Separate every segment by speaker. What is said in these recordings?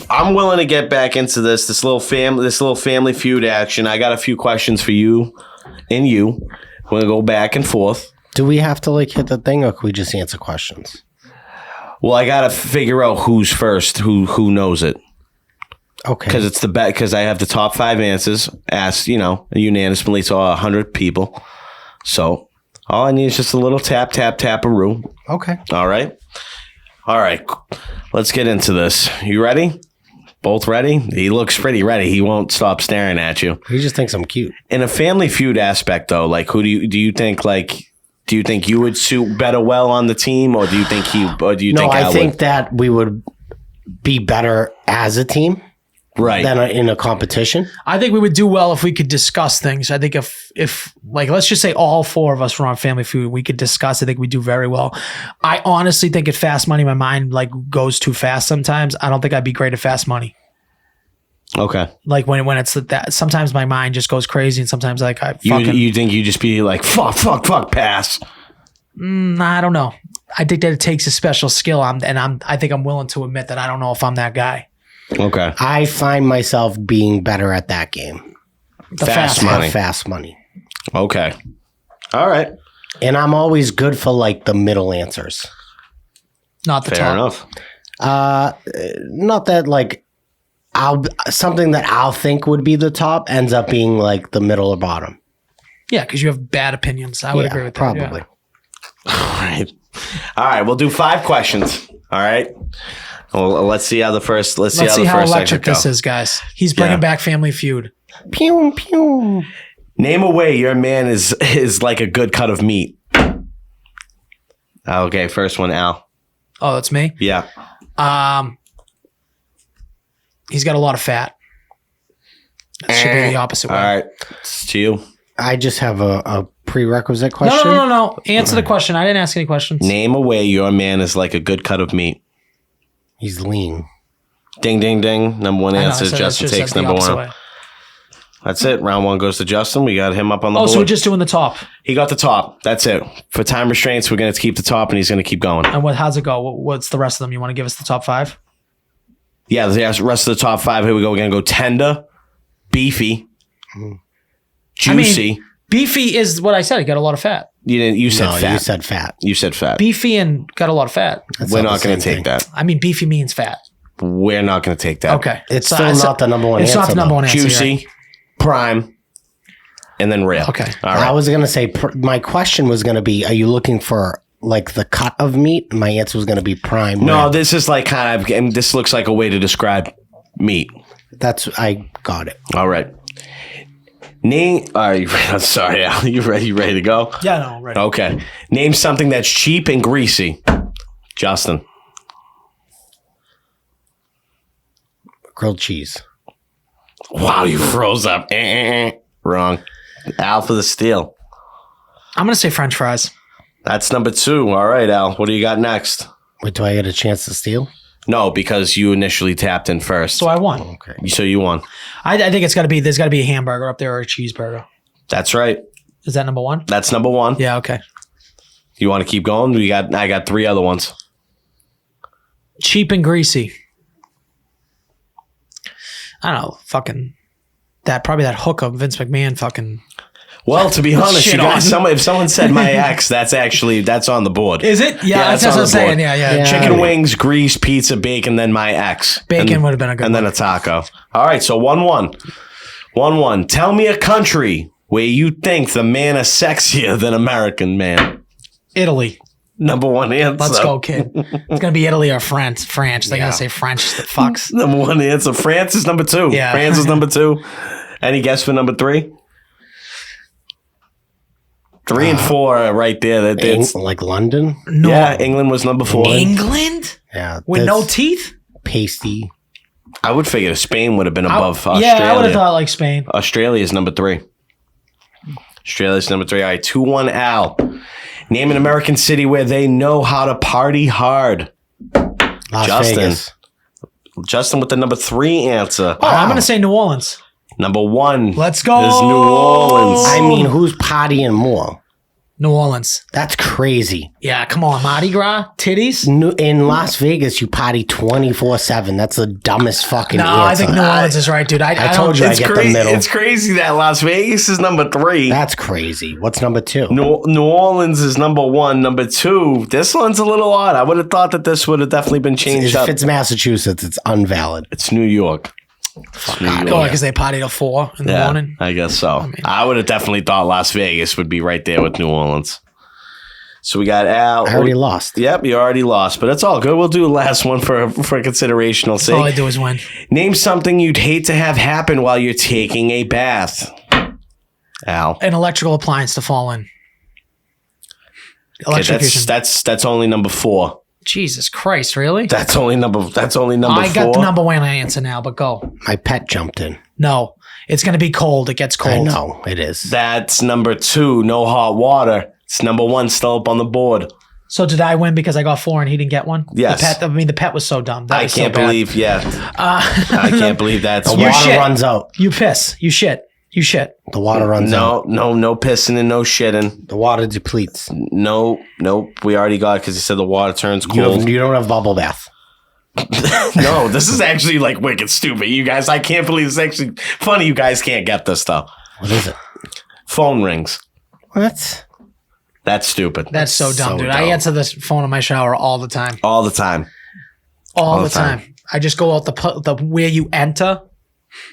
Speaker 1: I'm willing to get back into this little family feud action. I got a few questions for you and you. We're gonna go back and forth.
Speaker 2: Do we have to like hit the thing, or can we just answer questions?
Speaker 1: Well, I gotta figure out who's first, who knows it.
Speaker 2: Okay.
Speaker 1: Because it's the bet. Because I have the top 5 answers asked, unanimously to 100 people. So all I need is just a little tap-a-roo.
Speaker 2: Okay.
Speaker 1: All right. Let's get into this. You ready? Both ready? He looks pretty ready. He won't stop staring at you.
Speaker 2: He just thinks I'm cute.
Speaker 1: In a Family Feud aspect, though, like who do you think you would suit better well on the team, or do you think
Speaker 2: I think that we would be better as a team,
Speaker 1: right,
Speaker 2: than in a competition.
Speaker 3: I think we would do well if we could discuss things. I think if like, let's just say all 4 of us were on Family Feud, we could discuss. I think we do very well. I honestly think at Fast Money, my mind like goes too fast sometimes. I don't think I'd be great at Fast Money.
Speaker 1: Okay.
Speaker 3: Like when it's that, sometimes my mind just goes crazy, and sometimes like
Speaker 1: you think you just be like fuck pass.
Speaker 3: I don't know. I think that it takes a special skill. I think I'm willing to admit that I don't know if I'm that guy.
Speaker 1: Okay.
Speaker 2: I find myself being better at that game.
Speaker 3: The fast money.
Speaker 2: Fast money.
Speaker 1: Okay. All right.
Speaker 2: And I'm always good for like the middle answers.
Speaker 3: Not the
Speaker 1: Fair
Speaker 3: top.
Speaker 1: enough.
Speaker 2: Not that like something that I'll think would be the top ends up being like the middle or bottom.
Speaker 3: Yeah, because you have bad opinions. I would agree with that.
Speaker 2: Probably.
Speaker 3: Yeah.
Speaker 1: All right. We'll do 5 questions. All right. Well, let's see how the first. Let's see how
Speaker 3: electric this is, guys. He's bringing back Family Feud.
Speaker 2: Pew pew.
Speaker 1: Name a way your man is like a good cut of meat. Okay. First one, Al.
Speaker 3: Oh, that's me.
Speaker 1: Yeah.
Speaker 3: He's got a lot of fat. That should be the opposite way.
Speaker 1: All right. It's to you.
Speaker 2: I just have a prerequisite question.
Speaker 3: No. Answer the question. I didn't ask any questions.
Speaker 1: Name a way your man is like a good cut of meat.
Speaker 2: He's lean.
Speaker 1: Ding, ding, ding. Number 1 answer. Justin takes number 1.
Speaker 3: Way.
Speaker 1: That's it. Round 1 goes to Justin. We got him up on the board.
Speaker 3: So we're just doing the top.
Speaker 1: He got the top. That's it. For time restraints, we're going to keep the top, and he's going to keep going.
Speaker 3: And how's it go? What's the rest of them? You want to give us the top 5?
Speaker 1: Yeah, the rest of the top 5. Here we go. We're going to go tender, beefy, juicy.
Speaker 3: Beefy is what I said. He got a lot of fat.
Speaker 1: You didn't. You said fat.
Speaker 2: You said fat.
Speaker 1: You said fat.
Speaker 3: Beefy and got a lot of fat.
Speaker 1: We're not going to take that.
Speaker 3: I mean, beefy means fat.
Speaker 1: We're not going to take that.
Speaker 3: Okay.
Speaker 2: It's still not the number 1 answer.
Speaker 3: It's not the number 1 answer.
Speaker 1: Juicy,
Speaker 3: right?
Speaker 1: prime, and then real.
Speaker 3: Okay.
Speaker 1: All right.
Speaker 2: I was going to say, my question was going to be, are you looking for like the cut of meat? My answer was going to be prime.
Speaker 1: No,
Speaker 2: rib.
Speaker 1: this is like kind of, and this looks like a way to describe meat.
Speaker 2: I got it.
Speaker 1: All right. Sorry, Al. You ready to go?
Speaker 3: Yeah, no, I'm ready.
Speaker 1: Okay. Name something that's cheap and greasy. Justin.
Speaker 2: Grilled cheese.
Speaker 1: Wow, you froze up. Wrong. Al for the steal.
Speaker 3: I'm going to say French fries.
Speaker 1: That's number 2. All right, Al. What do you got next?
Speaker 2: Wait, do I get a chance to steal?
Speaker 1: No, because you initially tapped in first.
Speaker 3: So I won.
Speaker 2: Okay.
Speaker 1: So you won.
Speaker 3: I think there's got to be a hamburger up there or a cheeseburger.
Speaker 1: That's right.
Speaker 3: Is that number 1?
Speaker 1: That's number 1.
Speaker 3: Yeah, okay.
Speaker 1: You want to keep going? I got 3 other ones.
Speaker 3: Cheap and greasy. I don't know. Fucking probably that hook of Vince McMahon fucking.
Speaker 1: Well, to be honest, you guys,
Speaker 3: on.
Speaker 1: if someone said my ex, that's on the board.
Speaker 3: Is it? Yeah, that's what I'm saying. Yeah.
Speaker 1: Chicken wings, grease, pizza, bacon, then my ex.
Speaker 3: Bacon would have been a good one.
Speaker 1: And then a taco. All right, so 1-1. 1-1. Tell me a country where you think the man is sexier than American man.
Speaker 3: Italy.
Speaker 1: Number one answer.
Speaker 3: Let's go, kid. It's gonna be Italy or France. They're gonna say French. The fucks.
Speaker 1: Number one answer. France is number 2.
Speaker 3: Yeah.
Speaker 1: France is number 2. Any guess for number 3? 3 and 4 are right there. That's
Speaker 2: like London.
Speaker 3: No.
Speaker 1: Yeah, England was number 4.
Speaker 3: England
Speaker 2: Yeah,
Speaker 3: with no
Speaker 2: that's
Speaker 3: teeth.
Speaker 2: pasty.
Speaker 1: I would figure Spain would have been above Australia.
Speaker 3: Yeah, I would have thought like Spain.
Speaker 1: Australia is number 3. Australia's number 3. All right, 2-1 Al. Name an American city where they know how to party hard.
Speaker 2: Las
Speaker 1: Justin.
Speaker 2: Vegas.
Speaker 1: Justin with the number 3 answer.
Speaker 3: Oh, I'm gonna say New Orleans.
Speaker 1: Number 1.
Speaker 3: Let's go.
Speaker 1: Is New Orleans.
Speaker 2: I mean, who's partying more?
Speaker 3: New Orleans.
Speaker 2: That's crazy.
Speaker 3: Yeah, come on, Mardi Gras, titties.
Speaker 2: In Las Vegas, you party 24/7. That's the dumbest fucking
Speaker 3: No,
Speaker 2: answer.
Speaker 3: I think New Orleans is right, dude. I
Speaker 2: told you I
Speaker 1: It's
Speaker 2: get the
Speaker 1: crazy.
Speaker 2: middle.
Speaker 1: It's crazy that Las Vegas is number 3.
Speaker 2: That's crazy. What's number 2?
Speaker 1: New Orleans is number 1. Number 2. This one's a little odd. I would have thought that this would have definitely been changed
Speaker 2: If
Speaker 1: up.
Speaker 2: it's Massachusetts, it's invalid.
Speaker 1: It's New York. It's New York.
Speaker 3: Go because they party till 4 in the morning.
Speaker 1: I guess so. I would have definitely thought Las Vegas would be right there with New Orleans. So we got Al.
Speaker 2: I already lost.
Speaker 1: Yep, you already lost, but it's all good. We'll do the last one for considerational
Speaker 3: All
Speaker 1: sake.
Speaker 3: I do is win.
Speaker 1: Name something you'd hate to have happen while you're taking a bath. Al.
Speaker 3: An electrical appliance to fall in.
Speaker 1: Okay,
Speaker 3: Electrocution.
Speaker 1: that's only number 4.
Speaker 3: Jesus Christ, really?
Speaker 1: That's only number 4.
Speaker 3: I got the number 1 answer now, but go.
Speaker 2: My pet jumped in.
Speaker 3: No, it's going to be cold. It gets
Speaker 2: I
Speaker 3: cold.
Speaker 2: know it is.
Speaker 1: That's number 2. No hot water. It's number 1 still up on the board.
Speaker 3: So did I win because I got 4 and he didn't get one?
Speaker 1: Yes.
Speaker 3: The pet was so dumb. That
Speaker 1: I
Speaker 3: was so
Speaker 1: can't
Speaker 3: bad.
Speaker 1: believe. Yeah. I can't believe that's
Speaker 2: The
Speaker 3: You
Speaker 2: water
Speaker 3: shit.
Speaker 2: runs out.
Speaker 3: You piss. You shit. You shit.
Speaker 2: The water runs out.
Speaker 1: No pissing and no shitting.
Speaker 2: The water depletes.
Speaker 1: Nope. We already got it because he said the water turns cold.
Speaker 2: You don't have bubble bath.
Speaker 1: No, this is actually like wicked stupid. You guys, I can't believe it's actually funny. You guys can't get this stuff.
Speaker 2: What is it?
Speaker 1: Phone rings.
Speaker 2: What?
Speaker 1: That's stupid.
Speaker 3: That's so dumb,
Speaker 2: So
Speaker 3: dude.
Speaker 2: dumb.
Speaker 3: I answer this phone in my shower all the time.
Speaker 1: All the time.
Speaker 3: All the time. I just go out the where you enter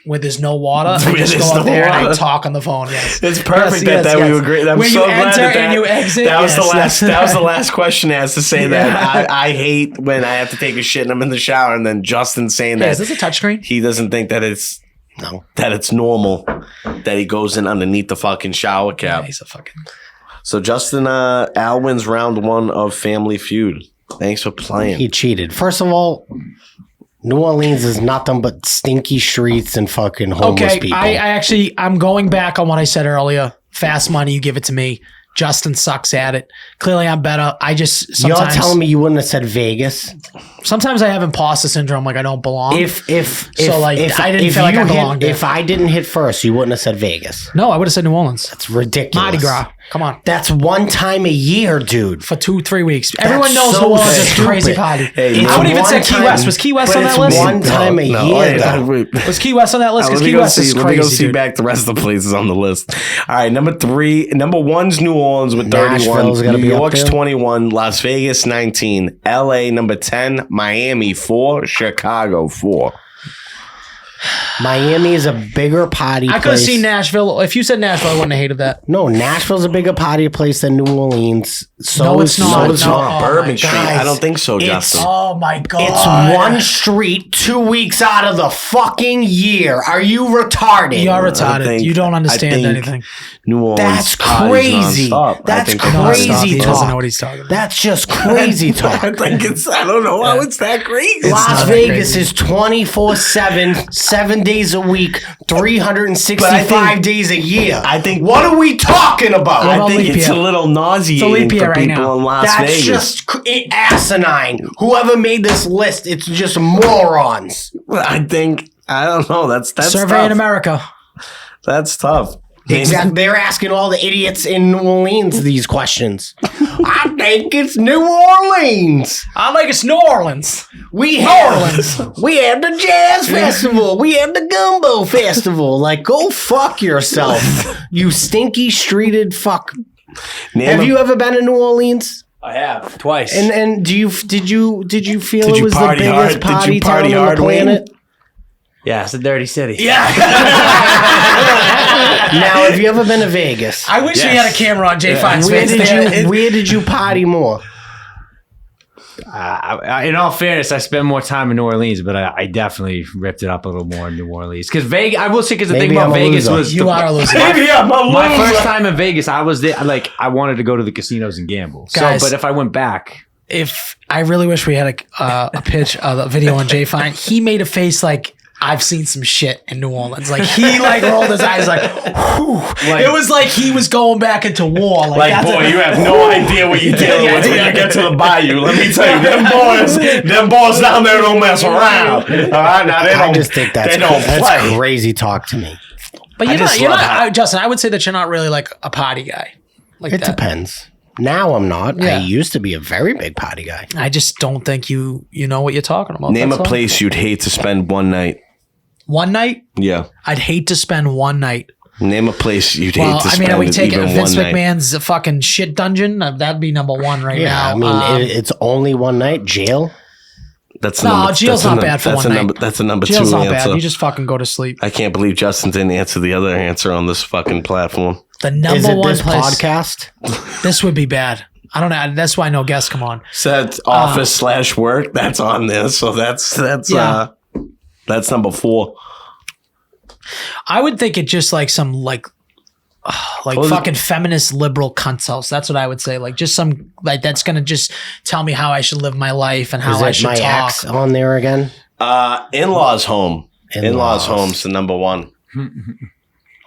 Speaker 3: where there's no water. I
Speaker 1: Where
Speaker 3: just go
Speaker 1: there's
Speaker 3: out
Speaker 1: no
Speaker 3: there and I
Speaker 1: water.
Speaker 3: talk on the phone. Yes.
Speaker 1: It's perfect
Speaker 3: Yes,
Speaker 1: that we
Speaker 3: yes.
Speaker 1: agree. I'm
Speaker 3: Where
Speaker 1: so
Speaker 3: you
Speaker 1: glad
Speaker 3: enter
Speaker 1: that
Speaker 3: and you exit.
Speaker 1: That was the
Speaker 3: Yes.
Speaker 1: last. That was the last question as to say that. I hate when I have to take a shit and I'm in the shower and then Justin saying
Speaker 3: Hey,
Speaker 1: that
Speaker 3: is this a touchscreen?
Speaker 1: he doesn't think that it's
Speaker 2: No.
Speaker 1: normal that he goes in underneath the fucking shower
Speaker 3: Yeah,
Speaker 1: cap.
Speaker 3: he's a fucking.
Speaker 1: So Justin, Al wins round 1 of Family Feud. Thanks for playing.
Speaker 2: He cheated. First of all, New Orleans is nothing but stinky streets and fucking homeless
Speaker 3: Okay,
Speaker 2: people.
Speaker 3: I'm going back on what I said earlier. Fast money, you give it to me. Justin sucks at it. Clearly, I'm better. I just
Speaker 2: You're
Speaker 3: sometimes
Speaker 2: telling me you wouldn't have said Vegas?
Speaker 3: sometimes I have imposter syndrome, like I don't belong.
Speaker 2: I didn't feel like I belonged. If I didn't hit first, you wouldn't have said Vegas.
Speaker 3: No, I would have said New Orleans.
Speaker 2: It's ridiculous.
Speaker 3: Mardi Gras. Come on.
Speaker 2: That's one time a year, dude.
Speaker 3: For 2-3 weeks. Everyone knows
Speaker 2: so
Speaker 3: New Orleans is a
Speaker 2: stupid.
Speaker 3: crazy party.
Speaker 1: Hey,
Speaker 3: I would even
Speaker 2: one
Speaker 3: say Key
Speaker 2: time-
Speaker 3: West. Was Key West
Speaker 2: but
Speaker 3: on that
Speaker 2: it's
Speaker 3: list?
Speaker 2: one time a year, though.
Speaker 3: Was Key West on that list? Because Key West is
Speaker 1: Let me go
Speaker 3: crazy,
Speaker 1: see
Speaker 3: dude.
Speaker 1: back the rest of the places on the list. All right, number 1's New Orleans with 31.
Speaker 2: Nashville's gotta
Speaker 1: New
Speaker 2: be up
Speaker 1: York's
Speaker 2: there.
Speaker 1: 21. Las Vegas 19. LA number 10. Miami 4. Chicago 4.
Speaker 2: Miami is a bigger party
Speaker 3: I could have
Speaker 2: place.
Speaker 3: seen Nashville. If you said Nashville, I wouldn't have hated that.
Speaker 2: No, Nashville's a bigger party place than New Orleans. So
Speaker 3: No, it's not.
Speaker 2: So is
Speaker 3: No.
Speaker 2: not.
Speaker 3: Oh,
Speaker 1: Bourbon
Speaker 3: my
Speaker 1: Street.
Speaker 2: guys,
Speaker 1: I don't think so,
Speaker 2: it's-
Speaker 1: Justin.
Speaker 3: Oh my god!
Speaker 2: It's one street 2 weeks out of the fucking year. Are you retarded?
Speaker 3: You're
Speaker 1: I
Speaker 3: retarded.
Speaker 1: think-
Speaker 3: You don't understand
Speaker 1: I think
Speaker 3: anything.
Speaker 1: New Orleans.
Speaker 2: That's
Speaker 1: parties
Speaker 2: crazy.
Speaker 1: nonstop. I
Speaker 2: That's
Speaker 1: think they're
Speaker 2: crazy
Speaker 1: nonstop.
Speaker 3: He
Speaker 2: talk.
Speaker 3: doesn't know what he's talking about.
Speaker 2: That's just crazy talk.
Speaker 1: I think it's. I don't know how it's that crazy.
Speaker 2: Las
Speaker 3: not that
Speaker 2: Vegas
Speaker 3: crazy.
Speaker 2: is 24/7, 7 days a week, 365 days a year.
Speaker 1: I think-
Speaker 2: What are we talking about?
Speaker 3: What
Speaker 1: I
Speaker 3: about
Speaker 1: think
Speaker 3: leap
Speaker 1: it's
Speaker 3: year?
Speaker 1: a little nauseating
Speaker 3: leap year
Speaker 1: for
Speaker 3: right
Speaker 1: people
Speaker 3: now.
Speaker 1: in Las
Speaker 2: That's
Speaker 1: Vegas.
Speaker 2: just asinine. Whoever made this list, it's just morons.
Speaker 1: I think. I don't know. That's
Speaker 3: Survey
Speaker 1: tough.
Speaker 3: in America.
Speaker 1: That's tough.
Speaker 2: Exactly. They're asking all the idiots in New Orleans these questions. I think it's New Orleans.
Speaker 3: I think it's New Orleans.
Speaker 2: We had the jazz festival. We had the gumbo festival. Like, go fuck yourself, you stinky streeted fuck. Have you ever been to New Orleans?
Speaker 4: I have twice.
Speaker 2: And did you feel
Speaker 1: Did
Speaker 2: it
Speaker 1: you
Speaker 2: was the
Speaker 1: party
Speaker 2: biggest
Speaker 1: hard? Did
Speaker 2: party
Speaker 1: you
Speaker 2: town
Speaker 1: party
Speaker 2: on
Speaker 1: hard,
Speaker 2: the
Speaker 1: Wayne?
Speaker 2: planet?
Speaker 4: Yeah, it's a dirty city.
Speaker 2: Now, have you ever been to Vegas?
Speaker 3: I wish we
Speaker 4: Yes.
Speaker 3: had a camera on Jay Fine's
Speaker 2: Where
Speaker 3: face.
Speaker 2: did
Speaker 3: there.
Speaker 2: you Where did you party more?
Speaker 4: In all fairness, I spend more time in New Orleans, but I definitely ripped it up a little more in New Orleans. Because Vegas, I will say, because the thing about Vegas was
Speaker 3: you are a loser.
Speaker 1: Maybe I'm a loser.
Speaker 4: my first time in Vegas. I was there, like, I wanted to go to the casinos and gamble.
Speaker 3: Guys,
Speaker 4: but if I went back,
Speaker 3: If I really wish we had a pitch of a video on Jay Fine, he made a face like I've seen some shit in New Orleans. Like he rolled his eyes like, whew. It was like he was going back into war.
Speaker 1: Like boy, you have no idea what you're dealing with when you get to the bayou. Let me tell you, them boys down there don't mess around. All right, now
Speaker 2: I just think that's crazy talk to me.
Speaker 3: But you're not Justin. I would say that you're not really like a party guy. Like
Speaker 2: it depends. Now I'm not.
Speaker 3: Yeah.
Speaker 2: I used to be a very big party guy.
Speaker 3: I just don't think you know what you're talking about.
Speaker 1: Name a place you'd hate to spend one night.
Speaker 3: One night?
Speaker 1: Yeah.
Speaker 3: I'd hate to spend one night.
Speaker 1: Name a place you'd hate to spend
Speaker 3: are we taking
Speaker 1: even
Speaker 3: Vince
Speaker 1: one night?
Speaker 3: McMahon's fucking shit dungeon? That'd be number one now.
Speaker 2: I mean, it's only one night. Jail?
Speaker 3: Jail's not bad for one night.
Speaker 1: That's a number
Speaker 3: Jail's
Speaker 1: two
Speaker 3: not
Speaker 1: answer.
Speaker 3: bad. You just fucking go to sleep.
Speaker 1: I can't believe Justin didn't answer the other answer on this fucking platform.
Speaker 3: The number
Speaker 2: Is it
Speaker 3: one
Speaker 2: this
Speaker 3: place.
Speaker 2: podcast?
Speaker 3: This would be bad. I don't know. That's why no guests come on.
Speaker 1: Said office / work. That's on this. So that's number 4.
Speaker 3: I would think it just like some like fucking feminist liberal cunt's house. That's what I would say. Like just some like that's gonna just tell me how I should live my life and how I should
Speaker 2: my
Speaker 3: talk.
Speaker 2: ex on there again?
Speaker 1: In-laws home. In-laws home's the number 1.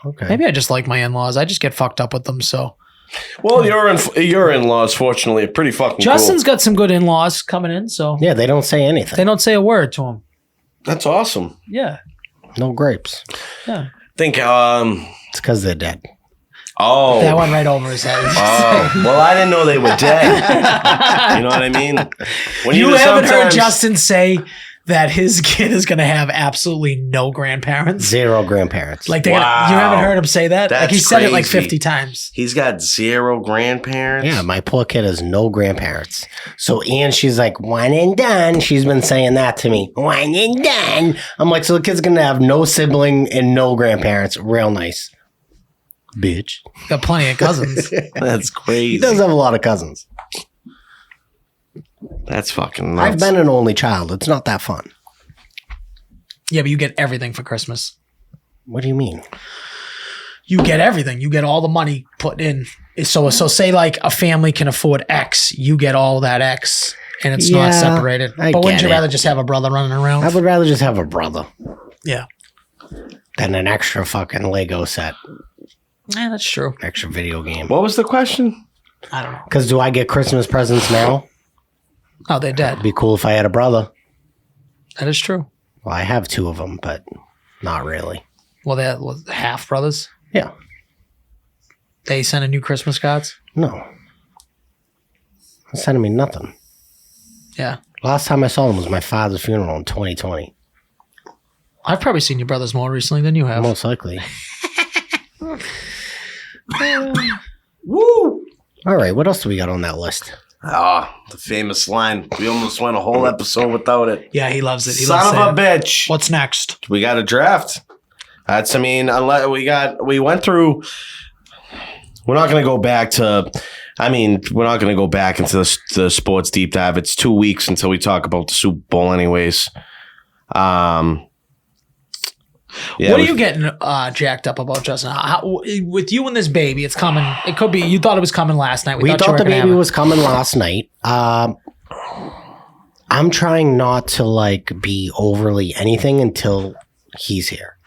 Speaker 2: Okay.
Speaker 3: Maybe I just like my in-laws. I just get fucked up with them. So
Speaker 1: Well, your in-laws, fortunately, are pretty fucking
Speaker 3: Justin's
Speaker 1: cool.
Speaker 3: got some good in-laws coming in. So
Speaker 2: Yeah, they don't say anything.
Speaker 3: they don't say a word to him.
Speaker 1: That's awesome.
Speaker 3: Yeah.
Speaker 2: No grapes.
Speaker 3: Yeah.
Speaker 1: Think,
Speaker 2: It's because they're dead.
Speaker 1: oh.
Speaker 3: That went right over his head.
Speaker 1: Oh, well, I didn't know they were dead. You know what I mean? When
Speaker 3: You haven't heard
Speaker 1: sometimes-
Speaker 3: Justin say that his kid is going to have absolutely no grandparents.
Speaker 2: 0 grandparents.
Speaker 3: Like you
Speaker 1: Wow.
Speaker 3: haven't heard him say that? Like he
Speaker 1: That's
Speaker 3: said it like
Speaker 1: crazy.
Speaker 3: 50 times.
Speaker 1: He's got 0 grandparents.
Speaker 2: Yeah, my poor kid has no grandparents. So she's like, one and done. She's been saying that to me. One and done. I'm like, so the kid's gonna have no sibling and no grandparents. Real nice. Bitch.
Speaker 3: Got plenty of cousins.
Speaker 1: That's crazy.
Speaker 2: He does have a lot of cousins.
Speaker 1: That's fucking nuts.
Speaker 2: I've been an only child. It's not that fun.
Speaker 3: Yeah, but you get everything for Christmas.
Speaker 2: What do you mean?
Speaker 3: You get everything. You get all the money put in. So say like a family can afford X, you get all that X, and it's not separated.
Speaker 2: I
Speaker 3: But wouldn't
Speaker 2: get
Speaker 3: you
Speaker 2: it.
Speaker 3: rather just have a brother running around?
Speaker 2: I would rather just have a brother
Speaker 3: Yeah.
Speaker 2: than an extra fucking Lego set,
Speaker 3: Yeah, that's true.
Speaker 2: extra video game.
Speaker 1: What was the question?
Speaker 3: I don't know.
Speaker 2: Because do I get Christmas presents now?
Speaker 3: Oh, they're dead.
Speaker 2: It'd be cool if I had a brother.
Speaker 3: That is true.
Speaker 2: Well, I have 2 of them, but not really.
Speaker 3: Well, they're half brothers.
Speaker 2: Yeah.
Speaker 3: They sending new Christmas cards.
Speaker 2: No. They're sending me nothing.
Speaker 3: Yeah.
Speaker 2: Last time I saw them was my father's funeral in 2020.
Speaker 3: I've probably seen your brothers more recently than you have.
Speaker 2: Most likely.
Speaker 1: Woo!
Speaker 2: All right, what else do we got on that list?
Speaker 1: The famous line. We almost went a whole episode without it.
Speaker 3: Yeah, he loves it. He
Speaker 1: Son
Speaker 3: loves
Speaker 1: of a
Speaker 3: saying it.
Speaker 1: bitch.
Speaker 3: What's next?
Speaker 1: We got a draft. Unless we went through. We're not going to go back to. We're not going to go back into the sports deep dive. It's 2 weeks until we talk about the Super Bowl, anyways. Yeah,
Speaker 3: what are you getting jacked up about, Justin? With you and this baby, it's coming. It could be. You thought it was coming last night.
Speaker 2: We
Speaker 3: you
Speaker 2: thought
Speaker 3: were
Speaker 2: the
Speaker 3: gonna
Speaker 2: baby
Speaker 3: have it.
Speaker 2: was coming last night. I'm trying not to be overly anything until he's here.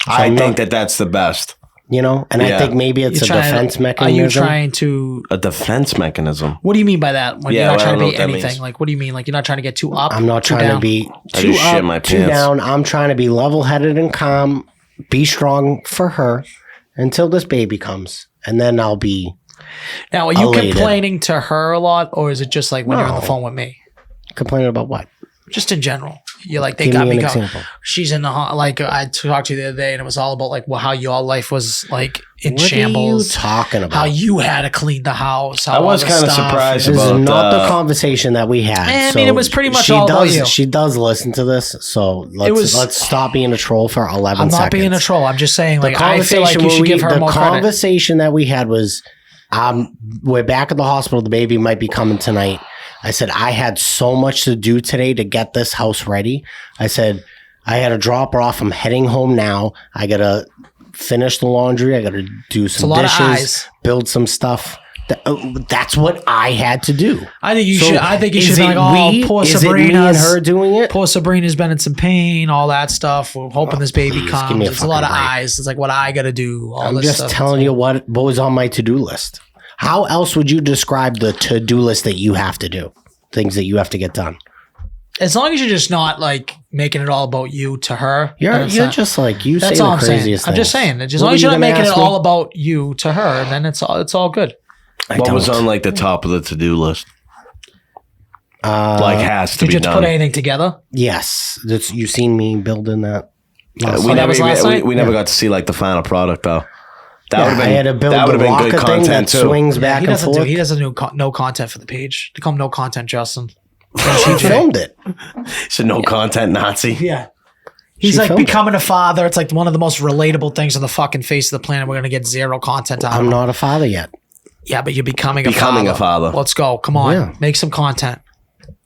Speaker 2: So
Speaker 1: I think that's the best.
Speaker 2: And I think maybe it's
Speaker 3: You're
Speaker 2: a
Speaker 3: trying-
Speaker 2: defense mechanism.
Speaker 3: Are you trying to?
Speaker 1: A defense mechanism.
Speaker 3: What do you mean by that? When
Speaker 1: Yeah,
Speaker 3: you're not
Speaker 1: I
Speaker 3: trying
Speaker 1: don't
Speaker 3: to
Speaker 1: know
Speaker 3: be
Speaker 1: what that
Speaker 3: anything.
Speaker 1: means.
Speaker 3: Like, what do you mean? Like, you're not trying to get too up.
Speaker 2: I'm not
Speaker 3: too
Speaker 2: trying
Speaker 3: down?
Speaker 2: to be
Speaker 1: I
Speaker 2: too
Speaker 1: just shit
Speaker 2: up,
Speaker 1: my
Speaker 2: too
Speaker 1: pants.
Speaker 2: down. I'm trying to be level-headed and calm, be strong for her until this baby comes. And then I'll be
Speaker 3: Now, are you
Speaker 2: elated.
Speaker 3: complaining to her a lot, or is it just like when you're on the
Speaker 2: No.
Speaker 3: phone with me?
Speaker 2: complaining about what?
Speaker 3: Just in general. You're like, they
Speaker 2: Give
Speaker 3: got
Speaker 2: me
Speaker 3: me
Speaker 2: an
Speaker 3: going.
Speaker 2: example.
Speaker 3: She's in the like I talked to you the other day, and it was all about like how your life was like in
Speaker 2: What are you
Speaker 3: shambles.
Speaker 2: talking about?
Speaker 3: How you had to clean the house. How
Speaker 1: I was
Speaker 3: kind of
Speaker 1: surprised
Speaker 2: This is
Speaker 1: about
Speaker 2: not the conversation that we had.
Speaker 3: I mean, it was pretty much all about you.
Speaker 2: She does listen to this, so let's stop being a troll for 11
Speaker 3: I'm
Speaker 2: seconds.
Speaker 3: not being a troll. I'm just saying, like,
Speaker 2: The
Speaker 3: I feel like you should give her
Speaker 2: the
Speaker 3: more credit.
Speaker 2: conversation that we had was, we're back at the hospital. The baby might be coming tonight. I said, I had so much to do today to get this house ready. I said, I had to drop her off. I'm heading home now. I got to finish the laundry. I got to do some dishes, build some stuff. That's what I had to do.
Speaker 3: I think you should. I think you should be like, oh, poor Sabrina.
Speaker 2: Is it me and her doing it?
Speaker 3: Poor Sabrina's been in some pain, all that stuff. We're hoping this baby comes. It's a lot of eyes. It's like what I got to do.
Speaker 2: I'm just telling you what was on my to-do list. How else would you describe the to-do list that you have to do? Things that you have to get done.
Speaker 3: As long as you're just not like making it all about you to her.
Speaker 2: You're just like, you say the craziest things.
Speaker 3: I'm just saying. As long as you're not making it all about you to her, then it's all good.
Speaker 1: What was on like the top of the to-do list? Like has to be done.
Speaker 3: Did you put anything together?
Speaker 2: Yes. You've seen me building that.
Speaker 1: We never got to see like the final product though. That would have been,
Speaker 2: I had to build the rocket thing that swings back and forth.
Speaker 3: He doesn't do no content for the page. They call him no content, Justin.
Speaker 2: She filmed it.
Speaker 1: It's a no content Nazi.
Speaker 3: Yeah. He's like becoming a father. It's like one of the most relatable things on the fucking face of the planet. We're going to get zero content out of it.
Speaker 2: I'm not a father yet.
Speaker 3: Yeah, but you're becoming a father. Let's go. Come on. Yeah. Make some content.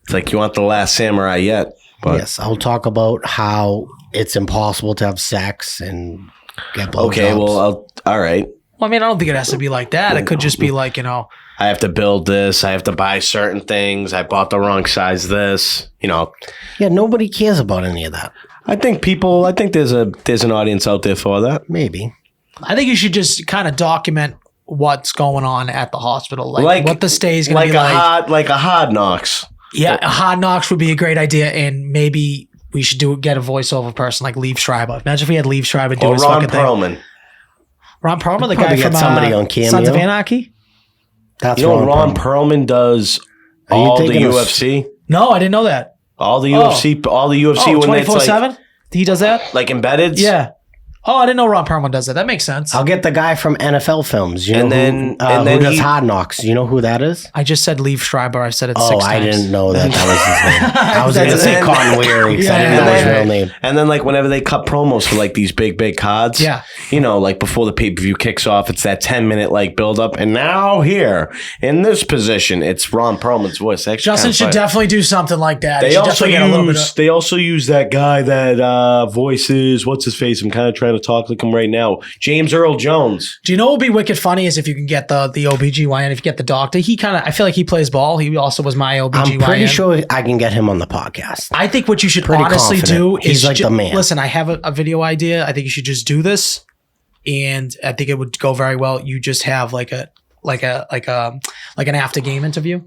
Speaker 1: It's like you want the last samurai yet. But.
Speaker 2: Yes. I'll talk about how it's impossible to have sex and get blowjobs.
Speaker 1: Okay, well, all right.
Speaker 3: Well, I mean, I don't think it has to be like that. It could just be like, I
Speaker 1: have to build this. I have to buy certain things. I bought the wrong size this.
Speaker 2: Yeah, nobody cares about any of that.
Speaker 1: I think there's an audience out there for that.
Speaker 2: Maybe.
Speaker 3: I think you should just kind of document what's going on at the hospital, like what the stay is going to be like.
Speaker 1: Like a Hard Knocks.
Speaker 3: Yeah, a Hard Knocks would be a great idea, and maybe we should get a voiceover person like Liev Schreiber. Imagine if we had Liev Schreiber do his fucking
Speaker 1: Perlman.
Speaker 3: thing. Ron Perlman, the guy from
Speaker 2: somebody on Cameo.
Speaker 3: Sons of Anarchy.
Speaker 2: That's
Speaker 1: Ron Perlman does all the UFC.
Speaker 3: No, I didn't know that.
Speaker 1: All the UFC when it's
Speaker 3: 24/7. He does that,
Speaker 1: like embedded.
Speaker 3: Yeah. Oh, I didn't know Ron Perlman does that. That makes sense.
Speaker 2: I'll get the guy from NFL Films. You know who does Hard Knocks. You know who that is?
Speaker 3: I just said Liev Schreiber. I said it 6 times.
Speaker 2: I didn't know that was his name. I was going to say Con Weary because I didn't know his real name.
Speaker 1: And then like whenever they cut promos for like these big cards, like before the pay-per-view kicks off, it's that 10-minute like build up. And now here in this position, it's Ron Perlman's voice.
Speaker 3: Justin should definitely do something like that.
Speaker 1: They also use that guy that voices, what's his face? I'm kind of trying to talk like him right now. James Earl Jones.
Speaker 3: Do you know what would be wicked funny is if you can get the OBGYN, if you get the doctor. I feel like he plays ball. He also was my OBGYN.
Speaker 2: I'm pretty sure I can get him on the podcast.
Speaker 3: I think what you should honestly do is
Speaker 2: he's like the man.
Speaker 3: Listen, I have a video idea. I think you should just do this, and I think it would go very well. You just have like an after game interview,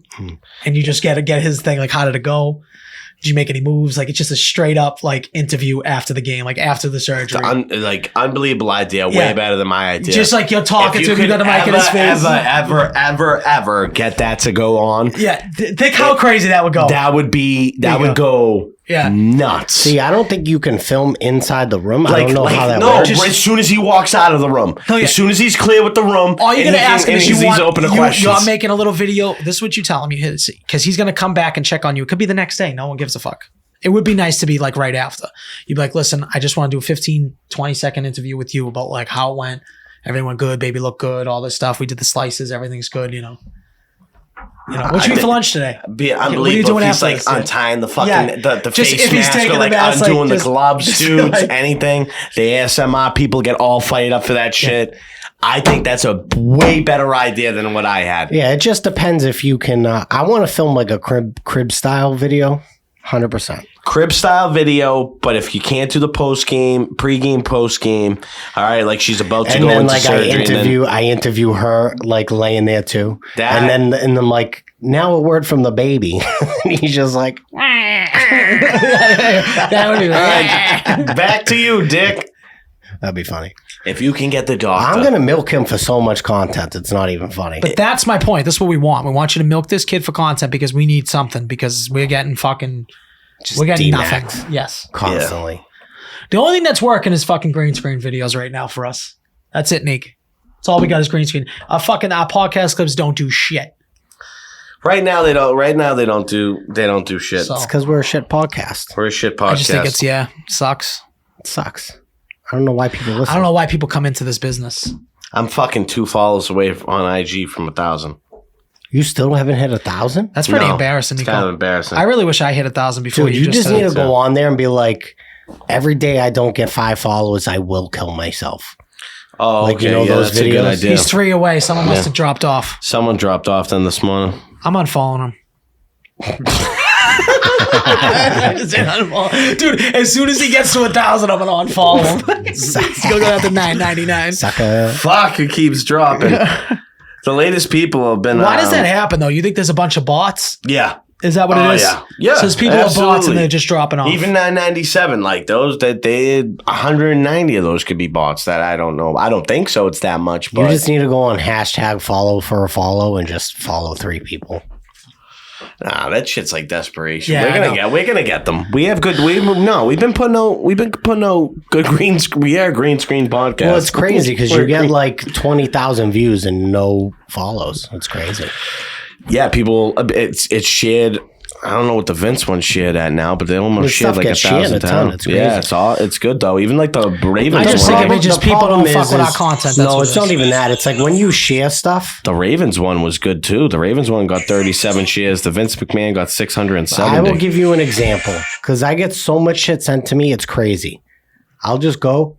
Speaker 3: and you just get his thing like, how did it go? Did you make any moves? Like, it's just a straight up like interview after the game, like after the surgery.
Speaker 1: Unbelievable idea. Way better than my idea.
Speaker 3: Just like you're talking to him, you got the mic in his face.
Speaker 1: Ever get that to go on.
Speaker 3: Yeah. Think how crazy that would go.
Speaker 1: That would go nuts.
Speaker 2: See, I don't think you can film inside the room. I don't know how that works.
Speaker 1: No, as soon as he walks out of the room. As soon as he's clear with the room.
Speaker 3: All you're going to ask him is he's open to questions. You're making a little video. This is what you tell him. Because he's going to come back and check on you. It could be the next day. No one gives a fuck. It would be nice to be like right after. You'd be like, listen, I just want to do a 15, 20-second interview with you about like how it went. Everything went good. Baby looked good. All this stuff. We did the slices. Everything's good, what you eat for lunch today?
Speaker 1: Unbelievable.
Speaker 3: What are you doing
Speaker 1: he's like untying the fucking the face mask or like undoing the gloves, dudes, anything. The ASMR people get all fired up for that shit. I think that's a way better idea than what I had.
Speaker 2: Yeah, it just depends if you can. I want to film like a crib style video, 100%.
Speaker 1: Crib style video, but if you can't do the pregame, postgame, all right, like she's about to go into surgery.
Speaker 2: I interview her like laying there too, and then like now a word from the baby, and he's just like,
Speaker 3: that would be right.
Speaker 1: Back to you, Dick.
Speaker 2: That'd be funny.
Speaker 1: If you can get the doctor.
Speaker 2: I'm going to milk him for so much content. It's not even funny.
Speaker 3: But that's my point. That's what we want. We want you to milk this kid for content because we need something because we're getting fucking... We're getting nothing. Yes.
Speaker 2: Constantly.
Speaker 3: Yeah. The only thing that's working is fucking green screen videos right now for us. That's it, Nick. That's all we got is green screen. Our podcast clips don't do shit.
Speaker 1: Right now they don't do shit.
Speaker 2: So, it's because we're a shit podcast.
Speaker 1: We're a shit podcast.
Speaker 3: I just think it's sucks.
Speaker 2: It sucks. I don't know why people listen.
Speaker 3: I don't know why people come into this business.
Speaker 1: I'm fucking 2 followers away on IG from 1,000.
Speaker 2: You still haven't hit 1,000?
Speaker 3: That's pretty
Speaker 1: No,
Speaker 3: embarrassing,
Speaker 1: It's
Speaker 3: Nico.
Speaker 1: kind of embarrassing.
Speaker 3: I really wish I hit 1,000 before
Speaker 2: Dude,
Speaker 3: you
Speaker 2: you just
Speaker 3: said
Speaker 2: need
Speaker 3: it.
Speaker 2: to go on there and be like, every day I don't get 5 followers, I will kill myself.
Speaker 1: Oh,
Speaker 2: Like,
Speaker 1: okay.
Speaker 2: you know
Speaker 1: yeah,
Speaker 2: those
Speaker 1: that's a good
Speaker 2: videos?
Speaker 1: idea.
Speaker 3: He's 3 away. Someone must have dropped off.
Speaker 1: Someone dropped off then this morning.
Speaker 3: I'm unfollowing him. Dude, as soon as he gets to 1,000, I'm gonna unfollow him. He's gonna go down to 9.99.
Speaker 2: Sucker.
Speaker 1: Fuck, it keeps dropping. The latest people have been.
Speaker 3: Why does that happen though? You think there's a bunch of bots?
Speaker 1: Yeah.
Speaker 3: Is that what it is?
Speaker 1: Yeah. Yeah.
Speaker 3: So there's people with bots and
Speaker 1: absolutely.
Speaker 3: they're just dropping off.
Speaker 1: Even 997, like those that they 190 of those could be bots that I don't know. I don't think so. It's that much,
Speaker 2: You
Speaker 1: but
Speaker 2: just need to go on hashtag follow for a follow and just follow 3 people.
Speaker 1: nah, that shit's like desperation.
Speaker 3: Yeah,
Speaker 1: we're gonna get them. We have good. We've been putting out good green screen. We are green screen podcast.
Speaker 2: Well, it's crazy because you get like 20,000 views and no follows. It's crazy.
Speaker 1: Yeah, people. It's shared. I don't know what the Vince one shared at now, but they almost
Speaker 2: This
Speaker 1: shared
Speaker 2: stuff
Speaker 1: like
Speaker 2: gets shared
Speaker 1: 1,000
Speaker 2: a ton.
Speaker 1: times.
Speaker 2: It's crazy.
Speaker 1: Yeah, it's good though. Even like the Ravens
Speaker 3: I just
Speaker 1: one.
Speaker 3: think it just
Speaker 2: The
Speaker 3: people
Speaker 2: problem
Speaker 3: don't fuck
Speaker 2: is-
Speaker 3: with our content. That's
Speaker 2: No,
Speaker 3: what
Speaker 2: it's
Speaker 3: it
Speaker 2: not
Speaker 3: is.
Speaker 2: even that. It's like when you share stuff.
Speaker 1: The Ravens one was good too. The Ravens one got 37 shares. The Vince McMahon got 670.
Speaker 2: I will give you an example because I get so much shit sent to me. It's crazy. I'll just go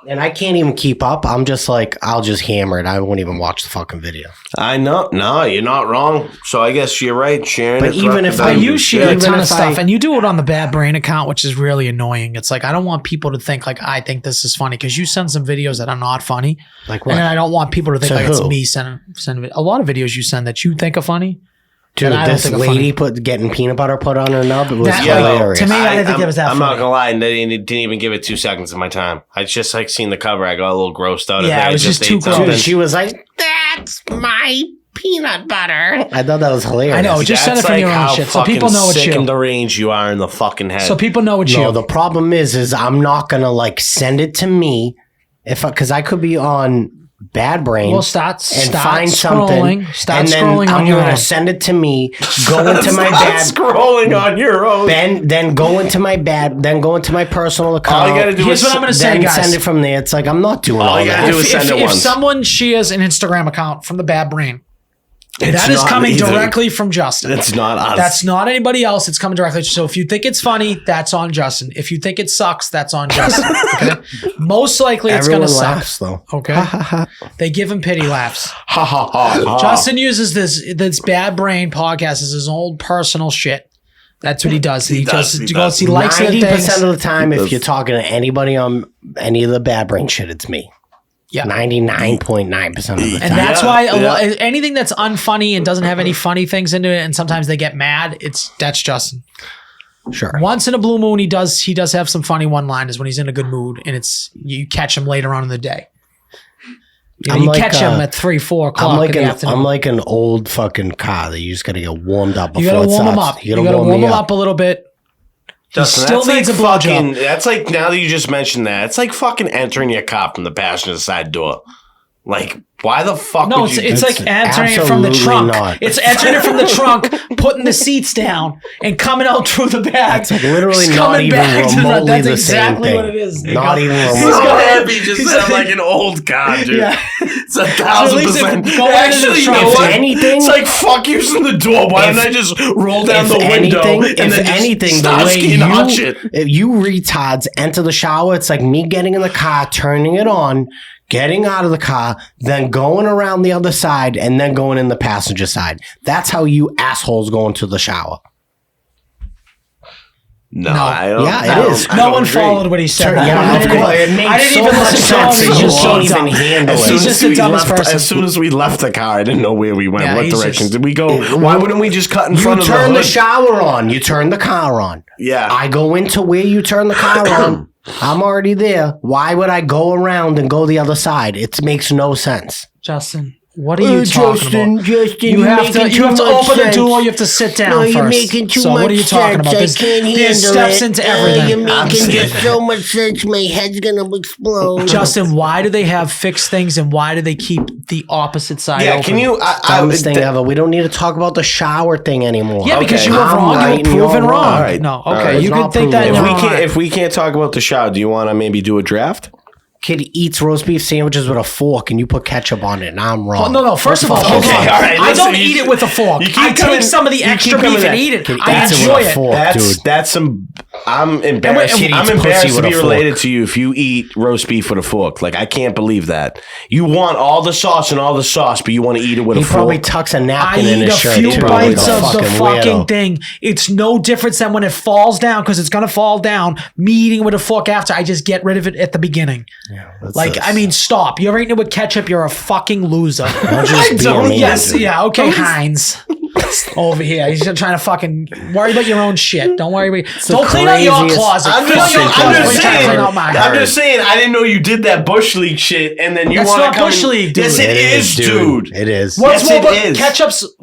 Speaker 2: and I can't even keep up. I'm just like, I'll just hammer it. I won't even watch the fucking video.
Speaker 1: I know. No, you're not wrong. So I guess you're right, Sharon.
Speaker 2: But even if I-
Speaker 3: You share a
Speaker 2: Even
Speaker 3: ton of
Speaker 2: if
Speaker 3: stuff,
Speaker 2: I-
Speaker 3: and you do it on the Bad Brain account, which is really annoying. It's like I don't want people to think like I think this is funny because you send some videos that are not funny,
Speaker 2: Like
Speaker 3: and then
Speaker 2: what?
Speaker 3: I don't want people to think
Speaker 2: To
Speaker 3: like it's
Speaker 2: who?
Speaker 3: me sending a lot of videos you send that you think are funny.
Speaker 2: Dude,
Speaker 3: that I don't
Speaker 2: this
Speaker 3: think are
Speaker 2: lady
Speaker 3: funny.
Speaker 2: getting peanut butter put on her nub. It was
Speaker 3: That-
Speaker 2: hilarious.
Speaker 3: to me, I didn't think that was that
Speaker 1: I'm not
Speaker 3: funny.
Speaker 1: gonna lie. They didn't even give it 2 seconds of my time. I just like seen the cover. I got a little grossed out.
Speaker 3: Yeah,
Speaker 1: of
Speaker 3: it was just
Speaker 1: ate
Speaker 3: too gross.
Speaker 1: something.
Speaker 2: Dude, she was like, "That's my peanut butter." I thought that was hilarious.
Speaker 3: I know, just send it
Speaker 1: That's
Speaker 3: from
Speaker 1: like
Speaker 3: your own
Speaker 1: how
Speaker 3: shit, so
Speaker 1: fucking
Speaker 3: people know it's
Speaker 1: sick
Speaker 3: you.
Speaker 1: and deranged you are in the fucking head.
Speaker 3: So people know it's
Speaker 2: No,
Speaker 3: you.
Speaker 2: the problem is I'm not gonna like send it to me because I could be on Bad Brain.
Speaker 3: Well, start
Speaker 2: and find
Speaker 3: scrolling.
Speaker 2: something,
Speaker 3: Start
Speaker 2: and then
Speaker 3: scrolling on
Speaker 2: I'm
Speaker 3: your
Speaker 2: gonna
Speaker 3: own.
Speaker 2: send it to me. Go into my
Speaker 1: Stop
Speaker 2: bad.
Speaker 1: scrolling on your own.
Speaker 2: Then go into my bad. Then go into my personal account.
Speaker 1: All you gotta do
Speaker 3: Here's
Speaker 1: is
Speaker 3: what I'm gonna say,
Speaker 2: then
Speaker 3: guys.
Speaker 2: send it from there. It's like I'm not doing all
Speaker 1: you gotta
Speaker 2: that.
Speaker 1: do is send it
Speaker 3: if
Speaker 1: once.
Speaker 3: someone shares an Instagram account from the Bad Brain,
Speaker 1: It's
Speaker 3: that is
Speaker 1: not
Speaker 3: coming
Speaker 1: either.
Speaker 3: directly from Justin.
Speaker 1: It's not us.
Speaker 3: That's not anybody else. It's coming directly. So if you think it's funny, that's on Justin. If you think it sucks, that's on Justin. Okay? Most likely it's going
Speaker 2: Everyone
Speaker 3: to
Speaker 2: laughs
Speaker 3: suck.
Speaker 2: though.
Speaker 3: Okay. They give him pity laughs.
Speaker 1: ha ha ha.
Speaker 3: Justin uses this Bad Brain podcast as his own personal shit. That's what he does. He
Speaker 1: does,
Speaker 3: just
Speaker 1: he
Speaker 3: goes,
Speaker 1: does.
Speaker 3: he likes it.
Speaker 2: 90% of the time, if you're talking to anybody on any of the Bad Brain shit, it's me.
Speaker 3: Yeah.
Speaker 2: 99.9% of the time.
Speaker 3: And that's
Speaker 1: Yeah,
Speaker 3: why
Speaker 1: yeah.
Speaker 3: anything that's unfunny and doesn't have any funny things into it, and sometimes they get mad, that's Justin.
Speaker 2: Sure.
Speaker 3: Once in a blue moon, he does have some funny one-liners when he's in a good mood, and it's you catch him later on in the day. You
Speaker 2: I'm like,
Speaker 3: catch him at 3-4 o'clock in the afternoon.
Speaker 2: I'm like an old fucking car that you just got to get warmed up before
Speaker 3: You gotta
Speaker 2: it
Speaker 3: warm him
Speaker 2: starts.
Speaker 3: up. You gotta warm him up a little bit.
Speaker 1: Justin,
Speaker 3: still
Speaker 1: that's
Speaker 3: needs
Speaker 1: like
Speaker 3: a blowjob.
Speaker 1: That's like, now that you just mentioned that, it's like fucking entering your car from the passenger side door. Like, why the fuck
Speaker 3: No,
Speaker 1: would
Speaker 3: it's,
Speaker 1: you
Speaker 3: it's like entering it from the
Speaker 2: absolutely
Speaker 3: trunk.
Speaker 2: not.
Speaker 3: It's entering it from the trunk, putting the seats down, and coming out through the back.
Speaker 2: It's like literally
Speaker 3: Just
Speaker 2: not
Speaker 3: coming
Speaker 2: even
Speaker 3: back to
Speaker 2: remotely
Speaker 3: That's
Speaker 2: the
Speaker 3: exactly
Speaker 2: same thing.
Speaker 3: what it is. Nico.
Speaker 2: Not even
Speaker 3: He's
Speaker 2: remotely.
Speaker 1: so
Speaker 3: got-
Speaker 1: happy you just
Speaker 3: he's
Speaker 1: sound
Speaker 3: got-
Speaker 1: like an old car, dude.
Speaker 3: Yeah.
Speaker 1: It's 1,000%.
Speaker 3: Go into the
Speaker 1: Actually, you
Speaker 3: trunk.
Speaker 1: know
Speaker 3: If
Speaker 1: what?
Speaker 2: anything-
Speaker 1: it's like fuck using the door. Why don't I just roll down the window and then just
Speaker 2: the way
Speaker 1: Starsky and Hutch it?
Speaker 2: if you retards enter the shower, it's like me getting in the car, turning it on, getting out of the car, then going around the other side, and then going in the passenger side. That's how you assholes go into the shower.
Speaker 1: No, I don't.
Speaker 2: Yeah, it
Speaker 1: I don't-
Speaker 2: is.
Speaker 1: I
Speaker 3: No
Speaker 1: don't
Speaker 3: one
Speaker 1: agree.
Speaker 3: followed what he said.
Speaker 2: Yeah,
Speaker 3: I
Speaker 2: of
Speaker 3: didn't
Speaker 2: course.
Speaker 3: even-
Speaker 2: It makes
Speaker 3: I didn't
Speaker 2: so
Speaker 3: even
Speaker 2: much
Speaker 3: listen to him.
Speaker 2: sense.
Speaker 3: He's
Speaker 2: You
Speaker 3: just so
Speaker 2: can't even
Speaker 3: dumb.
Speaker 2: handle
Speaker 1: As
Speaker 2: it.
Speaker 1: soon
Speaker 3: He's
Speaker 1: as
Speaker 3: just the
Speaker 1: we
Speaker 3: dumbest
Speaker 1: left-
Speaker 3: person.
Speaker 1: As soon as we left the car, I didn't know where we went.
Speaker 3: Yeah,
Speaker 1: What
Speaker 3: he's
Speaker 1: direction
Speaker 3: just-
Speaker 1: did we go? Why wouldn't we just cut in
Speaker 2: You
Speaker 1: front of
Speaker 2: turn
Speaker 1: the
Speaker 2: the
Speaker 1: hood?
Speaker 2: shower on. You turn the car on.
Speaker 1: Yeah.
Speaker 2: I go into where you turn the car on. I'm already there. Why would I go around and go the other side? It makes no sense.
Speaker 3: Justin, what are you talking about?
Speaker 2: Justin,
Speaker 3: You have to open the door. You have to sit down
Speaker 2: No,
Speaker 3: first.
Speaker 2: you're making too
Speaker 3: so
Speaker 2: much
Speaker 3: what are you talking
Speaker 2: sense.
Speaker 3: about?
Speaker 2: I
Speaker 3: There's,
Speaker 2: can't
Speaker 3: there's
Speaker 2: handle
Speaker 3: steps
Speaker 2: it.
Speaker 3: into
Speaker 2: You're
Speaker 3: everything.
Speaker 2: making just so much sense. My head's gonna explode.
Speaker 3: Justin, why do they have fixed things and why do they keep the opposite side
Speaker 1: Yeah,
Speaker 3: open?
Speaker 1: can you?
Speaker 2: Dumbest thing ever. We don't need to talk about the shower thing anymore.
Speaker 3: Yeah, because
Speaker 1: Okay.
Speaker 3: you were
Speaker 2: I'm
Speaker 3: wrong.
Speaker 2: right
Speaker 3: You
Speaker 2: and
Speaker 3: were
Speaker 2: you're
Speaker 3: proven
Speaker 2: wrong.
Speaker 3: wrong.
Speaker 1: All right.
Speaker 3: No,
Speaker 1: All
Speaker 3: okay.
Speaker 1: right.
Speaker 3: You
Speaker 2: It's
Speaker 3: can
Speaker 2: not
Speaker 3: think that.
Speaker 2: proven.
Speaker 3: you're
Speaker 1: If
Speaker 3: wrong.
Speaker 1: we can't talk about the shower, do you want to maybe do a draft?
Speaker 2: kid eats roast beef sandwiches with a fork and you put ketchup on it, and I'm wrong.
Speaker 3: No. First of all, hold on.
Speaker 1: all right,
Speaker 3: I
Speaker 1: listen,
Speaker 3: don't eat it with a fork. I take some of the extra
Speaker 1: coming
Speaker 3: beef
Speaker 1: at-
Speaker 3: and eat it.
Speaker 2: Kid
Speaker 3: I
Speaker 2: eats it
Speaker 3: enjoy
Speaker 2: with a
Speaker 3: it.
Speaker 2: fork, dude.
Speaker 1: That's some. I'm embarrassed.
Speaker 2: Kid
Speaker 1: I'm
Speaker 2: eats
Speaker 1: embarrassed
Speaker 2: pussy
Speaker 1: to
Speaker 2: with
Speaker 1: be
Speaker 2: a
Speaker 1: related
Speaker 2: fork.
Speaker 1: to you if you eat roast beef with a fork. Like I can't believe that. You want all the sauce and all the sauce, but you want to eat it with
Speaker 2: He
Speaker 1: a
Speaker 2: probably
Speaker 1: fork.
Speaker 2: tucks a
Speaker 3: I
Speaker 2: napkin in
Speaker 3: eat
Speaker 2: his
Speaker 3: a
Speaker 2: shirt.
Speaker 3: few
Speaker 2: too,
Speaker 3: bites
Speaker 2: like a
Speaker 3: of the fucking
Speaker 2: weirdo.
Speaker 3: thing. It's no different than when it falls down, because it's gonna fall down. Me eating with a fork after, I just get rid of it at the beginning. I mean, stop. You're eating it with ketchup. You're a fucking loser.
Speaker 2: just be a man,
Speaker 3: Yes,
Speaker 2: dude.
Speaker 3: yeah, okay, Heinz. Over here, he's just trying to fucking worry about your own shit. Don't worry about. Don't clean out your
Speaker 2: craziest-
Speaker 3: closet.
Speaker 1: I'm
Speaker 3: Clean out
Speaker 1: just,
Speaker 3: your
Speaker 1: saying,
Speaker 3: closet.
Speaker 1: I'm,
Speaker 3: We're
Speaker 1: just
Speaker 3: trying to
Speaker 1: saying,
Speaker 3: clean out mine.
Speaker 1: I'm just saying, I didn't know you did that Bush League shit, and then you
Speaker 3: That's
Speaker 1: want to
Speaker 3: not
Speaker 1: come.
Speaker 3: Bush League, dude.
Speaker 1: Yes, it is, dude.
Speaker 2: It is.
Speaker 3: What's
Speaker 1: Yes,
Speaker 3: more?
Speaker 1: it is.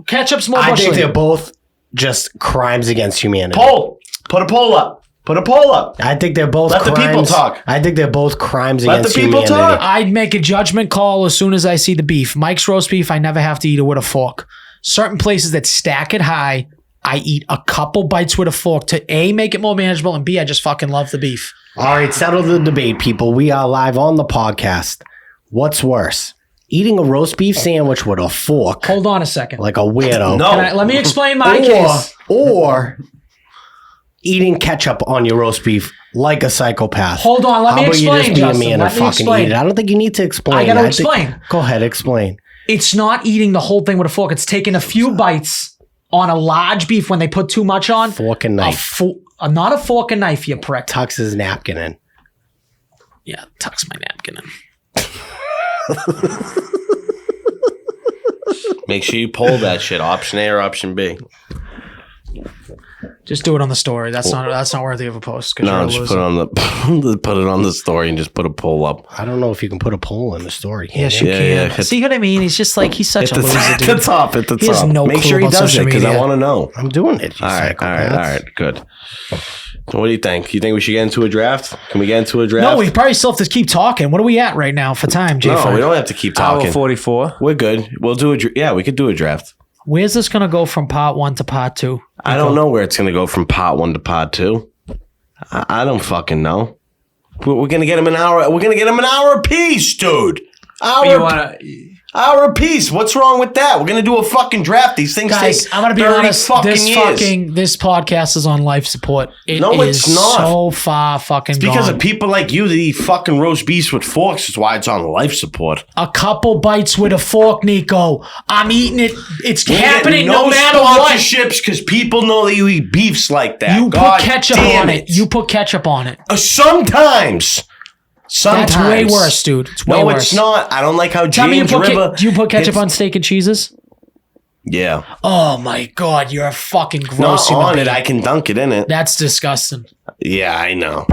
Speaker 3: Ketchup's more.
Speaker 2: I
Speaker 3: Bush
Speaker 2: think
Speaker 3: League.
Speaker 2: they're both just crimes against humanity.
Speaker 1: Poll. Put a poll up. Put a poll up.
Speaker 2: I think they're both
Speaker 1: Let the
Speaker 2: crimes.
Speaker 1: people talk.
Speaker 2: I think they're both crimes
Speaker 1: Let
Speaker 2: against
Speaker 1: the people
Speaker 2: humanity.
Speaker 1: talk.
Speaker 3: I'd make a judgment call as soon as I see the beef. Mike's roast beef, I never have to eat it with a fork. Certain places that stack it high, I eat a couple bites with a fork to A, make it more manageable, and B, I just fucking love the beef.
Speaker 2: All right, settle the debate, people. We are live on the podcast. What's worse? Eating a roast beef sandwich with a fork
Speaker 3: Hold on a second.
Speaker 2: like a weirdo.
Speaker 1: No.
Speaker 3: Let me explain my case.
Speaker 2: Or eating ketchup on your roast beef like a psychopath.
Speaker 3: Hold on, let me
Speaker 2: How about you
Speaker 3: explain,
Speaker 2: just be
Speaker 3: Justin.
Speaker 2: a man
Speaker 3: Let
Speaker 2: and
Speaker 3: me
Speaker 2: fucking
Speaker 3: explain.
Speaker 2: eat it? I don't think you need to explain.
Speaker 3: I gotta
Speaker 2: think-
Speaker 3: explain.
Speaker 2: Go ahead, explain.
Speaker 3: It's not eating the whole thing with a fork. It's taking a few bites on a large beef when they put too much on.
Speaker 2: Fork and knife.
Speaker 3: Not a fork and knife, you prick.
Speaker 2: Tucks his napkin in.
Speaker 3: Yeah, tucks my napkin in.
Speaker 1: Make sure you poll that shit. Option A or option B.
Speaker 3: Just do it on the story. That's not worthy of a post. 'Cause you're
Speaker 1: No,
Speaker 3: a
Speaker 1: just
Speaker 3: loser.
Speaker 1: put it on the put it on the story and just put a poll up.
Speaker 2: I don't know if you can put a poll in the story. Can
Speaker 3: Yes,
Speaker 2: you?
Speaker 3: you
Speaker 1: Yeah,
Speaker 3: can.
Speaker 1: yeah.
Speaker 3: See what I mean? He's just like, he's such
Speaker 1: At
Speaker 3: a
Speaker 1: the,
Speaker 3: loser,
Speaker 1: at the
Speaker 3: dude.
Speaker 1: top, at the
Speaker 3: He has
Speaker 1: top.
Speaker 3: no
Speaker 1: Make
Speaker 3: clue
Speaker 1: sure he
Speaker 3: about
Speaker 1: does it
Speaker 3: social
Speaker 1: because I
Speaker 3: media.
Speaker 1: want to know.
Speaker 2: I'm doing it. You
Speaker 1: All right,
Speaker 2: psychopaths.
Speaker 1: good. So what do you think? You think we should get into a draft? Can we get into a draft?
Speaker 3: No, we probably still have to keep talking. What are we at right now for time, J?
Speaker 1: No, we don't have to keep talking.
Speaker 4: Hour 44.
Speaker 1: We're good. We'll do a yeah. We could do a draft.
Speaker 3: Where's this going to go from part 1 to part 2?
Speaker 1: I don't know where it's going to go from part 1 to part 2. I don't fucking know. We're going to get him an hour. We're going to get him an hour apiece, dude. Hour apiece. What's wrong with that? We're going to do a fucking draft. These things
Speaker 3: Guys,
Speaker 1: take
Speaker 3: I'm going to be
Speaker 1: 30
Speaker 3: honest.
Speaker 1: fucking
Speaker 3: This
Speaker 1: years.
Speaker 3: this podcast is on life support.
Speaker 1: No, it's not.
Speaker 3: So far fucking
Speaker 1: It's because
Speaker 3: gone.
Speaker 1: of people like you that eat fucking roast beefs with forks. That's why it's on life support.
Speaker 3: A couple bites with a fork, Nico. I'm eating it. It's
Speaker 1: We get
Speaker 3: happening no matter what.
Speaker 1: sponsorships because people know that you eat beefs like that.
Speaker 3: You
Speaker 1: God
Speaker 3: put ketchup
Speaker 1: damn
Speaker 3: on it. You put ketchup on it.
Speaker 1: Sometimes.
Speaker 3: That's way worse, dude. It's way
Speaker 1: No,
Speaker 3: worse.
Speaker 1: it's not. I don't like how
Speaker 3: Tell me,
Speaker 1: James River.
Speaker 3: do you put ketchup
Speaker 1: hits-
Speaker 3: on steak and cheeses?
Speaker 1: Yeah.
Speaker 3: Oh my god, you're a fucking
Speaker 1: Not
Speaker 3: gross human
Speaker 1: on
Speaker 3: being.
Speaker 1: it. I can dunk it in it.
Speaker 3: That's disgusting.
Speaker 1: Yeah, I know.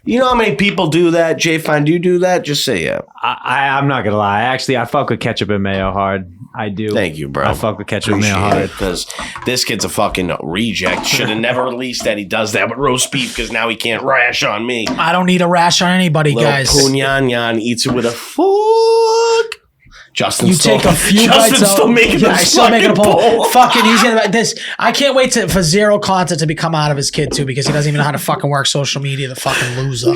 Speaker 1: You know how many people do that? Jay Fine, do you do that? Just say yeah.
Speaker 4: I'm not gonna lie. Actually, I fuck with ketchup and mayo hard. I do.
Speaker 1: Thank you, bro.
Speaker 4: I fuck with ketchup and mayo
Speaker 1: Appreciate
Speaker 4: hard.
Speaker 1: it because this kid's a fucking reject. Should have never released that he does that with roast beef because now he can't rash on me.
Speaker 3: I don't need a rash on anybody,
Speaker 1: Little
Speaker 3: guys.
Speaker 1: Punyan eats it with a fork. Justin's
Speaker 3: You
Speaker 1: still,
Speaker 3: take a few
Speaker 1: Justin's
Speaker 3: bites out.
Speaker 1: still making
Speaker 3: Yeah,
Speaker 1: this
Speaker 3: he's still making a
Speaker 1: fucking
Speaker 3: poll. Fucking, he's gonna this. I can't wait for zero content to become out of his kid too, because he doesn't even know how to fucking work social media. The fucking loser.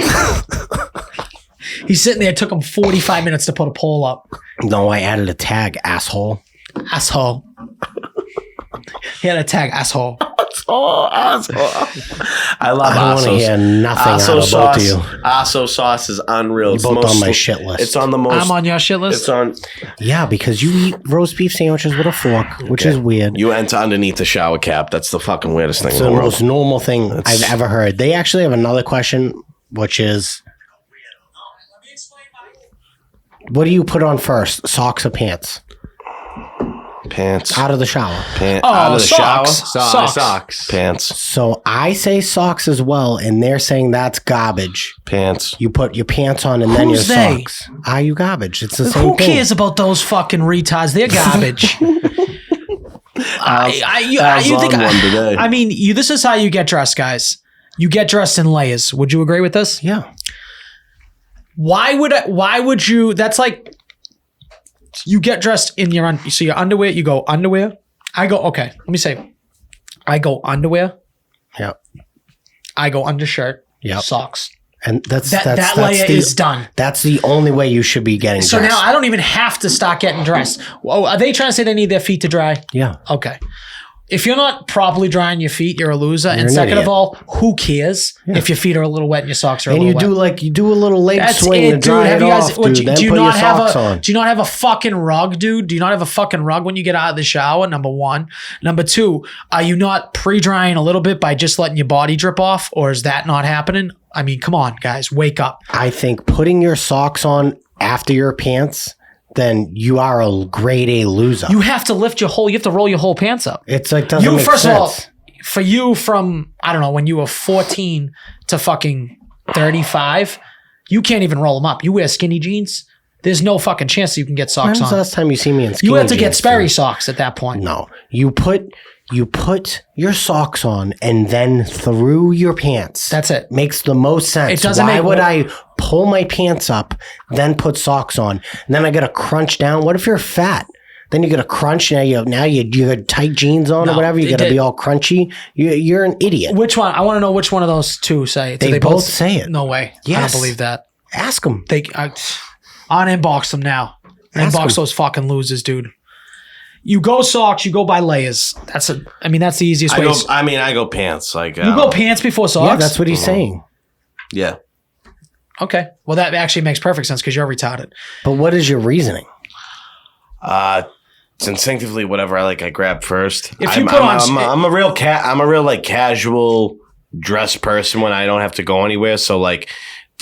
Speaker 3: He's sitting there. It took him 45 minutes to put a poll up.
Speaker 2: No, I added a tag, asshole.
Speaker 3: Asshole. He had a tag, asshole.
Speaker 1: Oh, asshole. I love
Speaker 2: I don't want to
Speaker 1: Assos.
Speaker 2: hear nothing out
Speaker 1: Asso
Speaker 2: of both
Speaker 1: sauce.
Speaker 2: of you.
Speaker 1: Asso sauce is unreal.
Speaker 2: You're
Speaker 1: It's
Speaker 2: both
Speaker 1: the most,
Speaker 2: on my shit list.
Speaker 1: It's on the most.
Speaker 3: I'm on your shit list.
Speaker 1: It's on.
Speaker 2: Yeah, because you eat roast beef sandwiches with a fork, which is weird.
Speaker 1: You enter underneath the shower cap. That's the fucking weirdest thing
Speaker 2: It's
Speaker 1: in
Speaker 2: the
Speaker 1: the world.
Speaker 2: most normal thing I've ever heard. They actually have another question, which is, what do you put on first, socks or pants?
Speaker 1: Pants.
Speaker 2: Out of the shower.
Speaker 1: Out of the shower.
Speaker 3: Socks.
Speaker 1: Pants.
Speaker 2: So I say socks as well, and they're saying that's garbage.
Speaker 1: Pants.
Speaker 2: You put your pants on and then your
Speaker 3: Who's they?
Speaker 2: socks. Are you garbage? It's the same
Speaker 3: Who
Speaker 2: thing.
Speaker 3: cares about those fucking retards? They're garbage.
Speaker 1: was on one today.
Speaker 3: I mean, this is how you get dressed, guys. You get dressed in layers. Would you agree with this?
Speaker 2: Yeah.
Speaker 3: Why would you? That's like you get dressed in your so your underwear. You go underwear. I go okay. Let me say, I go underwear.
Speaker 2: Yep.
Speaker 3: I go undershirt.
Speaker 2: Yep.
Speaker 3: Socks.
Speaker 2: And that's
Speaker 3: that layer is done.
Speaker 2: That's the only way you should be getting
Speaker 3: So
Speaker 2: dressed.
Speaker 3: now I don't even have to start getting dressed. Well, are they trying to say they need their feet to dry?
Speaker 2: Yeah.
Speaker 3: Okay. If you're not properly drying your feet, you're a loser.
Speaker 2: You're
Speaker 3: and
Speaker 2: an
Speaker 3: second
Speaker 2: idiot.
Speaker 3: of all, who cares if your feet are a little wet and your socks are a
Speaker 2: And
Speaker 3: little
Speaker 2: you
Speaker 3: wet?
Speaker 2: do you do a little leg
Speaker 3: That's
Speaker 2: swing
Speaker 3: it,
Speaker 2: to
Speaker 3: dude.
Speaker 2: dry
Speaker 3: Have
Speaker 2: it
Speaker 3: you guys?
Speaker 2: off, dude. Then
Speaker 3: do you
Speaker 2: put your
Speaker 3: not have
Speaker 2: socks
Speaker 3: a?
Speaker 2: on.
Speaker 3: Do you not have a fucking rug, dude? Do you not have a fucking rug when you get out of the shower? Number one. Number two, are you not pre-drying a little bit by just letting your body drip off, or is that not happening? I mean, come on, guys, wake up.
Speaker 2: I think putting your socks on after your pants, then you are a grade A loser.
Speaker 3: You have to lift your whole. You have to roll your whole pants up.
Speaker 2: It's like doesn't
Speaker 3: You
Speaker 2: make
Speaker 3: first
Speaker 2: sense.
Speaker 3: of all, for you from I don't know when you were 14 to fucking 35, you can't even roll them up. You wear skinny jeans. There's no fucking chance that you can get
Speaker 2: When
Speaker 3: socks
Speaker 2: was the
Speaker 3: on.
Speaker 2: last time you see me in skinny
Speaker 3: You have to get
Speaker 2: jeans,
Speaker 3: Sperry
Speaker 2: dude?
Speaker 3: socks at that point.
Speaker 2: No, you put your socks on and then through your pants.
Speaker 3: That's it.
Speaker 2: Makes the most sense.
Speaker 3: It doesn't
Speaker 2: Why
Speaker 3: make-
Speaker 2: would I pull my pants up, then put socks on, and then I got to crunch down? What if you're fat? Then you got to crunch. Now you got tight jeans on
Speaker 3: No,
Speaker 2: or whatever. You
Speaker 3: it
Speaker 2: got to
Speaker 3: did-
Speaker 2: be all crunchy. You're an idiot.
Speaker 3: Which one? I want to know which one of those two say it. Do
Speaker 2: They both say it.
Speaker 3: No way. I
Speaker 2: Yes.
Speaker 3: don't believe that.
Speaker 2: Ask them.
Speaker 3: On inbox them now.
Speaker 2: Ask
Speaker 3: Inbox
Speaker 2: 'em.
Speaker 3: those fucking losers, dude. You go socks. You go by layers. That's the easiest way.
Speaker 1: I go pants. Like
Speaker 3: You go pants before socks.
Speaker 2: Yeah, that's what he's saying.
Speaker 1: Yeah.
Speaker 3: Okay. Well, that actually makes perfect sense because you're retarded.
Speaker 2: But what is your reasoning?
Speaker 1: It's instinctively whatever I grab first.
Speaker 3: If you put on-
Speaker 1: I'm a real casual dress person when I don't have to go anywhere. So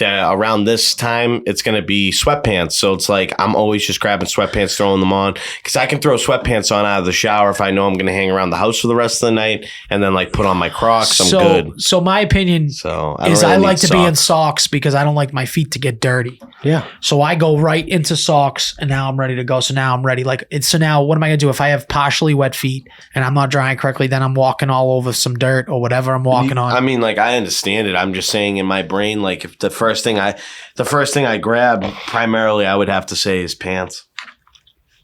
Speaker 1: around this time, it's going to be sweatpants. So it's I'm always just grabbing sweatpants, throwing them on because I can throw sweatpants on out of the shower if I know I'm going to hang around the house for the rest of the night and then put on my Crocs. I'm good.
Speaker 3: So my opinion
Speaker 1: So
Speaker 3: I like to be in socks because I don't like my feet to get dirty.
Speaker 2: Yeah.
Speaker 3: So I go right into socks and now I'm ready to go. So now I'm ready. So now what am I going to do if I have partially wet feet and I'm not drying correctly? Then I'm walking all over some dirt or whatever I'm walking on.
Speaker 1: I mean, I understand it. I'm just saying in my brain, if the first thing I grab primarily, I would have to say is pants.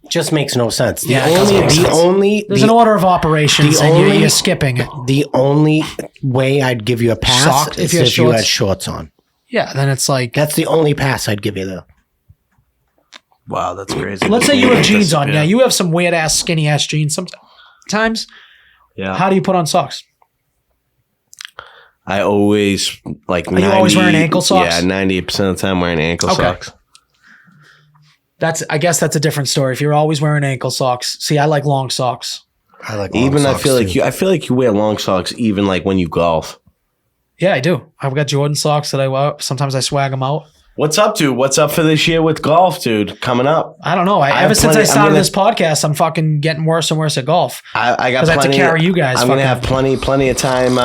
Speaker 2: Just makes no sense.
Speaker 3: Yeah, it doesn't make sense. There's an order of operations and you're skipping it.
Speaker 2: The only way I'd give you a pass
Speaker 3: Sock,
Speaker 2: is
Speaker 3: if you have
Speaker 2: if you
Speaker 3: shorts.
Speaker 2: had shorts on.
Speaker 3: Yeah, then it's
Speaker 2: That's the only pass I'd give you though.
Speaker 1: Wow, that's crazy.
Speaker 3: let's say you have jeans on. Yeah, you have some weird ass, skinny ass jeans sometimes.
Speaker 1: Yeah.
Speaker 3: How do you put on socks?
Speaker 1: I always
Speaker 3: Are you always wearing ankle socks?
Speaker 1: Yeah, 98% of the time wearing ankle socks.
Speaker 3: I guess that's a different story. If you're always wearing ankle socks, see, I like long socks.
Speaker 2: I like
Speaker 1: Even I feel
Speaker 2: too.
Speaker 1: I feel like you wear long socks even when you golf.
Speaker 3: Yeah, I do. I've got Jordan socks that I wear. Sometimes I swag them out.
Speaker 1: What's up, dude? What's up for this year with golf, dude? Coming up.
Speaker 3: I don't know. Ever since I started this podcast, I'm fucking getting worse and worse at golf.
Speaker 1: I got
Speaker 3: 'Cause I have to
Speaker 1: plenty.
Speaker 3: carry you guys
Speaker 1: I'm gonna have
Speaker 3: fucking-
Speaker 1: plenty of time.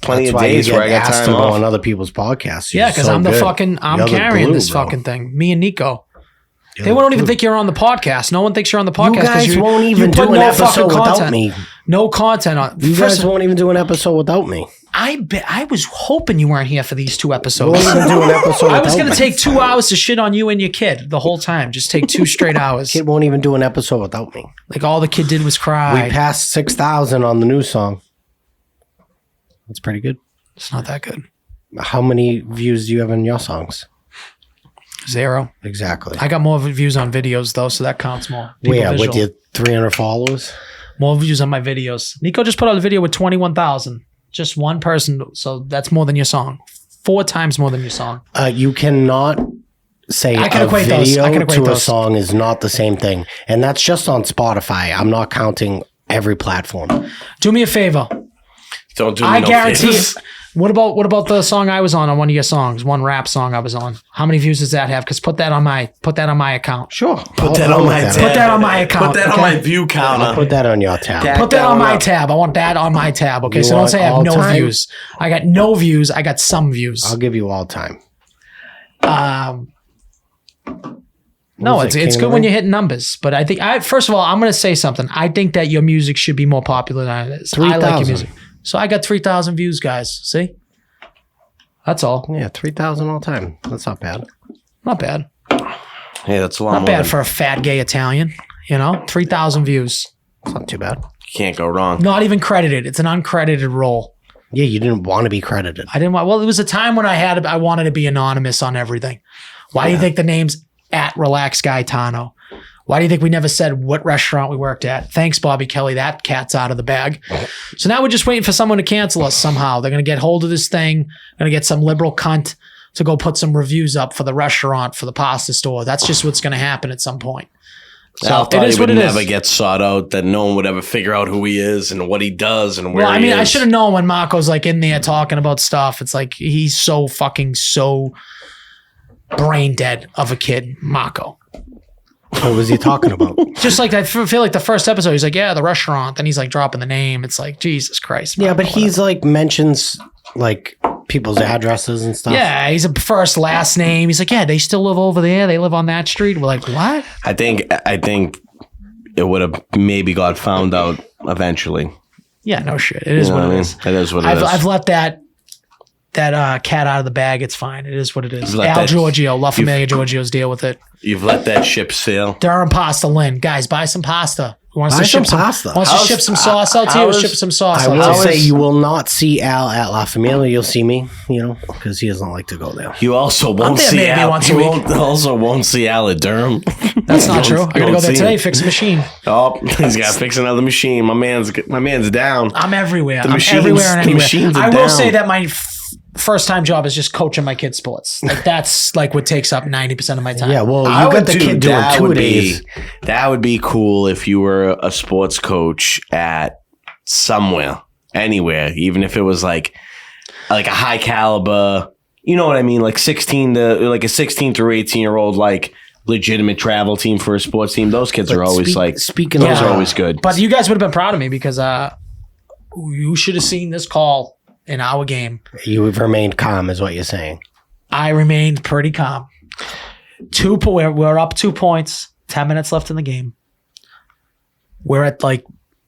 Speaker 1: Plenty
Speaker 2: That's
Speaker 1: of
Speaker 2: why
Speaker 1: days
Speaker 2: you
Speaker 1: where I
Speaker 2: get
Speaker 1: got
Speaker 2: asked
Speaker 1: time
Speaker 2: to go
Speaker 1: off.
Speaker 2: on other people's podcasts.
Speaker 3: Yeah, because
Speaker 2: You're
Speaker 3: I'm
Speaker 2: so
Speaker 3: the
Speaker 2: good.
Speaker 3: fucking, I'm
Speaker 2: You're the
Speaker 3: carrying
Speaker 2: glue,
Speaker 3: this
Speaker 2: bro.
Speaker 3: fucking thing. Me and Nico.
Speaker 2: You're
Speaker 3: They
Speaker 2: the
Speaker 3: won't even
Speaker 2: glue.
Speaker 3: think you're on the podcast. No one thinks you're on the podcast.
Speaker 2: You
Speaker 3: 'cause
Speaker 2: guys won't
Speaker 3: you
Speaker 2: even
Speaker 3: put
Speaker 2: do an
Speaker 3: no
Speaker 2: episode
Speaker 3: fucking
Speaker 2: without
Speaker 3: content.
Speaker 2: me.
Speaker 3: No content on.
Speaker 2: You
Speaker 3: First,
Speaker 2: guys won't even do an episode without me.
Speaker 3: I was hoping you weren't here for these 2
Speaker 2: We
Speaker 3: episodes.
Speaker 2: won't even do an episode
Speaker 3: I was
Speaker 2: without
Speaker 3: going
Speaker 2: me.
Speaker 3: to take 2 hours to shit on you and your kid the whole time. Just take 2 straight hours.
Speaker 2: Kid won't even do an episode without me.
Speaker 3: Like all the kid did was cry.
Speaker 2: We passed 6,000 on the new song. That's pretty good.
Speaker 3: It's not that good.
Speaker 2: How many views do you have in your songs?
Speaker 3: 0.
Speaker 2: Exactly.
Speaker 3: I got more views on videos though, so that counts more. People
Speaker 2: Yeah, with
Speaker 3: visual.
Speaker 2: your 300 followers.
Speaker 3: More views on my videos. Nico just put out a video with 21,000. Just one person, so that's more than your song. 4 times more than your song.
Speaker 2: You cannot say
Speaker 3: I can
Speaker 2: a
Speaker 3: equate those.
Speaker 2: video
Speaker 3: I can equate
Speaker 2: to a
Speaker 3: those.
Speaker 2: song is not the same thing. And that's just on Spotify. I'm not counting every platform.
Speaker 3: Do me a favor.
Speaker 1: Don't do me
Speaker 3: I
Speaker 1: no
Speaker 3: guarantee
Speaker 1: favors.
Speaker 3: it. What about the song I was on one of your songs? One rap song I was on. How many views does that have? Because put that on my account.
Speaker 2: Sure.
Speaker 1: Put that on my tab.
Speaker 3: Put that on my account.
Speaker 1: Put that on
Speaker 3: okay?
Speaker 1: my view counter.
Speaker 2: I'll put that on your tab.
Speaker 1: That-
Speaker 3: Put that on my
Speaker 1: up.
Speaker 3: tab. I want that on my tab. Okay,
Speaker 2: You
Speaker 3: so don't
Speaker 2: want
Speaker 3: say I have
Speaker 2: all
Speaker 3: no
Speaker 2: time?
Speaker 3: views. I got no views. I got some views.
Speaker 2: I'll give you all time.
Speaker 3: No,
Speaker 2: What
Speaker 3: it's
Speaker 2: is it, King
Speaker 3: good
Speaker 2: of
Speaker 3: when
Speaker 2: the
Speaker 3: you're hitting numbers. But I think first of all, I'm going to say something. I think that your music should be more popular than it is. I like your
Speaker 2: 3,000.
Speaker 3: music. So I got 3,000 views, guys. See? That's all.
Speaker 2: Yeah, 3,000 all time. That's not bad.
Speaker 3: Not bad.
Speaker 1: Hey, that's a lot
Speaker 3: Not
Speaker 1: more
Speaker 3: bad
Speaker 1: than-
Speaker 3: for a fat gay Italian. 3,000 views.
Speaker 2: It's not too bad.
Speaker 1: Can't go wrong.
Speaker 3: Not even credited. It's an uncredited role.
Speaker 2: Yeah, you didn't want to be credited.
Speaker 3: I didn't want. Well, it was a time when I wanted to be anonymous on everything. Why do you think the name's at Relax Gaetano? Why do you think we never said what restaurant we worked at? Thanks, Bobby Kelly. That cat's out of the bag. So now we're just waiting for someone to cancel us somehow. They're going to get hold of this thing. Going to get some liberal cunt to go put some reviews up for the restaurant, for the pasta store. That's just what's going to happen at some point.
Speaker 1: So it is what it never get sought out, that no one would ever figure out who he is and what he does and where he is.
Speaker 3: I should have known when Marco's like in there talking about stuff. It's like he's so brain dead of a kid, Marco.
Speaker 2: What was he talking about?
Speaker 3: Just like I feel like the first episode, he's like, yeah, the restaurant. Then he's like dropping the name. It's like, Jesus Christ. Marco,
Speaker 2: yeah, but he's like mentions like people's addresses and stuff.
Speaker 3: Yeah, he's a first, last name. He's like, yeah, they still live over there. They live on that street. We're like, what?
Speaker 1: I think it would have maybe got found out eventually.
Speaker 3: Yeah, no shit. It is what it is.
Speaker 1: It is what it is.
Speaker 3: I've let that cat out of the bag. It's fine. It is what it is. Al Giorgio, La Familia Giorgio's deal with it.
Speaker 1: You've let that ship sail.
Speaker 3: Durham Pasta Lynn. Guys, buy some pasta. Wants to ship some sauce out to you? Ship some sauce out.
Speaker 2: I will say you will not see Al at La Familia. You'll see me, because he doesn't like to go there.
Speaker 1: You also won't see Al. Also won't see Al at Durham.
Speaker 3: That's not true. I gotta go there today. Fix a machine.
Speaker 1: Oh, he's got to fix another machine. My man's down.
Speaker 3: I'm everywhere. I'm everywhere and anywhere. I will say that my first time job is just coaching my kids' sports. Like that's like what takes up 90% of my time.
Speaker 2: Yeah, well, you got the kid doing 2 days.
Speaker 1: That would be cool if you were a sports coach at somewhere, anywhere, even if it was like a high caliber. You know what I mean? Like a 16 through 18-year-old, like legitimate travel team for a sports team. Those kids are always those are always good.
Speaker 3: But you guys would have been proud of me because you should have seen this call. In our game,
Speaker 2: you have remained calm, is what you're saying.
Speaker 3: I remained pretty calm. We're up 2 points. 10 minutes left in the game. We're at like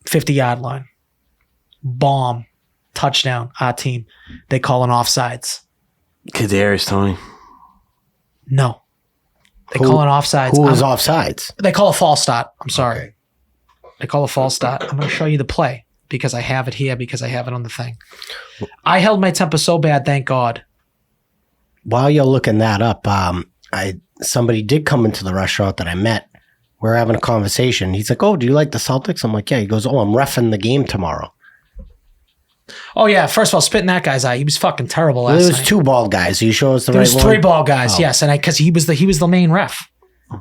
Speaker 3: 50-yard line. Bomb, touchdown. Our team. They call an offsides.
Speaker 1: Kadarius Toney.
Speaker 3: No, they call an offsides.
Speaker 2: Who was offsides?
Speaker 3: They call a false start. I'm sorry. Okay. They call a false start. I'm going to show you the play. Because I have it here, because I have it on the thing. I held my temper so bad, thank God.
Speaker 2: While you're looking that up, somebody did come into the restaurant that I met. We're having a conversation. He's like, oh, do you like the Celtics? I'm like, yeah. He goes, oh, I'm reffing the game tomorrow.
Speaker 3: Oh, yeah. First of all, spit in that guy's eye. He was fucking terrible last night.
Speaker 2: There was 2 bald guys. Are you sure it's the right one?
Speaker 3: There was 3 bald guys, yes. And because he was the main ref.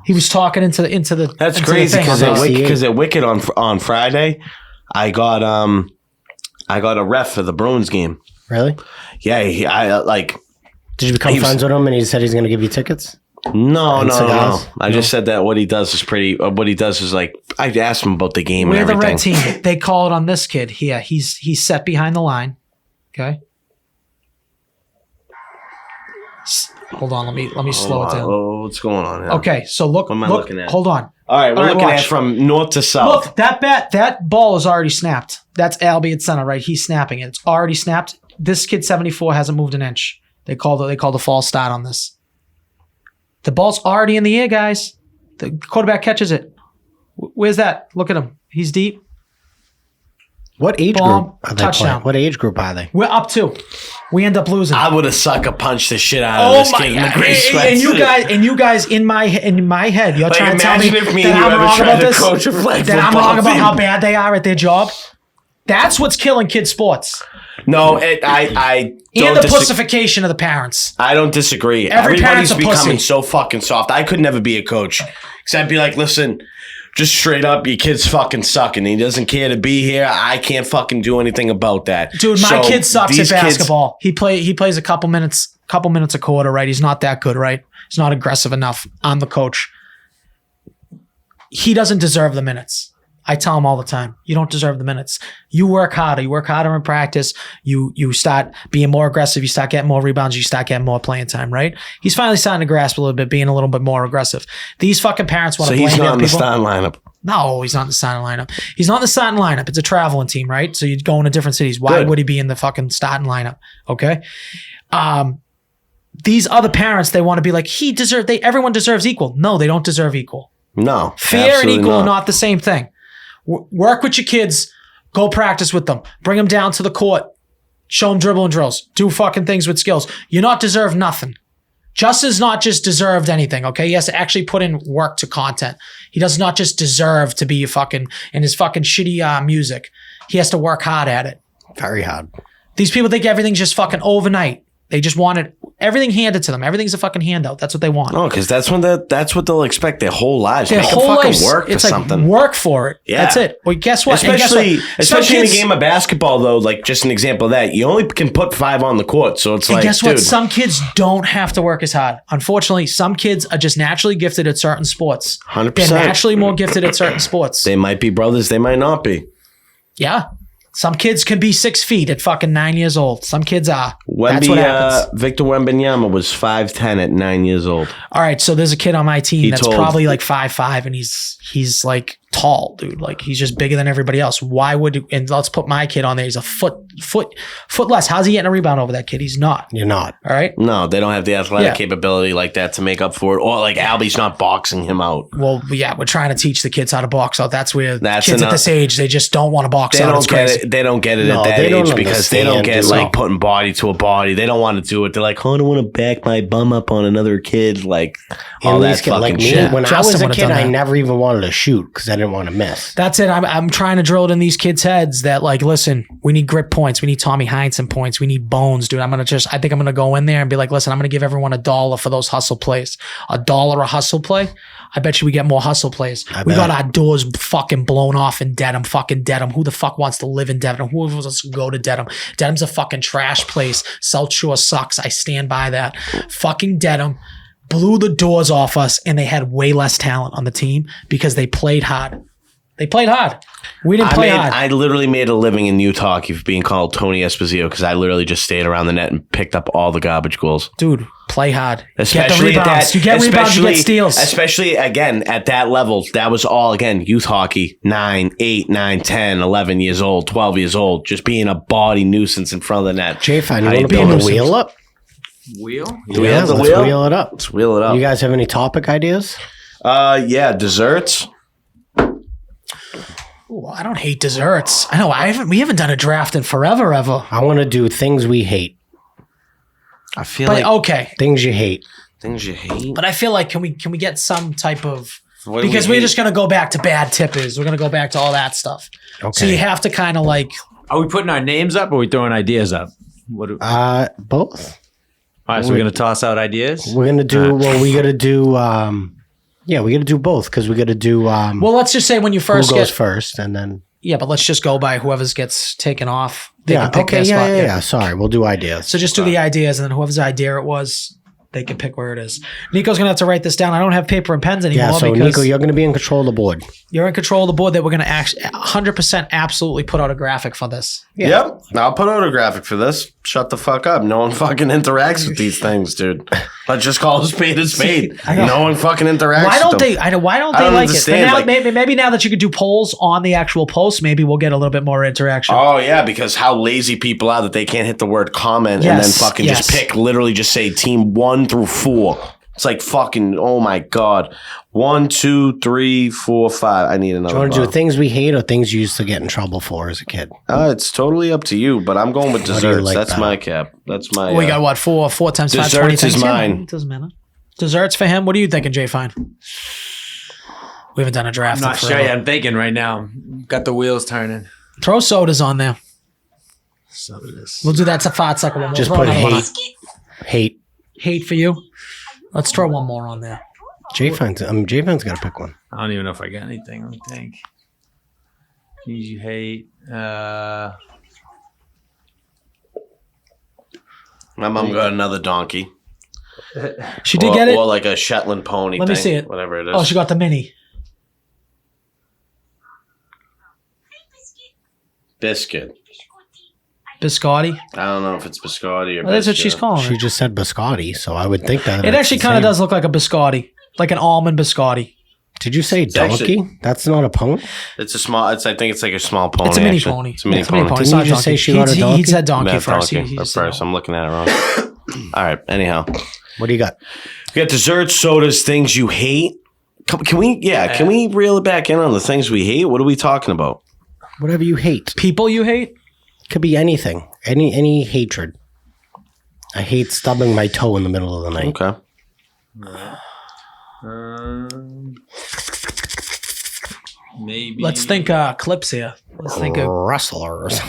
Speaker 3: He was talking into the
Speaker 1: That's crazy because at Wicked on Friday, I got a ref for the Bruins game.
Speaker 2: Really?
Speaker 1: Yeah,
Speaker 2: Did you become friends with him and he said he's going to give you tickets?
Speaker 1: No. I just said that what he does is pretty. What he does is like I asked him about the game and everything.
Speaker 3: We're the red team. They call it on this kid here. He's set behind the line. Okay. Hold on. Let me slow it down.
Speaker 1: Oh, what's going on here?
Speaker 3: Okay, so look. What am I looking at? Hold on.
Speaker 1: All right, we're looking at from north to south.
Speaker 3: Look, that ball is already snapped. That's Albie at center, right? He's snapping it. It's already snapped. This kid 74 hasn't moved an inch. They called a false start on this. The ball's already in the air, guys. The quarterback catches it. Where's that? Look at him. He's deep.
Speaker 2: What age group are they playing? What age group are they?
Speaker 3: We're up 2. We end up losing.
Speaker 1: I would have sucker punched the shit out of this kid in the gray sweats.
Speaker 3: And you guys in my head, you're trying to tell me that I'm wrong about this. That I'm wrong about how bad they are at their job. That's what's killing kids' sports.
Speaker 1: No, I don't.
Speaker 3: And the pussification of the parents.
Speaker 1: I don't disagree. Everybody's becoming so fucking soft. I could never be a coach. Because I'd be like, listen, just straight up, your kid's fucking sucking. He doesn't care to be here. I can't fucking do anything about that.
Speaker 3: Dude, my kid sucks at basketball. He plays a couple minutes a quarter, right? He's not that good, right? He's not aggressive enough. I'm the coach. He doesn't deserve the minutes. I tell him all the time, you don't deserve the minutes. You work harder. You work harder in practice. You start being more aggressive. You start getting more rebounds. You start getting more playing time, right? He's finally starting to grasp a little bit, being a little bit more aggressive. These fucking parents want to blame
Speaker 1: people. So he's not
Speaker 3: in
Speaker 1: the starting lineup?
Speaker 3: No, he's not in the starting lineup. He's not in the starting lineup. It's a traveling team, right? So you'd go into different cities. Why would he be in the fucking starting lineup? Okay. These other parents, they want to be like, everyone deserves equal. No, they don't deserve equal.
Speaker 1: No.
Speaker 3: Fair and equal are not the same thing. Work with your kids. Go practice with them. Bring them down to the court. Show them dribbling drills. Do fucking things with skills. You're not deserved nothing. Justin's not just deserved anything, okay? He has to actually put in work to content. He does not just deserve to be fucking in his fucking shitty music. He has to work hard at it.
Speaker 2: Very hard.
Speaker 3: These people think everything's just fucking overnight. They just wanted everything handed to them. Everything's a fucking handout. That's what they want.
Speaker 1: No, because that's what they'll expect their whole lives.
Speaker 3: Their
Speaker 1: Make
Speaker 3: whole
Speaker 1: them fucking
Speaker 3: lives,
Speaker 1: work
Speaker 3: it's
Speaker 1: for
Speaker 3: like
Speaker 1: something.
Speaker 3: work for it.
Speaker 1: Yeah.
Speaker 3: That's it. Well, guess what?
Speaker 1: Especially in a
Speaker 3: kids,
Speaker 1: game of basketball, though, like just an example of that, you only can put 5 on the court. So it's
Speaker 3: and
Speaker 1: like,
Speaker 3: guess what?
Speaker 1: dude,
Speaker 3: Some kids don't have to work as hard. Unfortunately, some kids are just naturally gifted at certain sports.
Speaker 1: 100%.
Speaker 3: They're naturally more gifted at certain sports.
Speaker 1: they might be brothers, they might not be.
Speaker 3: Yeah. Some kids can be 6 feet at fucking 9 years old. Some kids are. That's what happens.
Speaker 1: Victor Wembanyama was 5'10" at 9 years old.
Speaker 3: All right, so there's a kid on my team that's
Speaker 1: told-
Speaker 3: probably like 5'5", and he's like tall, dude. Like he's just bigger than everybody else. Why would? And let's put my kid on there. He's a foot less. How's he getting a rebound over that kid? He's not.
Speaker 2: You're not.
Speaker 3: All right.
Speaker 1: No, they don't have the athletic capability like that to make up for it. Or like Albie's not boxing him out.
Speaker 3: Well, yeah, we're trying to teach the kids how to box out. That's where kids
Speaker 1: enough.
Speaker 3: at this age, they just don't want to box
Speaker 1: They
Speaker 3: out.
Speaker 1: don't
Speaker 3: It's
Speaker 1: get
Speaker 3: crazy.
Speaker 1: it. They don't get it
Speaker 2: No,
Speaker 1: at that
Speaker 2: they don't
Speaker 1: age because they don't get
Speaker 2: understand,
Speaker 1: like
Speaker 2: dude.
Speaker 1: putting body to a body. They don't want to do it. They're like, oh, I don't want to back my bum up on another kid. Like all that fucking
Speaker 2: like me,
Speaker 1: shit.
Speaker 2: when I
Speaker 3: Justin
Speaker 2: was a
Speaker 3: would've
Speaker 2: kid,
Speaker 3: done
Speaker 2: I
Speaker 3: that.
Speaker 2: never even wanted to shoot because I didn't want to miss.
Speaker 3: That's it. I'm trying to drill it in these kids' heads that like, listen, we need grip points. We need Tommy Heinsohn points. We need bones, dude. I think I'm going to go in there and be like, listen, I'm going to give everyone $1 for those hustle plays. $1 a hustle play. I bet you we get more hustle plays. We got our doors fucking blown off in Dedham. Fucking Dedham. Who the fuck wants to live in Dedham? Who wants to go to Dedham? Dedham's a fucking trash place. South Shore sucks. I stand by that. Fucking Dedham blew the doors off us, and they had way less talent on the team because they played hard. They played hard. We didn't play hard.
Speaker 1: I literally made a living in youth hockey for being called Tony Esposito because I literally just stayed around the net and picked up all the garbage goals.
Speaker 3: Dude, play hard.
Speaker 1: Especially
Speaker 3: get the rebounds. You get rebounds, you get steals.
Speaker 1: Especially, again, at that level, that was all, again, youth hockey, 9, 8, 9, 10, 11 years old, 12 years old, just being a body nuisance in front of the net.
Speaker 2: J-Fine, you
Speaker 1: How
Speaker 2: want to
Speaker 1: you
Speaker 2: build
Speaker 1: doing?
Speaker 2: a wheel up?
Speaker 4: Wheel?
Speaker 1: Do we have the
Speaker 2: let's
Speaker 1: wheel?
Speaker 2: wheel it up.
Speaker 1: Let's wheel it up.
Speaker 2: You guys have any topic ideas?
Speaker 1: Yeah, desserts.
Speaker 3: Ooh, I don't hate desserts. I know we haven't done a draft in forever, ever.
Speaker 2: I want to do things we hate.
Speaker 1: I feel
Speaker 3: But
Speaker 1: like
Speaker 3: okay.
Speaker 2: Things you hate.
Speaker 1: things you hate.
Speaker 3: But I feel like can we get some type of
Speaker 1: What do
Speaker 3: because
Speaker 1: we
Speaker 3: we're
Speaker 1: hate?
Speaker 3: just gonna go back to bad tippers. We're gonna go back to all that stuff.
Speaker 2: Okay.
Speaker 3: So you have to kind of like
Speaker 4: Are we putting our names up or are we throwing ideas up? What do,
Speaker 2: Both.
Speaker 4: all right, so we're going to toss out ideas?
Speaker 2: We're gonna do. Well, we gotta do. Yeah, we gotta do both because we gotta do.
Speaker 3: well, let's just say when you
Speaker 2: who
Speaker 3: first
Speaker 2: goes
Speaker 3: get
Speaker 2: first, and then.
Speaker 3: yeah, but let's just go by whoever's gets taken off. They
Speaker 2: Yeah.
Speaker 3: can pick
Speaker 2: Okay.
Speaker 3: their spot.
Speaker 2: Yeah. Sorry, we'll do ideas.
Speaker 3: So just do the ideas, and then whoever's idea it was, they can pick where it is. Nico's gonna have to write this down. I don't have paper and pens anymore
Speaker 2: Yeah. So
Speaker 3: because
Speaker 2: Nico, you're gonna be in control of the board.
Speaker 3: you're in control of the board. That we're gonna 100% absolutely put out a graphic for this.
Speaker 1: Yep. I'll put out a graphic for this. Shut the fuck up. No one fucking interacts with these things, dude. Let's just call a spade a spade. No one fucking interacts
Speaker 3: Why don't
Speaker 1: with them.
Speaker 3: they? Why don't
Speaker 1: I
Speaker 3: they
Speaker 1: don't
Speaker 3: like it?
Speaker 1: understand,
Speaker 3: But now,
Speaker 1: like-
Speaker 3: maybe now that you could do polls on the actual post, maybe we'll get a little bit more interaction.
Speaker 1: Oh, yeah, because how lazy people are that they can't hit the word comment and then
Speaker 3: Yes,
Speaker 1: fucking just
Speaker 3: yes.
Speaker 1: pick, literally just say team 1 through 4. It's like fucking, oh my God. 1, 2, 3, 4, 5. I need
Speaker 2: Do
Speaker 1: another
Speaker 2: you want to do
Speaker 1: bottle.
Speaker 2: things we hate or things you used to get in trouble for as a kid?
Speaker 1: It's totally up to you, but I'm going with
Speaker 2: do you
Speaker 1: desserts.
Speaker 2: like
Speaker 1: That's
Speaker 2: better?
Speaker 1: my cap. That's my.
Speaker 3: we got what four times 5, 20
Speaker 1: Desserts
Speaker 3: things.
Speaker 1: is
Speaker 3: Yeah,
Speaker 1: mine.
Speaker 3: it doesn't matter. Desserts for him. What are you thinking, Jay Fine? We haven't done a draft.
Speaker 4: I'm
Speaker 3: in
Speaker 4: not sure
Speaker 3: forever.
Speaker 4: yet. I'm thinking right now. Got the wheels turning.
Speaker 3: Throw sodas on there.
Speaker 4: So this.
Speaker 3: We'll do that to fart sucker one. We'll
Speaker 2: Just
Speaker 3: throw
Speaker 2: put
Speaker 3: another one
Speaker 2: hate. Hate.
Speaker 3: on. Hate for you. Let's throw one more on there.
Speaker 2: J-Fine's got to pick one.
Speaker 4: I don't even know if I got anything. Let me think. Things you hate.
Speaker 1: My mom got another donkey.
Speaker 3: She did get it.
Speaker 1: Or like a Shetland pony
Speaker 3: Let me
Speaker 1: thing,
Speaker 3: see it.
Speaker 1: Whatever it is.
Speaker 3: Oh, she got the mini.
Speaker 1: Biscuit.
Speaker 3: Biscotti.
Speaker 1: I don't know if it's biscotti or
Speaker 3: Well, that's what
Speaker 1: biscuit.
Speaker 3: she's calling
Speaker 2: She
Speaker 3: it.
Speaker 2: just said biscotti, so I would think that.
Speaker 3: It
Speaker 2: that's
Speaker 3: actually
Speaker 2: the
Speaker 3: kind of
Speaker 2: same.
Speaker 3: does look like a biscotti, like an almond biscotti.
Speaker 2: Did you say
Speaker 1: actually-
Speaker 2: donkey? That's not a pony.
Speaker 1: It's a small. I think it's like a small pony.
Speaker 3: It's a mini
Speaker 1: actually.
Speaker 3: pony.
Speaker 1: It's a mini
Speaker 3: Yeah,
Speaker 1: pony.
Speaker 3: It's
Speaker 2: Didn't
Speaker 3: not
Speaker 2: you
Speaker 3: a
Speaker 2: just say
Speaker 3: donkey.
Speaker 2: she got a donkey?
Speaker 3: He said donkey
Speaker 1: Not
Speaker 3: first.
Speaker 1: donkey
Speaker 3: He
Speaker 1: at
Speaker 3: just said
Speaker 1: first. I'm looking at it wrong. All right. Anyhow,
Speaker 2: What do you got?
Speaker 1: we got desserts, sodas, things you hate. Can we? Yeah. Can we reel it back in on the things we hate? What are we talking about?
Speaker 2: Whatever you hate.
Speaker 3: people you hate.
Speaker 2: Could be anything. Any hatred. I hate stubbing my toe in the middle of the night.
Speaker 1: Okay.
Speaker 4: Maybe.
Speaker 3: Let's think clips here. Let's think of
Speaker 2: Rustlers.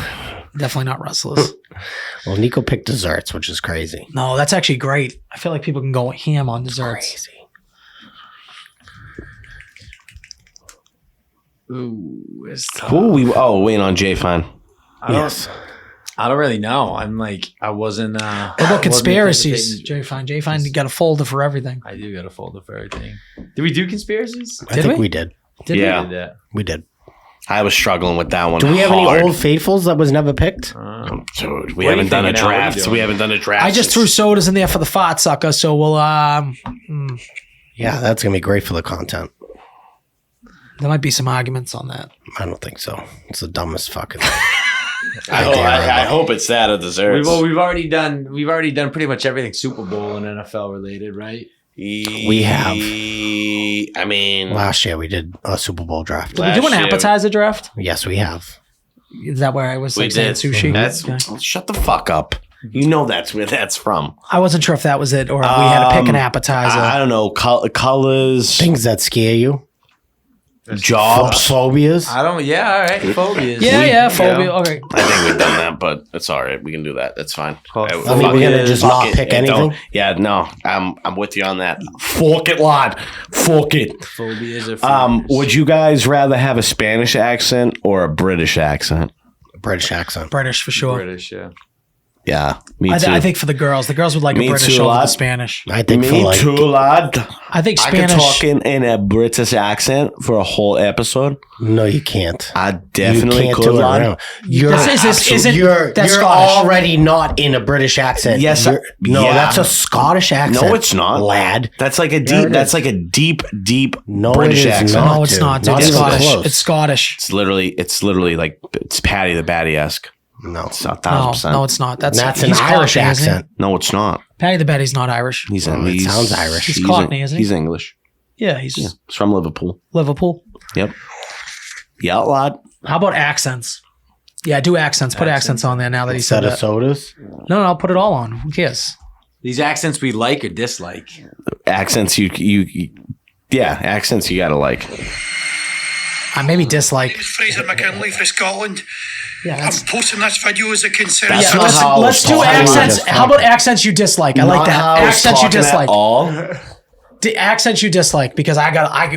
Speaker 3: definitely not rustlers.
Speaker 2: Well, Nico picked desserts, which is crazy.
Speaker 3: No, that's actually great. I feel like people can go ham on desserts.
Speaker 2: Crazy.
Speaker 4: Ooh, it's tough.
Speaker 1: Who waiting on Jay Fine.
Speaker 2: Yes.
Speaker 4: I don't really know. I'm like, I wasn't.
Speaker 3: What about conspiracies? Jay Fine, you got a folder for everything.
Speaker 4: I do got a folder for everything. Did we do conspiracies?
Speaker 2: I think we did.
Speaker 4: Did
Speaker 1: Yeah.
Speaker 4: we do that?
Speaker 2: We did.
Speaker 1: I was struggling with that one.
Speaker 2: Do we have
Speaker 1: hard.
Speaker 2: any old faithfuls that was never picked?
Speaker 1: Dude, we
Speaker 4: What are
Speaker 1: haven't
Speaker 4: you
Speaker 1: done a
Speaker 4: thinking now? What are you
Speaker 1: draft.
Speaker 4: doing?
Speaker 1: We haven't done a draft.
Speaker 3: I just threw sodas in there for the fart sucker, so we'll
Speaker 2: Yeah, that's going to be great for the content.
Speaker 3: there might be some arguments on that.
Speaker 2: I don't think so. It's the dumbest fucking thing.
Speaker 1: I hope it's that of desserts.
Speaker 4: We've already done pretty much everything Super Bowl and NFL related, right?
Speaker 2: We have.
Speaker 1: I mean,
Speaker 2: Last year we did a Super Bowl draft.
Speaker 3: Did we do an appetizer draft?
Speaker 2: Yes, we have.
Speaker 3: Is that where I was
Speaker 1: we
Speaker 3: like saying
Speaker 1: did.
Speaker 3: sushi?
Speaker 1: That's shut the fuck up. You know that's where that's from.
Speaker 3: I wasn't sure if that was it or we had to pick an appetizer.
Speaker 1: I don't know. Colors,
Speaker 2: Things that scare you.
Speaker 1: jobs.
Speaker 2: Phobias.
Speaker 4: I don't. Yeah, all right. Phobias.
Speaker 3: yeah, phobia. Okay.
Speaker 1: I think we've done that, but it's all right. We can do that. That's fine.
Speaker 4: Well,
Speaker 1: I
Speaker 2: I mean, we're going to just not pick anything.
Speaker 1: Yeah, no. I'm with you on that. Fork it, lad. Fork it.
Speaker 4: Phobias or fears.
Speaker 1: Would you guys rather have a Spanish accent or a British accent?
Speaker 2: British accent.
Speaker 3: British for sure.
Speaker 4: British? Yeah.
Speaker 1: Yeah, me too.
Speaker 3: I think for the girls would like
Speaker 1: Me
Speaker 3: a British
Speaker 1: too,
Speaker 3: over the
Speaker 1: lad.
Speaker 3: Spanish.
Speaker 2: I think for
Speaker 1: me
Speaker 2: like,
Speaker 1: too, lad.
Speaker 3: I think
Speaker 1: I could
Speaker 3: Spanish.
Speaker 1: talk in a British accent for a whole episode.
Speaker 2: no, you can't.
Speaker 1: I definitely
Speaker 2: you can't
Speaker 1: could,
Speaker 2: do it
Speaker 1: lad.
Speaker 2: around. You're,
Speaker 3: You're
Speaker 2: you're already not in a British accent.
Speaker 1: Yes,
Speaker 2: You're- no,
Speaker 1: yeah.
Speaker 2: that's a Scottish accent.
Speaker 1: No, it's not,
Speaker 2: lad.
Speaker 1: That's like a
Speaker 2: Yeah,
Speaker 1: deep.
Speaker 2: it
Speaker 1: That's
Speaker 2: is.
Speaker 1: like a deep
Speaker 2: No,
Speaker 1: British
Speaker 2: it is
Speaker 1: accent.
Speaker 2: not.
Speaker 3: No, it's not, dude.
Speaker 2: Not
Speaker 3: It's
Speaker 2: even
Speaker 3: Scottish.
Speaker 2: close.
Speaker 3: It's Scottish.
Speaker 1: It's literally like it's Paddy the Baddy-esque.
Speaker 2: No,
Speaker 1: It's not
Speaker 3: No,
Speaker 1: 1,000%.
Speaker 3: no, it's not.
Speaker 2: that's an
Speaker 3: he's
Speaker 2: Irish
Speaker 3: Cockney, isn't he?
Speaker 2: accent.
Speaker 1: No, it's not.
Speaker 3: Patty the Betty's not Irish.
Speaker 1: He's
Speaker 2: Well, it sounds Irish.
Speaker 3: He's Cockney, isn't he?
Speaker 1: He's English.
Speaker 3: Yeah, he's
Speaker 1: Yeah, he's from Liverpool.
Speaker 3: Liverpool.
Speaker 1: Yep. Yeah, lad.
Speaker 3: How about accents? Yeah, do accents. Put accents on there now that he said
Speaker 2: Instead of
Speaker 3: that.
Speaker 2: sodas.
Speaker 3: No, I'll put it all on. Who cares?
Speaker 4: These accents we like or dislike.
Speaker 1: Accents accents you gotta like.
Speaker 3: Maybe dislike.
Speaker 5: Fraser McKinley for Scotland.
Speaker 3: Yeah,
Speaker 5: I'm
Speaker 3: that's,
Speaker 5: posting this video as a concern.
Speaker 1: That's
Speaker 3: yeah.
Speaker 1: not how I was
Speaker 3: Let's do
Speaker 1: talking.
Speaker 3: accents.
Speaker 2: Just
Speaker 3: How about accents you dislike? I like
Speaker 1: Not
Speaker 3: that.
Speaker 1: how I was
Speaker 3: Accents you
Speaker 1: talking at
Speaker 3: dislike.
Speaker 1: all.
Speaker 3: Accents you dislike because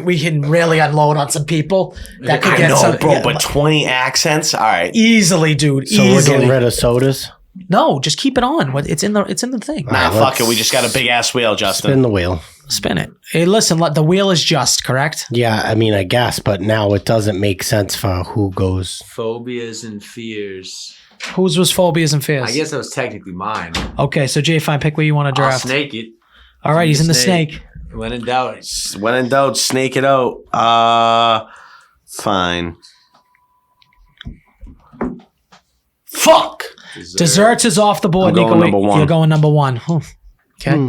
Speaker 3: we can really unload on some people that could
Speaker 1: I
Speaker 3: get
Speaker 1: know,
Speaker 3: some,
Speaker 1: bro,
Speaker 3: yeah,
Speaker 1: but 20 accents. All right.
Speaker 3: easily, dude.
Speaker 2: So we're
Speaker 3: easily.
Speaker 2: getting rid of sodas.
Speaker 3: No, just keep it on. It's in the thing.
Speaker 1: Nah,
Speaker 2: right,
Speaker 1: fuck
Speaker 2: let's
Speaker 1: it. We just got a big ass wheel, Justin.
Speaker 2: Spin the wheel.
Speaker 3: Spin it. Hey, listen. The wheel is just correct.
Speaker 2: Yeah, I mean, I guess, but now it doesn't make sense for who goes.
Speaker 4: Phobias and fears.
Speaker 3: Whose was phobias and fears?
Speaker 4: I guess that was technically mine.
Speaker 3: Okay, so Jay, fine. Pick where you want to
Speaker 4: I'll
Speaker 3: draft.
Speaker 4: snake it.
Speaker 3: All right, he's in the snake.
Speaker 4: When in doubt.
Speaker 1: When in doubt, snake it out. Fine. Fuck.
Speaker 3: Desserts is off the board.
Speaker 1: I'm going
Speaker 3: Nico,
Speaker 1: number one.
Speaker 3: You're going number one. Okay.
Speaker 1: I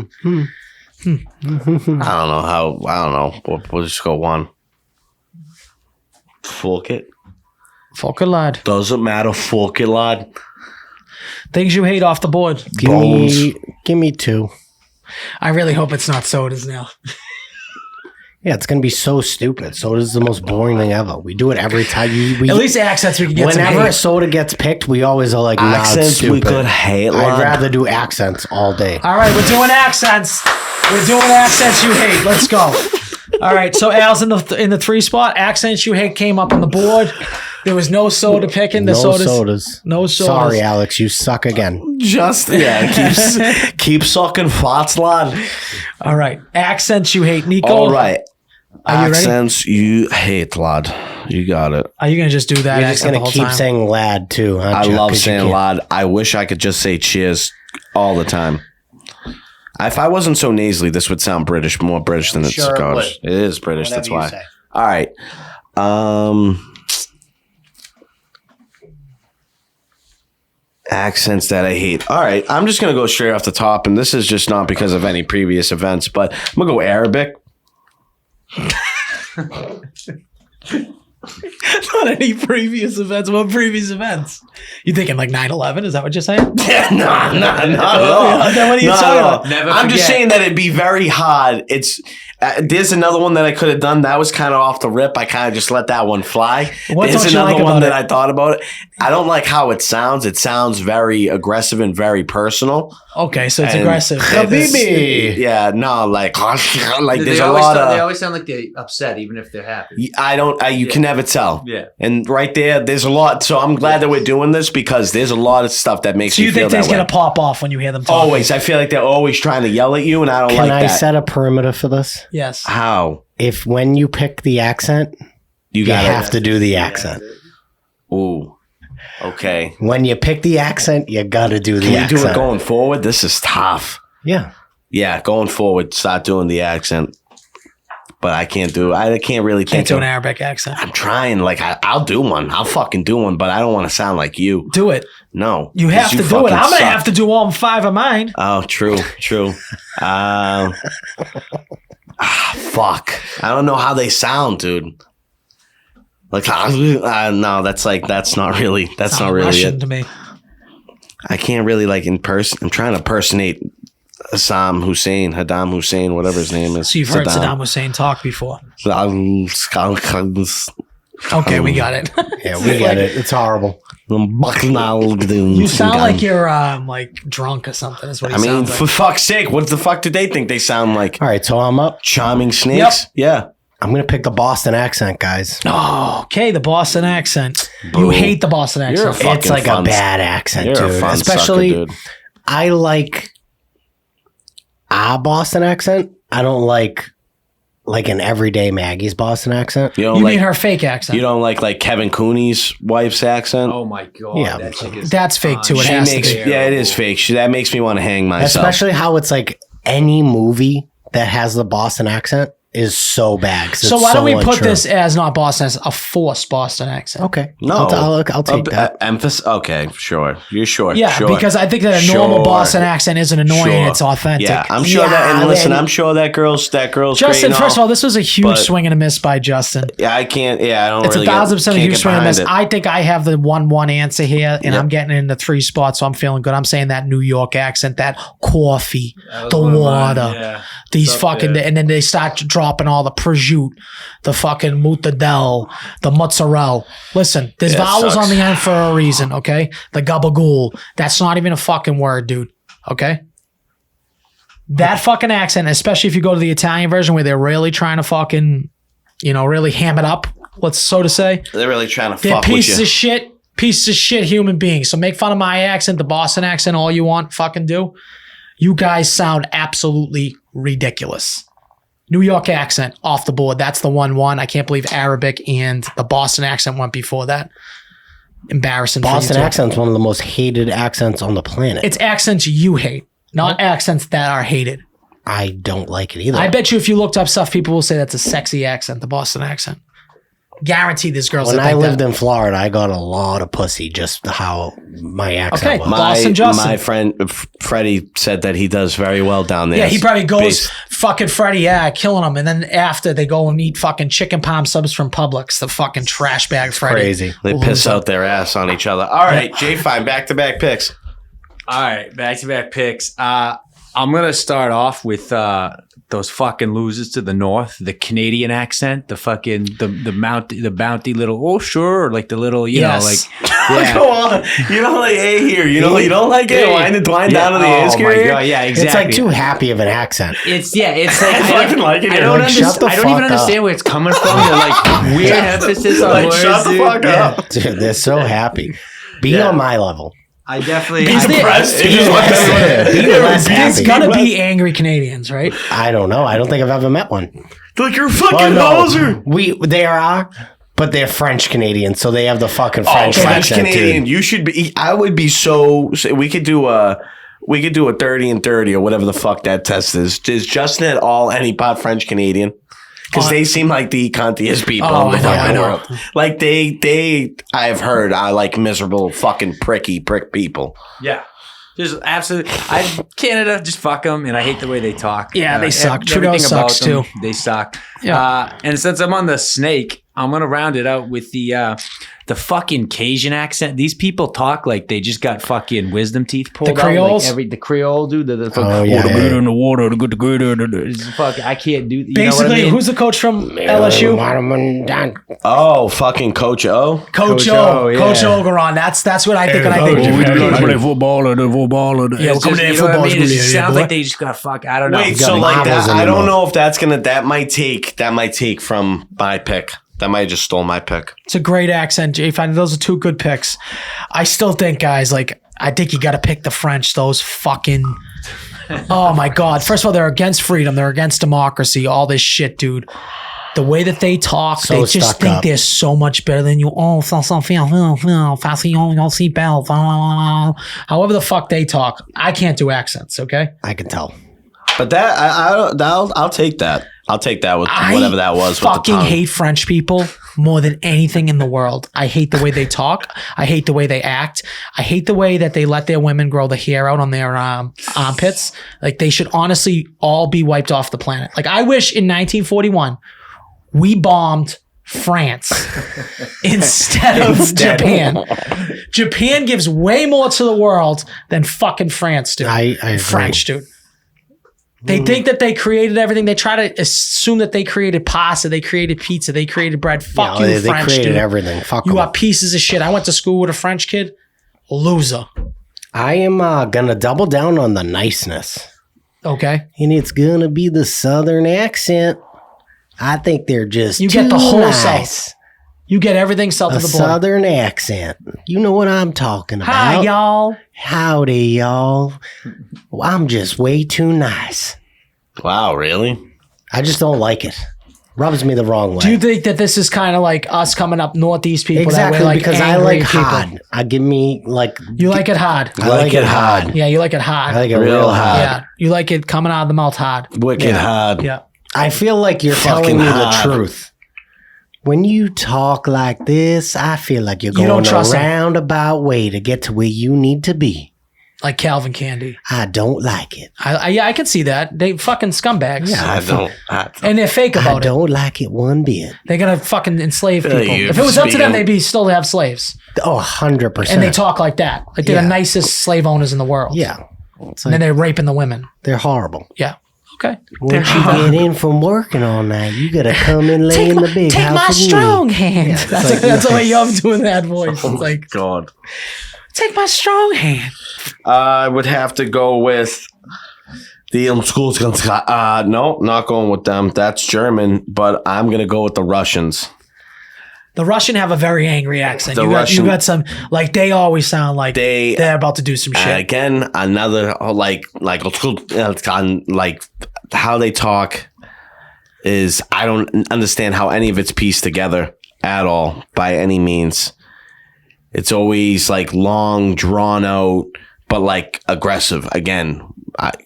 Speaker 1: don't know. We'll just go one. Fuck it.
Speaker 3: Fuck it, lad.
Speaker 1: Doesn't matter. Fuck it, lad.
Speaker 3: Things you hate off the board.
Speaker 2: Give me two.
Speaker 3: I really hope it's not sodas now.
Speaker 2: Yeah, it's gonna be so stupid. Soda's the most boring thing ever. We do it every time.
Speaker 3: At least accents we can get some
Speaker 2: whenever a
Speaker 3: hate.
Speaker 2: soda gets picked, we always are like, nah, it's
Speaker 1: Accents we
Speaker 2: stupid.
Speaker 1: could hate, lad.
Speaker 2: I'd rather do accents all day.
Speaker 3: All right, we're doing accents. We're doing accents you hate. Let's go. All right, so Al's in the 3 spot. Accents you hate came up on the board. There was no soda picking. The
Speaker 2: No
Speaker 3: sodas.
Speaker 2: sodas.
Speaker 3: No sodas.
Speaker 2: Sorry, Alex, you suck again.
Speaker 1: Just keep sucking farts, lad.
Speaker 3: All right, accents you hate. Nico.
Speaker 1: All right.
Speaker 3: Are you ready?
Speaker 1: Accents you hate, lad. You got it.
Speaker 3: Are you gonna just do that
Speaker 2: You're just
Speaker 3: accent the
Speaker 2: gonna
Speaker 3: whole
Speaker 2: keep
Speaker 3: time?
Speaker 2: saying lad too. Aren't
Speaker 1: I
Speaker 2: you?
Speaker 1: love
Speaker 2: 'Cause you
Speaker 1: saying
Speaker 2: can't-
Speaker 1: lad. I wish I could just say cheers all the time. If I wasn't so nasally, this would sound British, more British than it's
Speaker 2: Sure it
Speaker 1: Scottish.
Speaker 2: would.
Speaker 1: It is British.
Speaker 2: Whatever
Speaker 1: That's
Speaker 2: you
Speaker 1: why.
Speaker 2: say.
Speaker 1: All right. Accents that I hate. All right. I'm just gonna go straight off the top, and this is just not because of any previous events, but I'm gonna go Arabic.
Speaker 3: Not any previous events. What previous events? You thinking like 9/11? Is that what you're saying?
Speaker 1: Yeah, no, not at all.
Speaker 3: Then what are you talking about?
Speaker 4: Never
Speaker 1: I'm just
Speaker 4: forget.
Speaker 1: saying that it'd be very hard. It's there's another one that I could have done. That was kind of off the rip. I kind of just let that one fly.
Speaker 3: What
Speaker 1: There's
Speaker 3: don't you
Speaker 1: another
Speaker 3: like
Speaker 1: one
Speaker 3: about
Speaker 1: that
Speaker 3: it?
Speaker 1: I thought about it. I don't like how it sounds. It sounds very aggressive and very personal.
Speaker 3: Okay, so it's
Speaker 1: And
Speaker 3: aggressive.
Speaker 2: Habibi.
Speaker 1: Yeah, no, like there's
Speaker 4: They
Speaker 1: a
Speaker 4: always
Speaker 1: lot
Speaker 4: sound,
Speaker 1: of.
Speaker 4: they always sound like they're upset, even if they're happy.
Speaker 1: You can never tell.
Speaker 4: Yeah.
Speaker 1: And right there's a lot. So I'm glad that we're doing this because there's a lot of stuff that makes
Speaker 3: So you
Speaker 1: me feel
Speaker 3: think
Speaker 1: that
Speaker 3: things
Speaker 1: way.
Speaker 3: gonna pop off when you hear them talk?
Speaker 1: Always. I feel like they're always trying to yell at you, and I don't
Speaker 2: Can
Speaker 1: like
Speaker 2: I
Speaker 1: that.
Speaker 2: set a perimeter for this?
Speaker 3: Yes.
Speaker 1: How?
Speaker 2: If when you pick the accent, you
Speaker 1: gotta-
Speaker 2: have to do the accent.
Speaker 1: Ooh. Okay.
Speaker 2: When you pick the accent, you got to do the
Speaker 1: Can we
Speaker 2: accent.
Speaker 1: do it going forward? This is tough.
Speaker 2: Yeah.
Speaker 1: Yeah, going forward, start doing the accent. But I can't really
Speaker 3: Can't
Speaker 1: think
Speaker 3: do
Speaker 1: of.
Speaker 3: an Arabic accent.
Speaker 1: I'm trying. Like I'll do one. I'll fucking do one. But I don't want to sound like you.
Speaker 3: Do it.
Speaker 1: No,
Speaker 3: You have
Speaker 1: 'cause
Speaker 3: to do it.
Speaker 1: fucking
Speaker 3: I'm gonna
Speaker 1: suck.
Speaker 3: have to do all 5 of mine.
Speaker 1: Oh, true. Fuck. I don't know how they sound, dude. Like, no, that's not really
Speaker 3: Russian
Speaker 1: it.
Speaker 3: to me.
Speaker 1: I can't really I'm trying to impersonate Saddam Hussein, whatever his name is.
Speaker 3: So you've heard Saddam Hussein talk before.
Speaker 1: Okay,
Speaker 3: Okay, we got it.
Speaker 2: Yeah, we get it. It's horrible.
Speaker 3: You sound like you're like drunk or something. Is what
Speaker 1: I mean,
Speaker 3: sounds
Speaker 1: for
Speaker 3: like.
Speaker 1: fuck's sake, what the fuck did they think they sound like?
Speaker 2: All right, so I'm up.
Speaker 1: Charming snakes? Yeah.
Speaker 2: I'm going to pick the Boston accent, guys.
Speaker 3: Oh, okay, the Boston accent.
Speaker 1: Boo.
Speaker 3: You hate the Boston
Speaker 1: You're a
Speaker 3: accent.
Speaker 1: fucking
Speaker 2: It's like
Speaker 1: fun-
Speaker 2: a bad accent,
Speaker 1: You're a
Speaker 2: dude.
Speaker 1: fun
Speaker 2: Especially,
Speaker 1: sucker, dude.
Speaker 2: I like a Boston accent. I don't like an everyday Maggie's Boston accent.
Speaker 1: You don't
Speaker 3: You
Speaker 1: like
Speaker 3: mean her fake accent?
Speaker 1: you don't like Kevin Cooney's wife's accent?
Speaker 4: Oh my god,
Speaker 2: Yeah.
Speaker 4: that chick is
Speaker 3: That's fake too. It
Speaker 1: She
Speaker 3: has
Speaker 1: makes
Speaker 3: to be.
Speaker 1: yeah, it is fake. That makes me want to hang myself.
Speaker 2: Especially how it's like any movie that has the Boston accent is so bad. 'cause
Speaker 3: So
Speaker 2: it's
Speaker 3: why don't we
Speaker 2: so
Speaker 3: put
Speaker 2: untrue.
Speaker 3: this as not Boston, as a forced Boston accent?
Speaker 2: Okay.
Speaker 1: No,
Speaker 2: I'll take that.
Speaker 1: Emphasis. Okay, sure. You're sure.
Speaker 3: Yeah,
Speaker 1: sure.
Speaker 3: because I think that a normal
Speaker 1: Sure.
Speaker 3: Boston accent isn't annoying.
Speaker 1: Sure.
Speaker 3: It's authentic.
Speaker 1: Yeah, I'm sure that. And listen, I'm sure that girl's great.
Speaker 3: Justin,
Speaker 1: and
Speaker 3: first of all, this was a huge
Speaker 1: but-
Speaker 3: swing and a miss by Justin.
Speaker 1: yeah, I can't. Yeah, I don't.
Speaker 3: It's
Speaker 1: really
Speaker 3: 1,000% a
Speaker 1: can't
Speaker 3: huge
Speaker 1: get
Speaker 3: swing and a
Speaker 1: behind
Speaker 3: miss.
Speaker 1: it.
Speaker 3: I think I have the 1-1 answer here, and
Speaker 1: Yep.
Speaker 3: I'm getting into 3 spots, so I'm feeling good. I'm saying that New York accent, that coffee,
Speaker 4: was
Speaker 3: the
Speaker 4: one of mine,
Speaker 3: water,
Speaker 4: yeah.
Speaker 3: these
Speaker 4: It's up
Speaker 3: fucking,
Speaker 4: there.
Speaker 3: and then they start dropping all the prosciutto, the fucking mortadella, the mozzarella. Listen, there's
Speaker 1: Yeah, it
Speaker 3: vowels
Speaker 1: sucks.
Speaker 3: on the end for a reason, okay? The gabagool, that's not even a fucking word, dude, okay? That fucking accent, especially if you go to the Italian version where they're really trying to fucking, really ham it up, let's so to say.
Speaker 1: They're really trying to
Speaker 3: They're
Speaker 1: fuck with
Speaker 3: pieces
Speaker 1: you.
Speaker 3: of shit human beings. So make fun of my accent, the Boston accent, all you want, fucking do. You guys sound absolutely ridiculous. New York accent off the board. That's the 1-1. I can't believe Arabic and the Boston accent went before that. Embarrassing.
Speaker 2: Boston
Speaker 3: for you too.
Speaker 2: accent's one of the most hated accents on the planet.
Speaker 3: It's accents you hate, not accents that are hated.
Speaker 2: I don't like it either.
Speaker 3: I bet you if you looked up stuff, people will say that's a sexy accent, the Boston accent. Guarantee there's girls
Speaker 2: when
Speaker 3: that
Speaker 2: I
Speaker 3: think
Speaker 2: lived
Speaker 3: that.
Speaker 2: in Florida, I got a lot of pussy just how my accent
Speaker 3: Okay.
Speaker 2: was.
Speaker 3: Boston Justin.
Speaker 1: My friend Freddie said that he does very well down there.
Speaker 3: Yeah, he probably goes,
Speaker 1: Based-
Speaker 3: fucking Freddie, yeah, killing him. And then after they go and eat fucking chicken palm subs from Publix, the fucking trash bag Freddie.
Speaker 2: Crazy.
Speaker 1: They
Speaker 3: Loser.
Speaker 1: piss out their ass on each other. All right, Jay, fine. Back-to-back picks.
Speaker 4: All right, back-to-back picks. I'm gonna start off with those fucking losers to the north, the Canadian accent, the fucking the bounty little sure, like the little
Speaker 3: Yes.
Speaker 4: yeah.
Speaker 1: Go on. You don't like A here. You don't like it. Wind down to the
Speaker 4: oh
Speaker 1: ass
Speaker 4: my
Speaker 1: here.
Speaker 4: god, yeah, exactly.
Speaker 2: It's like too happy of an accent.
Speaker 4: It's like
Speaker 1: I fucking like it.
Speaker 4: I don't
Speaker 2: Like, shut the
Speaker 4: I don't even
Speaker 2: fuck up.
Speaker 4: understand where it's coming from. They're like weird emphasis on
Speaker 1: Like,
Speaker 4: words.
Speaker 1: shut the
Speaker 4: dude.
Speaker 1: fuck up.
Speaker 2: Dude, they're so happy. Be
Speaker 4: Yeah.
Speaker 2: on my level.
Speaker 4: I definitely.
Speaker 3: Is there-
Speaker 1: Impressed. He just wants everyone-
Speaker 2: Be less
Speaker 3: There's
Speaker 2: happy.
Speaker 3: gonna be angry Canadians, right?
Speaker 2: I don't know. I don't think I've ever met one.
Speaker 1: Like, you're a fucking
Speaker 2: Oh, no.
Speaker 1: hoser.
Speaker 2: They are, but they're French Canadian, so they have the fucking French
Speaker 1: French
Speaker 2: accent,
Speaker 1: Canadian.
Speaker 2: dude.
Speaker 1: You should be. I would be so. We could do a 30 and 30 or whatever the fuck that test is. Is Justin at all any part French Canadian? Because they seem like the cuntiest people
Speaker 3: Oh,
Speaker 1: in the
Speaker 3: I know,
Speaker 1: fucking
Speaker 3: I know.
Speaker 1: world. Like I've heard I like miserable fucking prick people.
Speaker 4: Yeah. Just absolutely. Canada, just fuck them, and I hate the way they talk.
Speaker 3: Yeah, they suck.
Speaker 4: Everything
Speaker 3: Trudeau
Speaker 4: about
Speaker 3: sucks,
Speaker 4: them,
Speaker 3: too.
Speaker 4: They suck.
Speaker 3: Yeah.
Speaker 4: And since I'm on the snake, I'm gonna round it out with the fucking Cajun accent. These people talk like they just got fucking wisdom teeth pulled
Speaker 3: The
Speaker 4: out.
Speaker 3: Creoles?
Speaker 4: Like the Creole dude. The fucking,
Speaker 2: Oh, yeah,
Speaker 4: the
Speaker 2: yeah.
Speaker 4: good in the water, the good. Fuck, I can't do. You know what I
Speaker 3: Basically,
Speaker 4: mean?
Speaker 3: who's the coach from LSU?
Speaker 1: Oh, fucking Coach O.
Speaker 3: Coach
Speaker 4: Coach
Speaker 3: O.
Speaker 4: O, yeah.
Speaker 3: Coach Ogeron. That's what I think. When I think
Speaker 4: football.
Speaker 3: Yeah,
Speaker 4: It's
Speaker 3: we're coming
Speaker 4: just,
Speaker 3: in
Speaker 4: you know what I
Speaker 3: football
Speaker 4: mean?
Speaker 3: school,
Speaker 4: It
Speaker 3: yeah,
Speaker 4: sounds
Speaker 3: boy.
Speaker 4: like they just got fuck. I don't know.
Speaker 1: Wait,
Speaker 2: got
Speaker 1: so like
Speaker 2: marbles
Speaker 1: that?
Speaker 2: in
Speaker 1: I
Speaker 2: your
Speaker 1: don't
Speaker 2: mouth.
Speaker 1: know if that's gonna. That might take from my pick. That might have just stole my pick.
Speaker 3: it's a great accent, Jay. Those are two good picks. I still think, guys, like I think you got to pick the French. Those fucking. Oh my God! First of all, they're against freedom. They're against democracy. All this shit, dude. The way that they talk,
Speaker 2: So
Speaker 3: they just
Speaker 2: stuck
Speaker 3: think
Speaker 2: up.
Speaker 3: they're so much better than you. Oh, however the fuck they talk, I can't do accents. Okay,
Speaker 2: I can tell.
Speaker 1: But that I'll take that. I'll take that with whatever that was.
Speaker 3: I
Speaker 1: with the
Speaker 3: fucking
Speaker 1: tongue.
Speaker 3: hate French people more than anything in the world. I hate the way they talk. I hate the way they act. I hate the way that they let their women grow the hair out on their armpits. Like they should honestly all be wiped off the planet. Like I wish in 1941 we bombed France instead of Japan. Japan gives way more to the world than fucking France, dude.
Speaker 2: I agree.
Speaker 3: French, dude. They think that they created everything. They try to assume that they created pasta, they created pizza, they created bread. Fuck you,
Speaker 2: they
Speaker 3: French,
Speaker 2: created
Speaker 3: dude.
Speaker 2: everything. Fuck
Speaker 3: You
Speaker 2: 'em.
Speaker 3: are pieces of shit. I went to school with a French kid. Loser.
Speaker 2: I am gonna double down on the niceness,
Speaker 3: Okay.
Speaker 2: and it's gonna be the Southern accent. I think they're just
Speaker 3: You get
Speaker 2: too
Speaker 3: the whole
Speaker 2: nice.
Speaker 3: South. You get everything south
Speaker 2: A
Speaker 3: of the border.
Speaker 2: Southern accent. You know what I'm talking about.
Speaker 3: Hi, y'all.
Speaker 2: Howdy, y'all. Well, I'm just way too nice.
Speaker 1: Wow, really?
Speaker 2: I just don't like it. Rubs me the wrong way.
Speaker 3: Do you think that this is kind of like us coming up Northeast people
Speaker 2: exactly
Speaker 3: that way, like
Speaker 2: because I
Speaker 3: angry
Speaker 2: like
Speaker 3: people?
Speaker 2: hard. I give me like
Speaker 3: You like it hard.
Speaker 2: I like it hard.
Speaker 3: Yeah, you like it hard.
Speaker 2: I like it
Speaker 1: Real
Speaker 2: real hard.
Speaker 3: Yeah, you like it coming out of the mouth hard.
Speaker 1: Wicked hard.
Speaker 3: Yeah.
Speaker 2: I feel like you're
Speaker 1: Fucking
Speaker 2: telling me
Speaker 1: hard.
Speaker 2: the truth. When you talk like this, I feel like you're
Speaker 3: You don't
Speaker 2: going a
Speaker 3: trust 'em.
Speaker 2: roundabout way to get to where you need to be.
Speaker 3: Like Calvin Candy.
Speaker 2: I don't like it.
Speaker 3: Yeah, I can see that. They fucking scumbags.
Speaker 2: Yeah.
Speaker 1: I don't.
Speaker 3: And they're fake
Speaker 2: I
Speaker 3: about it.
Speaker 2: don't like it one bit.
Speaker 3: They're gonna fucking enslave
Speaker 1: feel like
Speaker 3: people.
Speaker 1: you're
Speaker 3: If it was up to them,
Speaker 1: speaking-
Speaker 3: they'd be still have slaves.
Speaker 2: Oh, 100%.
Speaker 3: And they talk like that. Like they're
Speaker 2: Yeah.
Speaker 3: the nicest slave owners in the world.
Speaker 2: Yeah. It's
Speaker 3: And then
Speaker 2: like,
Speaker 3: they're raping the women.
Speaker 2: they're horrible.
Speaker 3: Yeah. Okay.
Speaker 2: Once you get in from working all night, you gotta come and lay in the big
Speaker 3: take
Speaker 2: house
Speaker 3: my
Speaker 2: with me.
Speaker 3: strong hand. That's the way you're doing that voice. It's like,
Speaker 1: God.
Speaker 3: take my strong hand.
Speaker 1: I would have to go with the schools. No, not going with them. That's German, but I'm gonna go with the Russians.
Speaker 3: The Russian have a very angry accent.
Speaker 1: The
Speaker 3: You
Speaker 1: Russian-
Speaker 3: got some, like they always sound like
Speaker 1: They-
Speaker 3: they're about to do some shit.
Speaker 1: Again, another like how they talk is I don't understand how any of it's pieced together at all by any means. It's always like long, drawn out, but like aggressive. Again,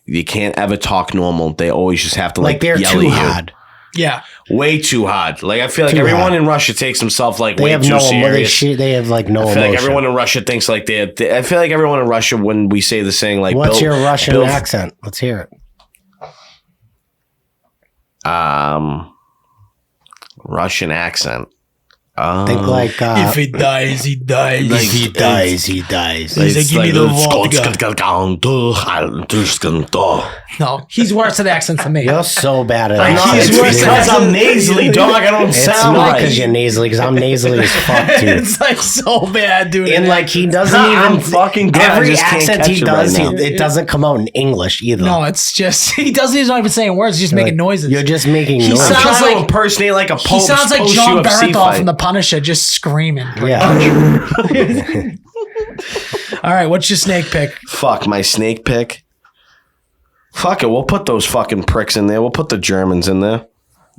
Speaker 1: you can't ever talk normal. They always just have to
Speaker 2: Like they're
Speaker 1: yell
Speaker 2: too
Speaker 1: at you.
Speaker 2: hard.
Speaker 3: Yeah.
Speaker 1: Way too hard. Like I feel like
Speaker 2: Too
Speaker 1: everyone
Speaker 2: hard.
Speaker 1: in Russia takes himself like
Speaker 2: They
Speaker 1: way
Speaker 2: have
Speaker 1: too
Speaker 2: no
Speaker 1: serious.
Speaker 2: they have like no
Speaker 1: I feel
Speaker 2: emotion.
Speaker 1: like everyone in Russia thinks like I feel like everyone in Russia when we say the saying like
Speaker 2: What's
Speaker 1: Bill-
Speaker 2: your Russian
Speaker 1: Bill-
Speaker 2: accent? Let's hear it.
Speaker 1: Russian accent.
Speaker 2: Think like
Speaker 3: If he dies, he dies.
Speaker 1: Like-
Speaker 2: he dies, he dies.
Speaker 3: He's like, give me the
Speaker 1: vodka.
Speaker 3: No, he's worse at accents than me.
Speaker 2: You're so bad at
Speaker 1: I know,
Speaker 2: accents.
Speaker 1: it's
Speaker 3: worse
Speaker 2: dude.
Speaker 3: than-
Speaker 1: because I'm nasally, dog. I don't
Speaker 2: It's
Speaker 1: sound
Speaker 2: not
Speaker 1: right.
Speaker 2: because you're nasally, because I'm nasally as fuck, dude.
Speaker 3: It's like so bad, dude.
Speaker 2: And like he doesn't
Speaker 1: I'm
Speaker 2: even
Speaker 1: fucking good. I
Speaker 2: every
Speaker 1: just can't
Speaker 2: accent
Speaker 1: catch
Speaker 2: he
Speaker 1: it right
Speaker 2: does,
Speaker 1: now.
Speaker 2: it doesn't come out in English either.
Speaker 3: no, it's just he's not even saying words. He's just making noises.
Speaker 2: You're just making
Speaker 3: He
Speaker 2: noises.
Speaker 1: I'm
Speaker 3: sounds
Speaker 1: trying to
Speaker 3: like-
Speaker 1: impersonate like a
Speaker 3: he sounds like
Speaker 1: post
Speaker 3: John
Speaker 1: UFC
Speaker 3: Baratheon
Speaker 1: fight.
Speaker 3: from The Punisher, just screaming.
Speaker 2: Yeah.
Speaker 3: All right, what's your snake pick?
Speaker 1: Fuck my snake pick. Fuck it. We'll put those fucking pricks in there. We'll put the Germans in there.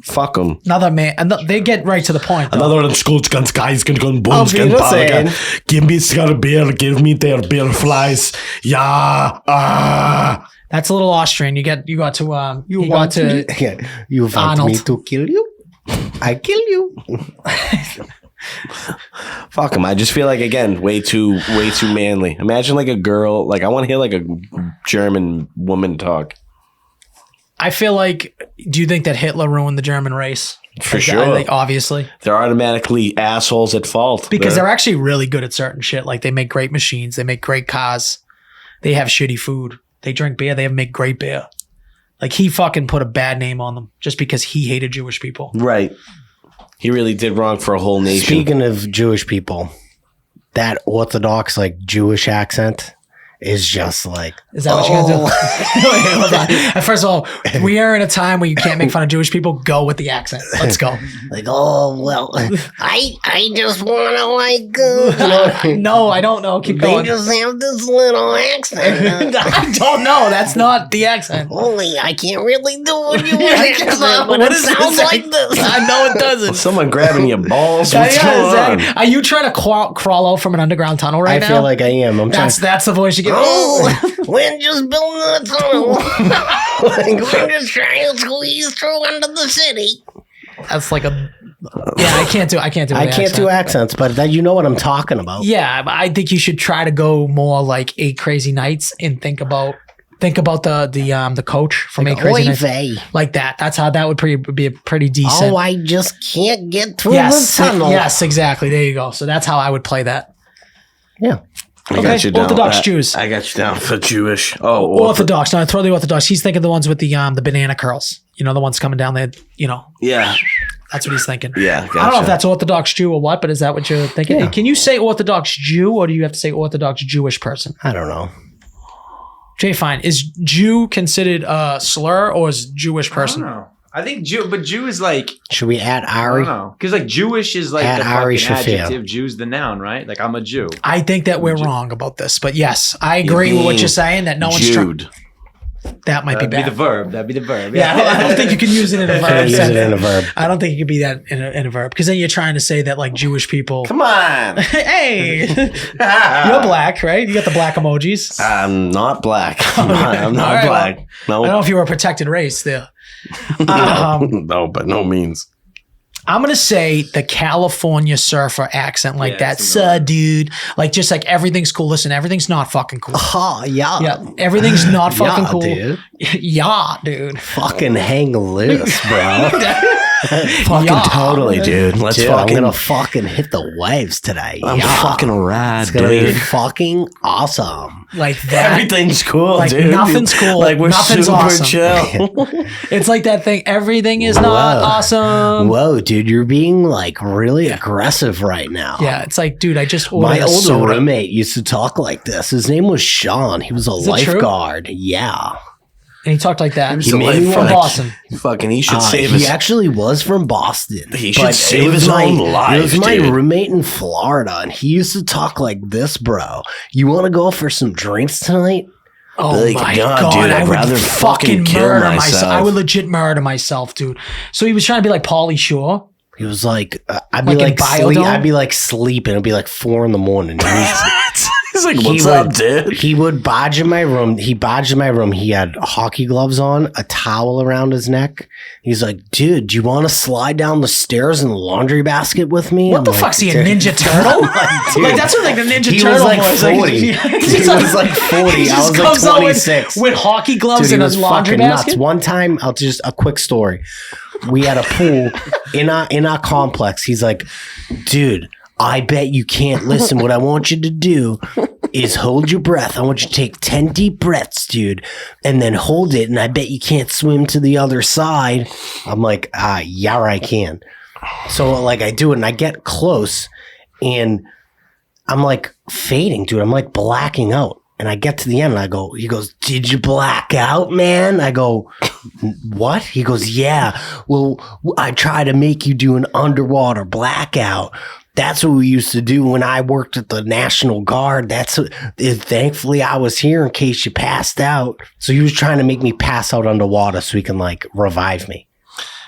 Speaker 1: Fuck them.
Speaker 3: Another man, and they get right to the point. Though.
Speaker 1: Another one school's guns, guys, can go
Speaker 2: I'll
Speaker 1: bones,
Speaker 2: be
Speaker 1: can
Speaker 2: the
Speaker 1: power.
Speaker 2: same.
Speaker 1: Give me scar beer, give me their beer flies. Yeah.
Speaker 3: That's a little Austrian. You got to
Speaker 2: Yeah. You want
Speaker 3: Arnold.
Speaker 2: me to kill you? I kill you.
Speaker 1: Fuck them. I just feel like again, way too manly. Imagine like a girl. Like I want to hear like a German woman talk.
Speaker 3: I feel like, do you think that Hitler ruined the German race?
Speaker 1: For
Speaker 3: Like,
Speaker 1: sure.
Speaker 3: I think obviously.
Speaker 1: They're automatically assholes at fault.
Speaker 3: Because they're actually really good at certain shit. Like they make great machines. They make great cars. They have shitty food. They drink beer. They make great beer. Like he fucking put a bad name on them just because he hated Jewish people.
Speaker 1: Right. He really did wrong for a whole nation.
Speaker 2: Speaking of Jewish people, that Orthodox like Jewish accent is just like.
Speaker 3: Is that what you're gonna do? Wait, hold on. First of all, we are in a time where you can't make fun of Jewish people. Go with the accent. Let's go.
Speaker 2: Like, oh well, I just want to like.
Speaker 3: No, I don't know. Keep
Speaker 2: They
Speaker 3: going.
Speaker 2: just have this little accent.
Speaker 3: I don't know. That's not the accent.
Speaker 2: Only I can't really do what you
Speaker 3: What
Speaker 2: but it
Speaker 3: is
Speaker 2: sounds
Speaker 3: this?
Speaker 2: like this.
Speaker 3: I know it doesn't.
Speaker 1: Someone grabbing your balls. What's
Speaker 3: Yeah,
Speaker 1: going on?
Speaker 3: exactly. Are you trying to crawl out from an underground tunnel right now?
Speaker 2: I feel like I am. I'm trying.
Speaker 3: that's the voice you get.
Speaker 2: Oh, we're just building a tunnel. Like, we're just trying to squeeze through under the city.
Speaker 3: That's like a. Yeah, I can't do.
Speaker 2: I can't do accents, but that, you know what I'm talking about.
Speaker 3: Yeah, but I think you should try to go more like 8 Crazy Nights and think about the coach from 8 Crazy Nights.
Speaker 2: Vey.
Speaker 3: Like that. That's how that would be a pretty decent.
Speaker 2: Oh, I just can't get through
Speaker 3: yes,
Speaker 2: the tunnel.
Speaker 3: yes, exactly. There you go. So that's how I would play that.
Speaker 2: Yeah.
Speaker 1: I got you down.
Speaker 3: Orthodox Jews.
Speaker 1: I got you down for Jewish. Oh,
Speaker 3: Orthodox. No, throw the Orthodox. He's thinking the ones with the banana curls. You know, the ones coming down there. You know,
Speaker 1: Yeah.
Speaker 3: that's what he's thinking.
Speaker 1: Yeah.
Speaker 3: I don't know if
Speaker 1: gotcha.
Speaker 3: that's Orthodox Jew or what, but is that what you're thinking?
Speaker 2: Yeah.
Speaker 3: Can you say Orthodox Jew or do you have to say Orthodox Jewish person?
Speaker 2: I don't know.
Speaker 3: Jay, fine. Is Jew considered a slur or is Jewish
Speaker 4: I
Speaker 3: person?
Speaker 4: don't know. I think Jew is like,
Speaker 2: Should we add
Speaker 4: I
Speaker 2: Ari?
Speaker 4: don't know. Because like Jewish is like
Speaker 2: Add
Speaker 4: the
Speaker 2: Ari
Speaker 4: fucking
Speaker 2: Shafir.
Speaker 4: adjective. Jew's the noun, right? Like I'm a Jew.
Speaker 3: I think that we're wrong about this, but yes, I agree with what you're saying that no one's trying.
Speaker 1: Jude.
Speaker 3: That might be
Speaker 4: That'd be
Speaker 3: bad.
Speaker 4: the verb. That'd be the verb.
Speaker 3: Yeah, I don't think you can use it in a verb.
Speaker 2: Use it in a verb.
Speaker 3: I don't think you could be that in a verb because then you're trying to say that like Jewish people.
Speaker 1: Come on.
Speaker 3: Hey, you're black, right? You got the black emojis.
Speaker 1: I'm not black. I'm not
Speaker 3: All right,
Speaker 1: black.
Speaker 3: I don't know if you were a protected race there.
Speaker 1: No, by no means.
Speaker 3: I'm gonna say the California surfer accent like
Speaker 4: Yeah,
Speaker 3: that.
Speaker 4: that's
Speaker 3: "Suh, dude." Like just like everything's cool. Listen, everything's not fucking cool.
Speaker 2: Oh, yeah.
Speaker 3: Yeah, everything's not fucking
Speaker 2: Yeah,
Speaker 3: cool.
Speaker 2: dude.
Speaker 3: Yeah, dude.
Speaker 2: Fucking hang loose, bro.
Speaker 1: Fucking
Speaker 3: Yeah.
Speaker 1: totally, dude. Let's
Speaker 2: Dude,
Speaker 1: fucking.
Speaker 2: I'm gonna fucking hit the waves today.
Speaker 1: I'm fucking rad,
Speaker 2: It's gonna be
Speaker 1: dude.
Speaker 2: fucking awesome.
Speaker 3: Like that.
Speaker 1: Everything's cool,
Speaker 3: Like,
Speaker 1: dude.
Speaker 3: nothing's cool.
Speaker 1: Like we're
Speaker 3: Nothing's
Speaker 1: super
Speaker 3: awesome.
Speaker 1: chill.
Speaker 3: It's like that thing. Everything is not
Speaker 2: Whoa.
Speaker 3: awesome.
Speaker 2: Whoa, dude, you're being like really aggressive right now.
Speaker 3: Yeah, it's like, dude, I just ordered
Speaker 2: My
Speaker 3: a
Speaker 2: older
Speaker 3: soda.
Speaker 2: roommate used to talk like this. His name was Sean. He was a
Speaker 3: it true?
Speaker 2: lifeguard. Yeah.
Speaker 3: And he talked like that.
Speaker 1: He
Speaker 2: made me
Speaker 3: from
Speaker 2: wanna-
Speaker 3: Boston.
Speaker 1: Fucking, he should save
Speaker 2: he
Speaker 1: his.
Speaker 2: actually was from Boston.
Speaker 1: He should
Speaker 2: but
Speaker 1: save
Speaker 2: it was
Speaker 1: his
Speaker 2: my-
Speaker 1: own life,
Speaker 2: It was my
Speaker 1: dude.
Speaker 2: roommate in Florida, and he used to talk like this, bro. You want to go for some drinks tonight?
Speaker 3: Oh
Speaker 1: Like,
Speaker 3: my
Speaker 1: God,
Speaker 3: god,
Speaker 1: dude,
Speaker 3: I
Speaker 1: I'd
Speaker 3: would
Speaker 1: rather fucking kill
Speaker 3: murder
Speaker 1: myself.
Speaker 3: I would legit murder myself, dude. So he was trying to be like Pauly Shore.
Speaker 2: He was like, I'd be
Speaker 3: Like in Biodome?
Speaker 2: I'd be like sleeping. It'd be like 4 a.m.
Speaker 1: He's like,
Speaker 2: He
Speaker 1: what's
Speaker 2: would-
Speaker 1: up, dude?
Speaker 2: He would bodge in my room. He bodged in my room. He had hockey gloves on, a towel around his neck. He's like, dude, do you want to slide down the stairs in the laundry basket with me?
Speaker 3: What
Speaker 2: I'm
Speaker 3: the
Speaker 2: like,
Speaker 3: fuck's he, a
Speaker 2: "Dude."
Speaker 3: Ninja Turtle?
Speaker 2: Dude.
Speaker 3: Like that's what like the Ninja
Speaker 2: He
Speaker 3: Turtle
Speaker 2: was like
Speaker 3: voice.
Speaker 2: 40.
Speaker 3: He
Speaker 2: He was like 40.
Speaker 3: He
Speaker 2: I
Speaker 3: just
Speaker 2: was like
Speaker 3: comes out
Speaker 2: 26.
Speaker 3: with hockey gloves
Speaker 2: Dude, he
Speaker 3: and a
Speaker 2: was
Speaker 3: laundry
Speaker 2: fucking
Speaker 3: basket.
Speaker 2: nuts. One time, a quick story. We had a pool in our complex. He's like, dude, I bet you can't listen. What I want you to do is hold your breath. I want you to take 10 deep breaths, dude, and then hold it. And I bet you can't swim to the other side. I'm like, yeah, I can. So like I do it and I get close and I'm like fading, dude. I'm like blacking out. And I get to the end and I go, he goes, did you black out, man? I go, what? He goes, yeah. Well, I try to make you do an underwater blackout. That's what we used to do when I worked at the National Guard. Thankfully I was here in case you passed out. So he was trying to make me pass out underwater so he can like revive me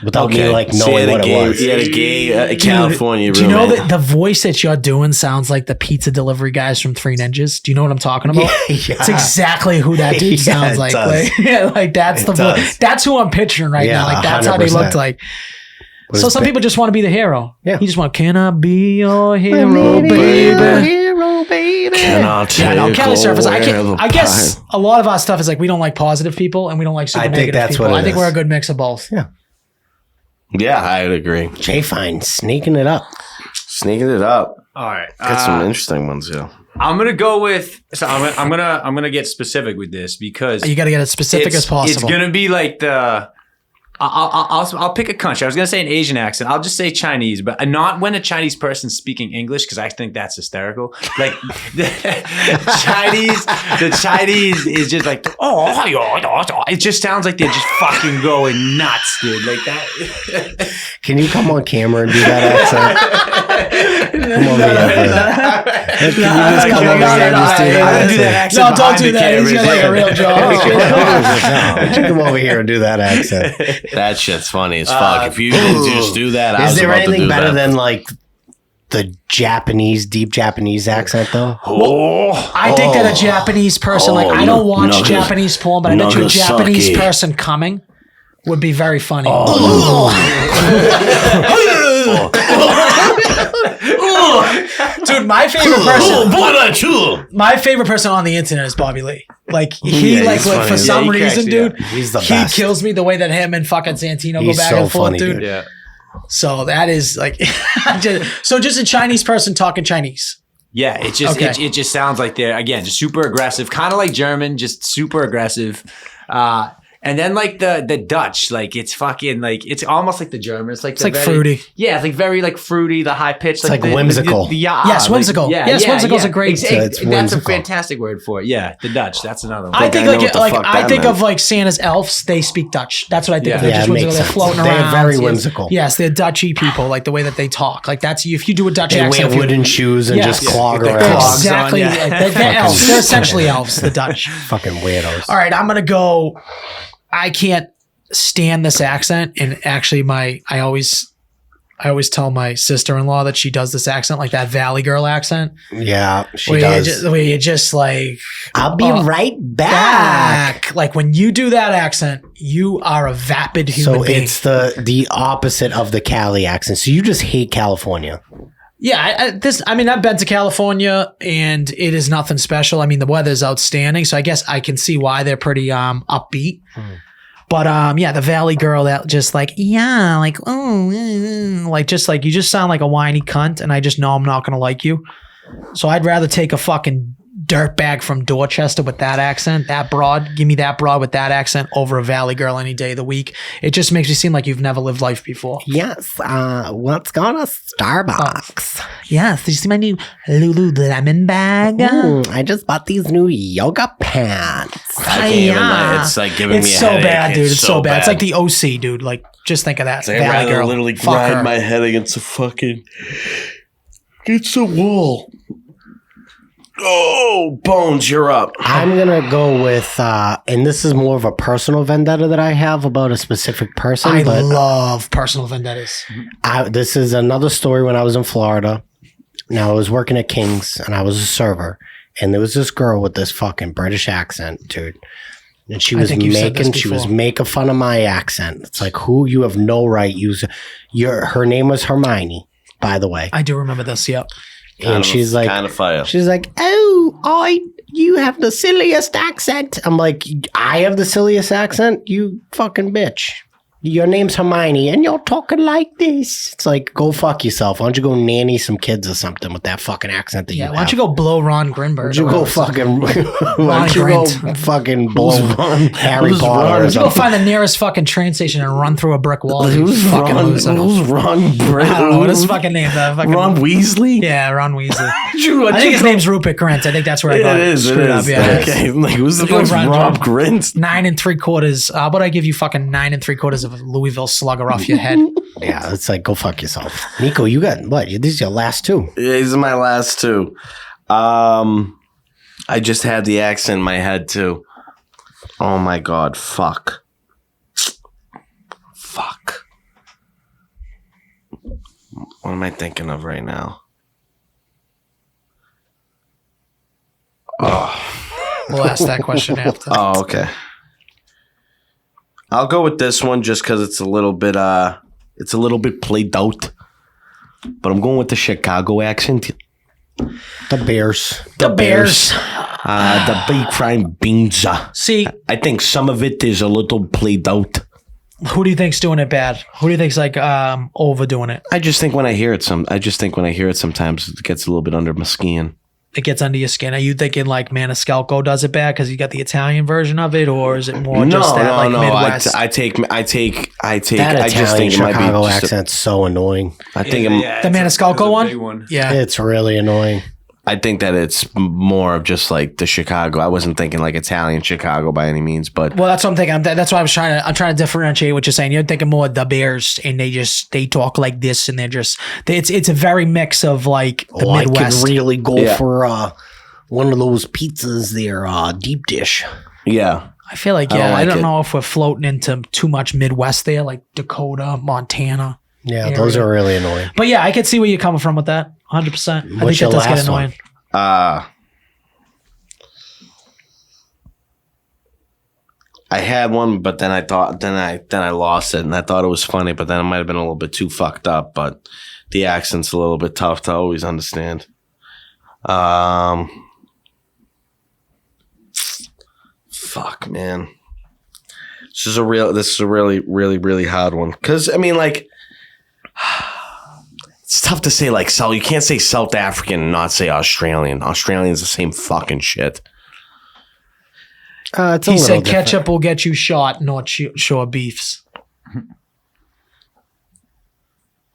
Speaker 2: without me like
Speaker 1: So
Speaker 2: knowing what it was.
Speaker 1: He had a gay California
Speaker 3: Do you know
Speaker 1: roommate.
Speaker 3: that the voice that you're doing sounds like the pizza delivery guys from Three Ninjas? Do you know what I'm talking about?
Speaker 2: Yeah.
Speaker 3: It's exactly who that dude
Speaker 2: Yeah,
Speaker 3: sounds
Speaker 2: it
Speaker 3: like.
Speaker 2: does.
Speaker 3: Like that's the
Speaker 2: does.
Speaker 3: voice. That's who I'm picturing right
Speaker 2: Yeah,
Speaker 3: now. Like that's how they
Speaker 2: 100%.
Speaker 3: looked like.
Speaker 2: But
Speaker 3: So
Speaker 2: it's
Speaker 3: some people just want to be the hero.
Speaker 2: Yeah.
Speaker 3: You just want, can I be your hero, baby?
Speaker 2: baby.
Speaker 1: Cannot
Speaker 3: Yeah, no, Kelly Surface. I
Speaker 1: the
Speaker 3: guess a lot of our stuff is like we don't like positive people and we don't like super
Speaker 2: I think
Speaker 3: negative
Speaker 2: that's
Speaker 3: people.
Speaker 2: what it
Speaker 3: I think
Speaker 2: is.
Speaker 3: we're a good mix of both.
Speaker 2: Yeah.
Speaker 1: Yeah, I would agree.
Speaker 2: Jay Fine sneaking it up.
Speaker 1: Sneaking it up.
Speaker 4: All right.
Speaker 1: Got some interesting ones, yeah.
Speaker 4: I'm gonna go with. So I'm gonna get specific with this because
Speaker 3: You got to get as specific as possible.
Speaker 4: It's gonna be like the. I'll pick a country. I was gonna say an Asian accent. I'll just say Chinese, but not when a Chinese person's speaking English because I think that's hysterical. Like the Chinese is just like it just sounds like they're just fucking going nuts, dude. Like that.
Speaker 2: Can you come on camera and do that accent? Come over here. Can you just come over here and just do that accent?
Speaker 3: No, don't do that. He's got like a real job.
Speaker 2: Why don't you come over here and do that accent?
Speaker 1: That shit's funny as fuck. If you didn't just do that, I
Speaker 2: Is
Speaker 1: was
Speaker 2: there
Speaker 1: about to
Speaker 2: anything
Speaker 1: do
Speaker 2: better
Speaker 1: that.
Speaker 2: than like the deep Japanese accent though?
Speaker 3: I think that a Japanese person, like, I don't watch
Speaker 1: Nagas-
Speaker 3: Japanese porn, but I bet you a Japanese
Speaker 1: Nagasaki.
Speaker 3: person coming would be very funny. Dude, my favorite person. My favorite person on the internet is Bobby Lee. Like he,
Speaker 1: Yeah,
Speaker 3: like
Speaker 1: he's funny.
Speaker 3: for some
Speaker 4: he cracks
Speaker 3: reason,
Speaker 4: me
Speaker 3: dude,
Speaker 4: up.
Speaker 2: He's the
Speaker 3: he
Speaker 2: best.
Speaker 3: kills me the way that him and fucking Santino
Speaker 2: He's
Speaker 3: go back
Speaker 2: so
Speaker 3: and forth,
Speaker 2: funny,
Speaker 3: dude.
Speaker 2: dude.
Speaker 4: Yeah.
Speaker 3: So that is like, just a Chinese person talking Chinese.
Speaker 4: Yeah, it just
Speaker 3: Okay.
Speaker 4: it just sounds like they're again just super aggressive, kind of like German, just super aggressive. And then like the Dutch, like it's fucking like it's almost like the German. It's like
Speaker 3: It's like fruity.
Speaker 4: Yeah, it's like very like fruity, the high pitch.
Speaker 2: like
Speaker 4: the,
Speaker 2: whimsical.
Speaker 3: Yes, whimsical. Yes, whimsical's a great-
Speaker 2: it's
Speaker 4: That's a
Speaker 2: whimsical.
Speaker 4: fantastic word for it. Yeah, the Dutch. That's another one.
Speaker 3: I think
Speaker 1: I know
Speaker 3: like
Speaker 1: what the fuck
Speaker 3: I
Speaker 1: that
Speaker 3: think
Speaker 1: meant.
Speaker 3: of like Santa's elves. They speak Dutch. That's what I think.
Speaker 4: Yeah.
Speaker 3: of. They're
Speaker 2: Yeah,
Speaker 3: just
Speaker 2: it
Speaker 3: whimsical.
Speaker 2: makes
Speaker 3: They're
Speaker 2: sense.
Speaker 3: floating
Speaker 2: They're
Speaker 3: around.
Speaker 2: very
Speaker 3: Yes.
Speaker 2: whimsical.
Speaker 3: Yes, they're Dutchy people. Like the way that they talk. Like that's if you do a Dutch
Speaker 2: They
Speaker 3: accent.
Speaker 2: wear wooden shoes and
Speaker 3: Yes.
Speaker 2: just clog
Speaker 4: With their
Speaker 2: around.
Speaker 4: clogs.
Speaker 3: Exactly.
Speaker 4: on, yeah.
Speaker 3: Like, they're elves. They're essentially elves. The Dutch.
Speaker 2: Fucking weirdos.
Speaker 3: All right, I'm gonna go. I can't stand this accent, and actually, I always tell my sister-in-law that she does this accent, like that Valley Girl accent.
Speaker 2: Yeah, she
Speaker 3: where
Speaker 2: does.
Speaker 3: where you just like
Speaker 2: I'll be right back.
Speaker 3: Like when you do that accent, you are a vapid human
Speaker 2: So
Speaker 3: being.
Speaker 2: it's the opposite of the Cali accent. So you just hate California.
Speaker 3: Yeah, I've been to California and it is nothing special. I mean, the weather is outstanding, so I guess I can see why they're pretty upbeat. But yeah, the Valley Girl that just like like just like you just sound like a whiny cunt, and I just know I'm not gonna like you. So I'd rather take a fucking dirtbag from Dorchester with that accent, that broad. Give me that broad with that accent over a Valley Girl any day of the week. It just makes you seem like you've never lived life before.
Speaker 2: Yes. Let's go to Starbucks.
Speaker 3: Yes, did you see my new Lululemon bag?
Speaker 2: I just bought these new yoga pants.
Speaker 1: I can't even, it's like giving
Speaker 3: It's
Speaker 1: me a
Speaker 3: so
Speaker 1: headache.
Speaker 3: bad, dude. It's so bad. It's like the OC, dude. Like, just think of that.
Speaker 1: I'd
Speaker 3: Valley
Speaker 1: rather
Speaker 3: Girl.
Speaker 1: literally
Speaker 3: Fuck
Speaker 1: grind
Speaker 3: her.
Speaker 1: my head against the wall. Oh, Bones, you're up.
Speaker 2: I'm gonna go with, and this is more of a personal vendetta that I have about a specific person.
Speaker 3: I
Speaker 2: but
Speaker 3: love personal vendettas.
Speaker 2: this is another story when I was in Florida. Now I was working at King's and I was a server, and there was this girl with this fucking British accent, dude. And she was
Speaker 3: think you've said this before.
Speaker 2: making fun of my accent. It's like, who, you have no right her name was Hermione, by the way.
Speaker 3: I do remember this. Yep.
Speaker 2: And she's like,
Speaker 1: kind of fire.
Speaker 2: she's like, you have the silliest accent. I'm like, I have the silliest accent? You fucking bitch. Your name's Hermione and you're talking like this. It's like, go fuck yourself. Why don't you go nanny some kids or something with that fucking accent that
Speaker 3: Yeah.
Speaker 2: you
Speaker 3: Why
Speaker 2: have?
Speaker 3: don't you go blow Ron Grinberg?
Speaker 2: Why don't you go fucking, why don't you go
Speaker 3: Grint.
Speaker 2: fucking blow Harry
Speaker 1: Who's
Speaker 2: Potter
Speaker 1: Ron?
Speaker 2: or
Speaker 3: Why don't you go
Speaker 2: something?
Speaker 3: find the nearest fucking train station and run through a brick wall? You
Speaker 1: Who's
Speaker 3: fucking
Speaker 1: Ron?
Speaker 3: loser.
Speaker 1: Who's Ron Brent?
Speaker 3: I don't know what his fucking name. The fucking,
Speaker 1: Ron Weasley?
Speaker 3: Yeah, Ron Weasley.
Speaker 1: Drew,
Speaker 3: I think his name's Rupert Grint. I think that's where I got
Speaker 1: It is. It
Speaker 3: screwed up.
Speaker 1: is.
Speaker 3: Yeah.
Speaker 1: Okay. I'm like, who's the
Speaker 3: Goes
Speaker 1: fuck's
Speaker 3: Ron
Speaker 1: Rob
Speaker 3: Trump.
Speaker 1: Grint?
Speaker 3: 9 3/4. How about I give you fucking 9 3/4 of a Louisville Slugger off your head?
Speaker 2: Yeah, it's like, go fuck yourself. Nico, you got, what? These are your last two.
Speaker 1: Yeah, these are my last two. I just had the accent in my head too. Oh my god, fuck. What am I thinking of right now?
Speaker 3: We'll ask that question after.
Speaker 1: Oh, okay. I'll go with this one just because it's a little bit played out. But I'm going with the Chicago accent.
Speaker 2: The Bears.
Speaker 3: The Bears.
Speaker 1: The big frying beans.
Speaker 3: See,
Speaker 1: I think some of it is a little played out.
Speaker 3: who do you think's doing it bad? Who do you think's like overdoing it?
Speaker 1: I just think when I hear it sometimes it gets a little bit under my skin.
Speaker 3: It gets under your skin. Are you thinking like Maniscalco does it bad because you got the Italian version of it, or is it more just that like Midwest?
Speaker 1: I take.
Speaker 2: That
Speaker 1: I
Speaker 2: Italian
Speaker 1: just think it might be
Speaker 2: Chicago
Speaker 1: just
Speaker 2: accent's so annoying.
Speaker 1: I think
Speaker 3: the Maniscalco one?
Speaker 4: Big one.
Speaker 3: Yeah.
Speaker 2: It's really annoying.
Speaker 1: I think that it's more of just like the Chicago. I wasn't thinking like Italian Chicago by any means, but
Speaker 3: Well, that's what I'm thinking. That's why I'm trying to differentiate what you're saying. You're thinking more the Bears, and they talk like this, and it's a very mix of like the Midwest.
Speaker 2: I could really go
Speaker 1: Yeah.
Speaker 2: for one of those pizzas there, deep dish.
Speaker 1: yeah.
Speaker 3: I feel like I don't know if we're floating into too much Midwest there, like Dakota, Montana.
Speaker 2: Yeah, those are really annoying.
Speaker 3: But yeah, I can see where you're coming from with that. 100%. I
Speaker 2: What's
Speaker 3: think
Speaker 2: your
Speaker 3: that does get
Speaker 2: last
Speaker 3: annoying.
Speaker 2: one?
Speaker 1: I had one, but then I lost it, and I thought it was funny, but then it might have been a little bit too fucked up. But the accent's a little bit tough to always understand. Fuck, man. This is a really, really, really hard one. Because I mean, like, it's tough to say like you can't say South African and not say Australian. Australian's the same fucking shit.
Speaker 2: It's a
Speaker 3: He
Speaker 2: little
Speaker 3: said
Speaker 2: different.
Speaker 3: ketchup will get you shot, not shore beefs.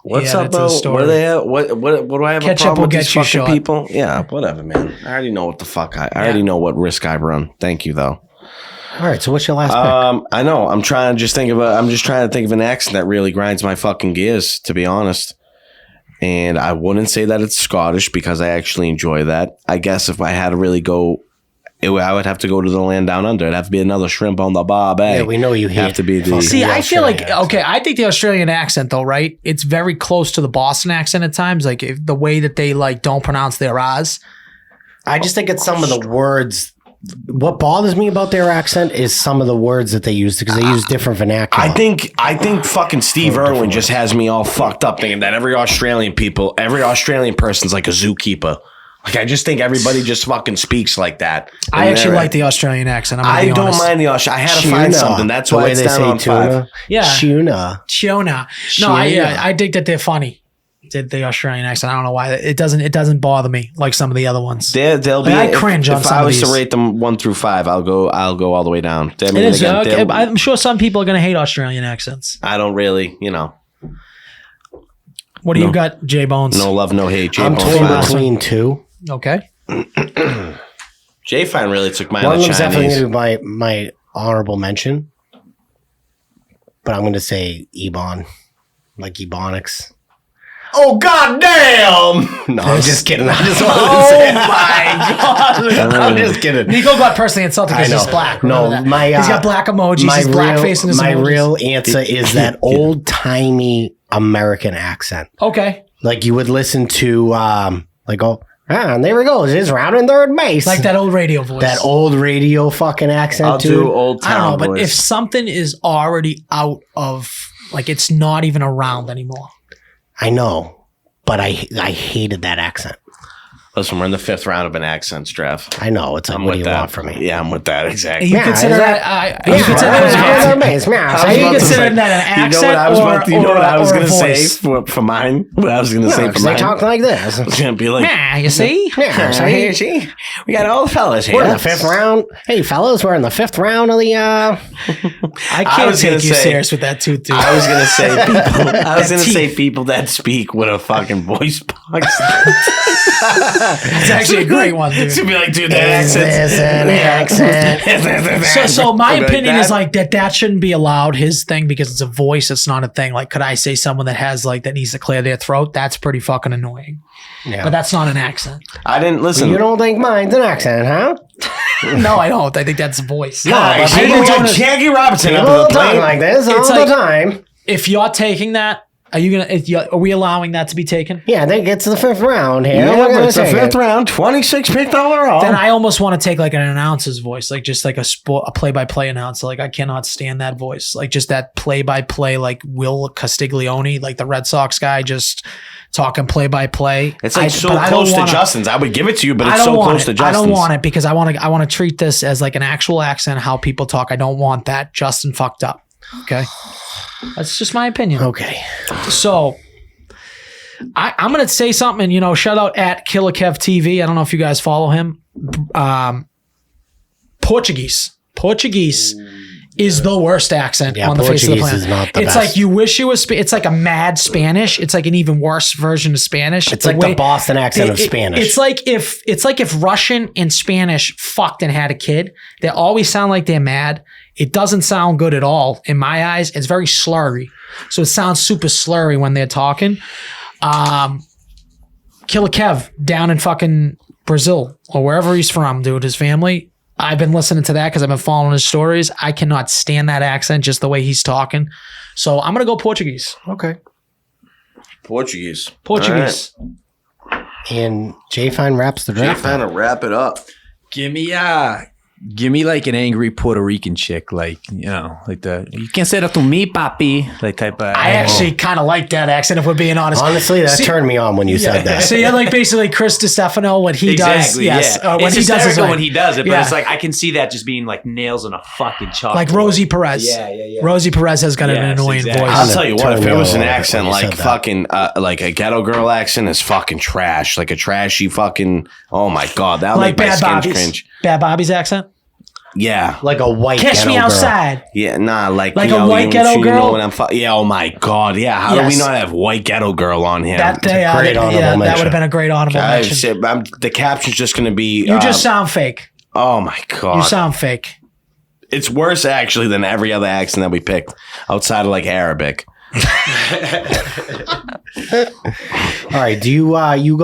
Speaker 1: What's
Speaker 3: Yeah,
Speaker 1: up,
Speaker 3: that's a
Speaker 1: bro?
Speaker 3: story.
Speaker 1: What do they have? What do I have
Speaker 3: Ketchup
Speaker 1: a problem
Speaker 3: will
Speaker 1: with
Speaker 3: get
Speaker 1: these
Speaker 3: you
Speaker 1: fucking
Speaker 3: shot.
Speaker 1: people? Yeah, whatever, man. I already know what the fuck I already know what risk I run. Thank you, though.
Speaker 2: All right, so what's your last pick?
Speaker 1: I know. I'm trying to think of an accent that really grinds my fucking gears, to be honest. And I wouldn't say that it's Scottish because I actually enjoy that. I guess if I had to really go, I would have to go to the land down under. It'd have to be another shrimp on the barbie.
Speaker 2: Yeah, we know you hate
Speaker 1: have to be the.
Speaker 2: fucking-
Speaker 3: See,
Speaker 2: The
Speaker 3: I feel like
Speaker 2: Australian accent.
Speaker 3: I think the Australian accent though, right? It's very close to the Boston accent at times. Like if the way that they like don't pronounce their R's.
Speaker 2: I just think it's some of the words. What bothers me about their accent is some of the words that they use because they use different vernacular.
Speaker 1: I think fucking Steve Irwin just has me all fucked up thinking that every Australian person's like a zookeeper. Like I just think everybody just fucking speaks like that.
Speaker 3: I
Speaker 1: And
Speaker 3: actually
Speaker 1: they're-
Speaker 3: like the Australian accent.
Speaker 1: I
Speaker 3: I'm gonna be
Speaker 1: don't
Speaker 3: honest.
Speaker 1: mind the Australian. I had to find something. That's
Speaker 2: The
Speaker 1: why
Speaker 2: way
Speaker 1: it's
Speaker 2: they
Speaker 1: down
Speaker 2: say
Speaker 1: on
Speaker 2: tuna.
Speaker 1: 5.
Speaker 3: Yeah.
Speaker 2: Tuna.
Speaker 3: Shiona. No,
Speaker 2: Shiona.
Speaker 3: I dig that they're funny. The Australian accent. I don't know why it doesn't bother me like some of the other ones.
Speaker 1: They'll be.
Speaker 3: I cringe on
Speaker 1: if
Speaker 3: some
Speaker 1: I
Speaker 3: of
Speaker 1: was to
Speaker 3: these.
Speaker 1: rate them 1 through 5, I'll go all the way down. I mean,
Speaker 3: It is.
Speaker 1: again,
Speaker 3: Okay,
Speaker 1: they'll-
Speaker 3: I'm sure some people are going to hate Australian accents.
Speaker 1: I don't really,
Speaker 3: What do you got, J Bones?
Speaker 1: no love, no hate. Jay
Speaker 2: I'm
Speaker 1: Bones
Speaker 2: torn
Speaker 1: fine.
Speaker 2: between two.
Speaker 3: Okay.
Speaker 1: Jay Fine really took mine.
Speaker 2: One of
Speaker 1: The
Speaker 2: them's definitely
Speaker 1: Chinese.
Speaker 2: going to be my honorable mention, but I'm going to say Ebon, like Ebonics.
Speaker 1: Oh god damn! No, I'm just kidding. I just wanted to say.
Speaker 3: my God.
Speaker 1: I'm just kidding.
Speaker 3: Nico got personally insulted because
Speaker 2: I know.
Speaker 3: he's black.
Speaker 2: No,
Speaker 3: Remember that?
Speaker 2: my,
Speaker 3: he's got black emojis. He's blackface in his
Speaker 2: my
Speaker 3: emojis.
Speaker 2: real answer is that old timey American accent.
Speaker 3: Okay.
Speaker 2: Like you would listen to, and there he goes. He's rounding third base.
Speaker 3: Like that old radio voice.
Speaker 2: That old radio fucking accent,
Speaker 1: I'll
Speaker 2: dude.
Speaker 1: do old
Speaker 3: I don't
Speaker 1: town
Speaker 3: know, but
Speaker 1: boys.
Speaker 3: if something is already out of, like, it's not even around anymore.
Speaker 2: I know, but I hated that accent.
Speaker 1: Listen, we're in the 5th round of an accents draft.
Speaker 2: I know. It's like,
Speaker 1: I'm
Speaker 2: what
Speaker 1: with
Speaker 2: do you
Speaker 1: that.
Speaker 2: want from me?
Speaker 1: Yeah, I'm with that exactly.
Speaker 3: You
Speaker 2: Yeah,
Speaker 3: consider
Speaker 2: is
Speaker 3: that? You
Speaker 2: Yeah,
Speaker 3: consider
Speaker 2: rounding
Speaker 3: that?
Speaker 2: third base. Yeah,
Speaker 1: I was
Speaker 3: Are you
Speaker 1: about to
Speaker 3: considering
Speaker 1: say-
Speaker 3: that an accent
Speaker 1: You know what I was
Speaker 3: or-
Speaker 1: about to, you know what I was
Speaker 3: or a
Speaker 1: going to say
Speaker 3: voice?
Speaker 1: for mine? What I was going to say for
Speaker 2: because they
Speaker 1: mine?
Speaker 2: talk like this.
Speaker 1: I was going to be like,
Speaker 3: Yeah, you see?
Speaker 2: Yeah, so
Speaker 1: hey, see, we got all the fellas here.
Speaker 2: we're in the 5th round. Hey, fellas, we're in the 5th round of the.
Speaker 3: I
Speaker 1: I
Speaker 3: can't
Speaker 1: was gonna
Speaker 3: take you
Speaker 1: say-
Speaker 3: serious with that too, dude.
Speaker 1: I was gonna say people. I was
Speaker 3: That
Speaker 1: gonna say
Speaker 3: teeth.
Speaker 1: people that speak with a fucking voice box.
Speaker 3: It's actually a great one, dude.
Speaker 1: To be like, dude,
Speaker 2: Is this an accent?
Speaker 3: So my
Speaker 1: I'd be like,
Speaker 3: opinion is
Speaker 1: that-
Speaker 3: like that shouldn't be allowed. His thing, because it's a voice, it's not a thing. Like, could I say someone that has like that needs to clear their throat? That's pretty fucking annoying.
Speaker 2: Yeah.
Speaker 3: But that's not an accent.
Speaker 1: I didn't listen.
Speaker 2: You don't think mine's an accent, huh?
Speaker 3: No, I don't. I think that's a voice.
Speaker 1: Guys,
Speaker 2: but
Speaker 1: you
Speaker 2: people
Speaker 1: got
Speaker 3: don't-
Speaker 1: Jackie Robinson up
Speaker 2: People
Speaker 1: in the
Speaker 2: talk
Speaker 1: plane.
Speaker 2: like this all
Speaker 3: It's
Speaker 2: the
Speaker 3: like-
Speaker 2: time.
Speaker 3: If you're taking that Are you gonna? Are we allowing that to be taken?
Speaker 2: Yeah, they get to the 5th round here.
Speaker 1: Yeah,
Speaker 2: We're gonna
Speaker 1: it's the
Speaker 2: take
Speaker 1: 5th
Speaker 2: it.
Speaker 1: round, 26 picked overall.
Speaker 3: Then I almost want to take like an announcer's voice, like just like a play-by-play announcer. Like I cannot stand that voice, like just that play-by-play, like Will Castiglione, like the Red Sox guy, just talking play-by-play.
Speaker 1: It's like
Speaker 3: but I don't
Speaker 1: close to
Speaker 3: wanna-
Speaker 1: Justin's. I would give it to you, but
Speaker 3: I
Speaker 1: it's
Speaker 3: don't
Speaker 1: so
Speaker 3: want
Speaker 1: close
Speaker 3: it.
Speaker 1: to Justin's.
Speaker 3: I don't want it because I want to treat this as like an actual accent, how people talk. I don't want that. Justin fucked up. Okay, that's just my opinion.
Speaker 2: Okay.
Speaker 3: So I'm going to say something, and, shout out at Killer Kev TV. I don't know if you guys follow him. Portuguese is the worst accent on the face of the
Speaker 2: Portuguese
Speaker 3: planet.
Speaker 2: is not the
Speaker 3: it's
Speaker 2: best.
Speaker 3: like you wish it was. It's like a mad Spanish. It's like an even worse version of Spanish.
Speaker 2: It's like the Boston accent of Spanish.
Speaker 3: It's like if Russian and Spanish fucked and had a kid. They always sound like they're mad. It doesn't sound good at all in my eyes. It's very slurry, so it sounds super slurry when they're talking. Killer Kev down in fucking Brazil or wherever he's from, dude. His family. I've been listening to that because I've been following his stories. I cannot stand that accent, just the way he's talking. So I'm gonna go Portuguese.
Speaker 2: okay.
Speaker 1: Portuguese.
Speaker 2: And Jay Fine wraps the draft.
Speaker 1: Trying to wrap it up.
Speaker 4: Give me like an angry Puerto Rican chick, like like the you can't say that to me, papi, like type of.
Speaker 3: I actually kind of like that accent, if we're being honest.
Speaker 2: Honestly, that turned me on when you said that.
Speaker 3: So you're like basically Chris DiStefano when he does. Yes.
Speaker 4: Yeah.
Speaker 3: When
Speaker 4: it's
Speaker 3: he does his
Speaker 4: when he does it, but
Speaker 3: Yeah.
Speaker 4: it's like I can see that just being like nails in a fucking chalk.
Speaker 3: like Rosie Perez.
Speaker 4: Yeah.
Speaker 3: Rosie Perez has got an
Speaker 4: Yes,
Speaker 3: annoying
Speaker 4: exactly.
Speaker 3: voice.
Speaker 1: I'll tell you what, if it was an accent
Speaker 2: when you
Speaker 1: like
Speaker 2: said that.
Speaker 1: fucking, like a ghetto girl accent is fucking trash. Like a trashy fucking, oh my God, that'll
Speaker 3: Like
Speaker 1: make my
Speaker 3: Bad
Speaker 1: skin
Speaker 3: Bobby's.
Speaker 1: cringe.
Speaker 3: Bad Bobby's accent.
Speaker 1: Yeah.
Speaker 2: Like a white
Speaker 3: Catch
Speaker 2: ghetto
Speaker 3: me
Speaker 2: girl.
Speaker 3: outside.
Speaker 1: Yeah, nah, like
Speaker 3: Like
Speaker 1: you
Speaker 3: a
Speaker 1: know,
Speaker 3: white ghetto
Speaker 1: you
Speaker 3: girl?
Speaker 1: know what I'm yeah, oh my God, yeah. How do we
Speaker 3: Yes.
Speaker 1: not have white ghetto girl on here?
Speaker 3: That
Speaker 2: great honorable
Speaker 3: that
Speaker 2: mention.
Speaker 3: would have been a great honorable
Speaker 1: I
Speaker 3: mention.
Speaker 1: said, the caption's just going to be.
Speaker 3: You just sound fake.
Speaker 1: Oh my God.
Speaker 3: You sound fake.
Speaker 1: It's worse actually than every other accent that we picked outside of like Arabic.
Speaker 2: All right. Do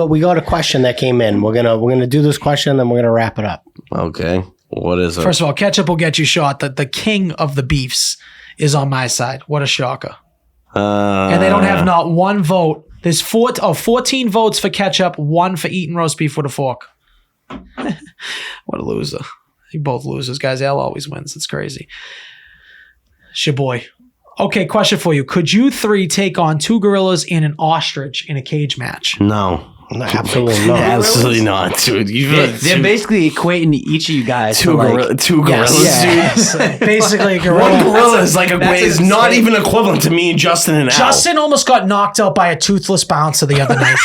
Speaker 2: we got a question that came in. We're gonna do this question, then we're gonna wrap it up.
Speaker 1: Okay. What is it?
Speaker 3: First of all, ketchup will get you shot. The king of the beefs is on my side. What a shocker. And they don't have not one vote. There's 14 votes for ketchup, 1 for eating roast beef with a fork. What a loser. You both losers, guys. Al always wins. It's crazy. It's your boy. Okay, question for you. Could you 3 take on 2 gorillas and an ostrich in a cage match?
Speaker 1: No.
Speaker 2: Absolutely not.
Speaker 1: Absolutely not, dude.
Speaker 4: They're basically equating each of you guys.
Speaker 1: two gorillas,
Speaker 3: Yes.
Speaker 1: dude.
Speaker 3: Basically, a gorilla.
Speaker 1: One gorilla is like
Speaker 4: That's
Speaker 1: is
Speaker 4: insane.
Speaker 1: not even equivalent to me and Justin and Al.
Speaker 3: Justin almost got knocked out by a toothless bouncer the other night.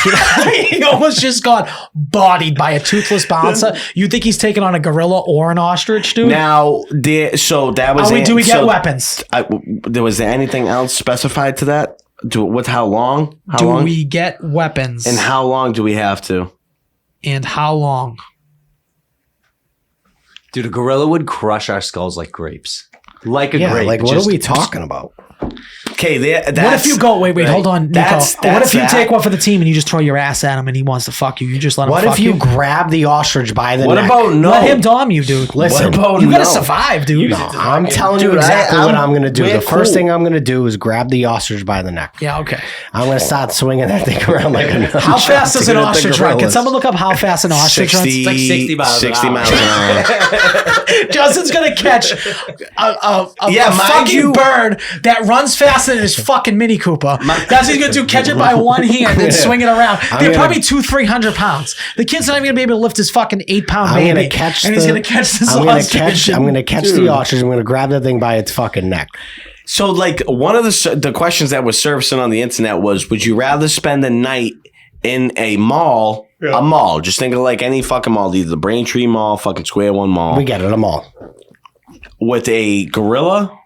Speaker 3: He almost just got bodied by a toothless bouncer. You think he's taking on a gorilla or an ostrich, dude?
Speaker 1: Now, so that was.
Speaker 3: Do we get weapons?
Speaker 1: Was there anything else specified to that? With how long?
Speaker 3: Do we get weapons?
Speaker 1: And how long do we have to?
Speaker 3: And how long?
Speaker 4: Dude, a gorilla would crush our skulls like grapes. Like a
Speaker 2: Yeah,
Speaker 4: grape.
Speaker 2: like what
Speaker 4: Just-
Speaker 2: are we talking about?
Speaker 1: Okay,
Speaker 3: What if you go? Wait, hold on, Nico.
Speaker 1: That's
Speaker 3: What if you
Speaker 1: that.
Speaker 3: take one for the team and you just throw your ass at him and he wants to fuck you? You just let him
Speaker 2: What
Speaker 3: fuck
Speaker 2: if you grab the ostrich by the
Speaker 1: What
Speaker 2: neck?
Speaker 1: about no?
Speaker 3: Let him dom you, dude.
Speaker 2: Listen,
Speaker 1: What about
Speaker 3: You gotta
Speaker 1: no?
Speaker 3: survive, dude.
Speaker 2: No, I'm telling you
Speaker 1: Dude,
Speaker 2: exactly what I'm going to do.
Speaker 1: we're
Speaker 2: The first
Speaker 1: cool.
Speaker 2: thing I'm going to do is grab the ostrich by the neck.
Speaker 3: Yeah, okay.
Speaker 2: I'm going to start swinging that thing around like a
Speaker 3: How fast does an ostrich run? Can
Speaker 2: gorillas.
Speaker 3: someone look up how fast an ostrich runs?
Speaker 4: like 60 miles an
Speaker 1: 60
Speaker 4: hour.
Speaker 1: miles an hour.
Speaker 3: Justin's gonna catch a
Speaker 1: mind
Speaker 3: fucking
Speaker 1: you-
Speaker 3: bird that runs faster than his fucking Mini Cooper. That's what he's gonna do. Catch it by one hand and swing it around. They're
Speaker 2: gonna-
Speaker 3: probably 200-300 pounds. The kid's not even gonna be able to lift his fucking 8-pound
Speaker 2: I'm
Speaker 3: baby.
Speaker 2: going to catch
Speaker 3: and he's gonna catch this
Speaker 2: I'm gonna
Speaker 3: ostrich.
Speaker 2: catch I'm going to catch the ostrich. I'm going to grab that thing by its fucking neck.
Speaker 1: So, like, one of the questions that was surfacing on the internet was, would you rather spend the night in a mall? A mall. Just think of like any fucking mall, either the Braintree Mall, fucking Square One Mall,
Speaker 2: We get it. I'm all.
Speaker 1: with a gorilla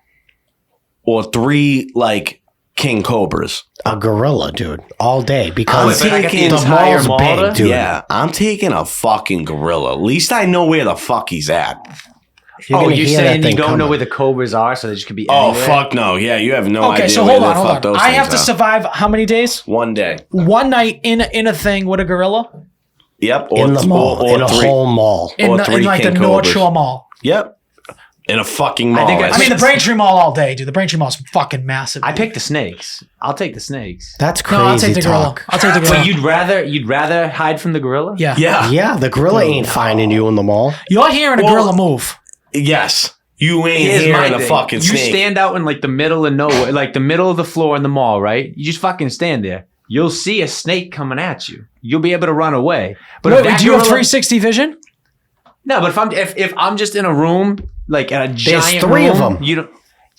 Speaker 1: or 3 like king cobras.
Speaker 2: A gorilla, dude, all day
Speaker 1: I'm
Speaker 2: because
Speaker 4: if I got the
Speaker 2: the
Speaker 4: entire
Speaker 2: mall's
Speaker 4: mall
Speaker 2: big,
Speaker 4: to-
Speaker 2: dude.
Speaker 1: Yeah, I'm taking a fucking gorilla. At least I know where the fuck he's at.
Speaker 2: You're
Speaker 4: Oh,
Speaker 2: gonna
Speaker 4: you're
Speaker 2: hear that
Speaker 4: saying you
Speaker 2: thing
Speaker 4: don't know
Speaker 2: coming.
Speaker 4: where the cobras are, so they just could be
Speaker 1: Oh,
Speaker 4: anywhere?
Speaker 1: fuck no. Yeah, you have no idea
Speaker 3: Okay, so
Speaker 1: where
Speaker 3: hold
Speaker 1: the
Speaker 3: on,
Speaker 1: fuck
Speaker 3: hold on.
Speaker 1: those
Speaker 3: I have to
Speaker 1: things are.
Speaker 3: survive how many days?
Speaker 1: One day.
Speaker 3: One night in a thing with a gorilla
Speaker 1: Yep.
Speaker 2: in the mall,
Speaker 1: or
Speaker 2: in a
Speaker 1: 3.
Speaker 2: whole mall.
Speaker 3: in
Speaker 1: Or
Speaker 3: the,
Speaker 1: 3
Speaker 3: in like the
Speaker 1: king
Speaker 3: North
Speaker 1: cobras.
Speaker 3: Shore Mall.
Speaker 1: Yep. in a fucking mall.
Speaker 4: I
Speaker 3: I mean, the Braintree Mall all day, dude. The Braintree Mall's fucking massive.
Speaker 4: I pick the snakes. I'll take the snakes.
Speaker 2: That's crazy
Speaker 3: No, I'll take the gorilla.
Speaker 2: talk.
Speaker 3: I'll take the gorilla.
Speaker 4: But you'd rather hide from the gorilla?
Speaker 3: Yeah.
Speaker 1: yeah.
Speaker 2: Yeah, the gorilla ain't finding you in the mall.
Speaker 3: You're hearing a gorilla move.
Speaker 1: Yes. You ain't
Speaker 4: Here's my
Speaker 1: hearing a
Speaker 4: thing.
Speaker 1: fucking
Speaker 4: You
Speaker 1: snake.
Speaker 4: stand out in like the middle of nowhere, like the middle of the floor in the mall, right? You just fucking stand there. You'll see a snake coming at you. You'll be able to run away. But
Speaker 3: Wait,
Speaker 4: if that
Speaker 3: do you have
Speaker 4: gorilla-
Speaker 3: 360 vision?
Speaker 4: No, but if I'm just in a room, like in a giant
Speaker 2: three of
Speaker 4: room,
Speaker 2: them.
Speaker 4: you don't.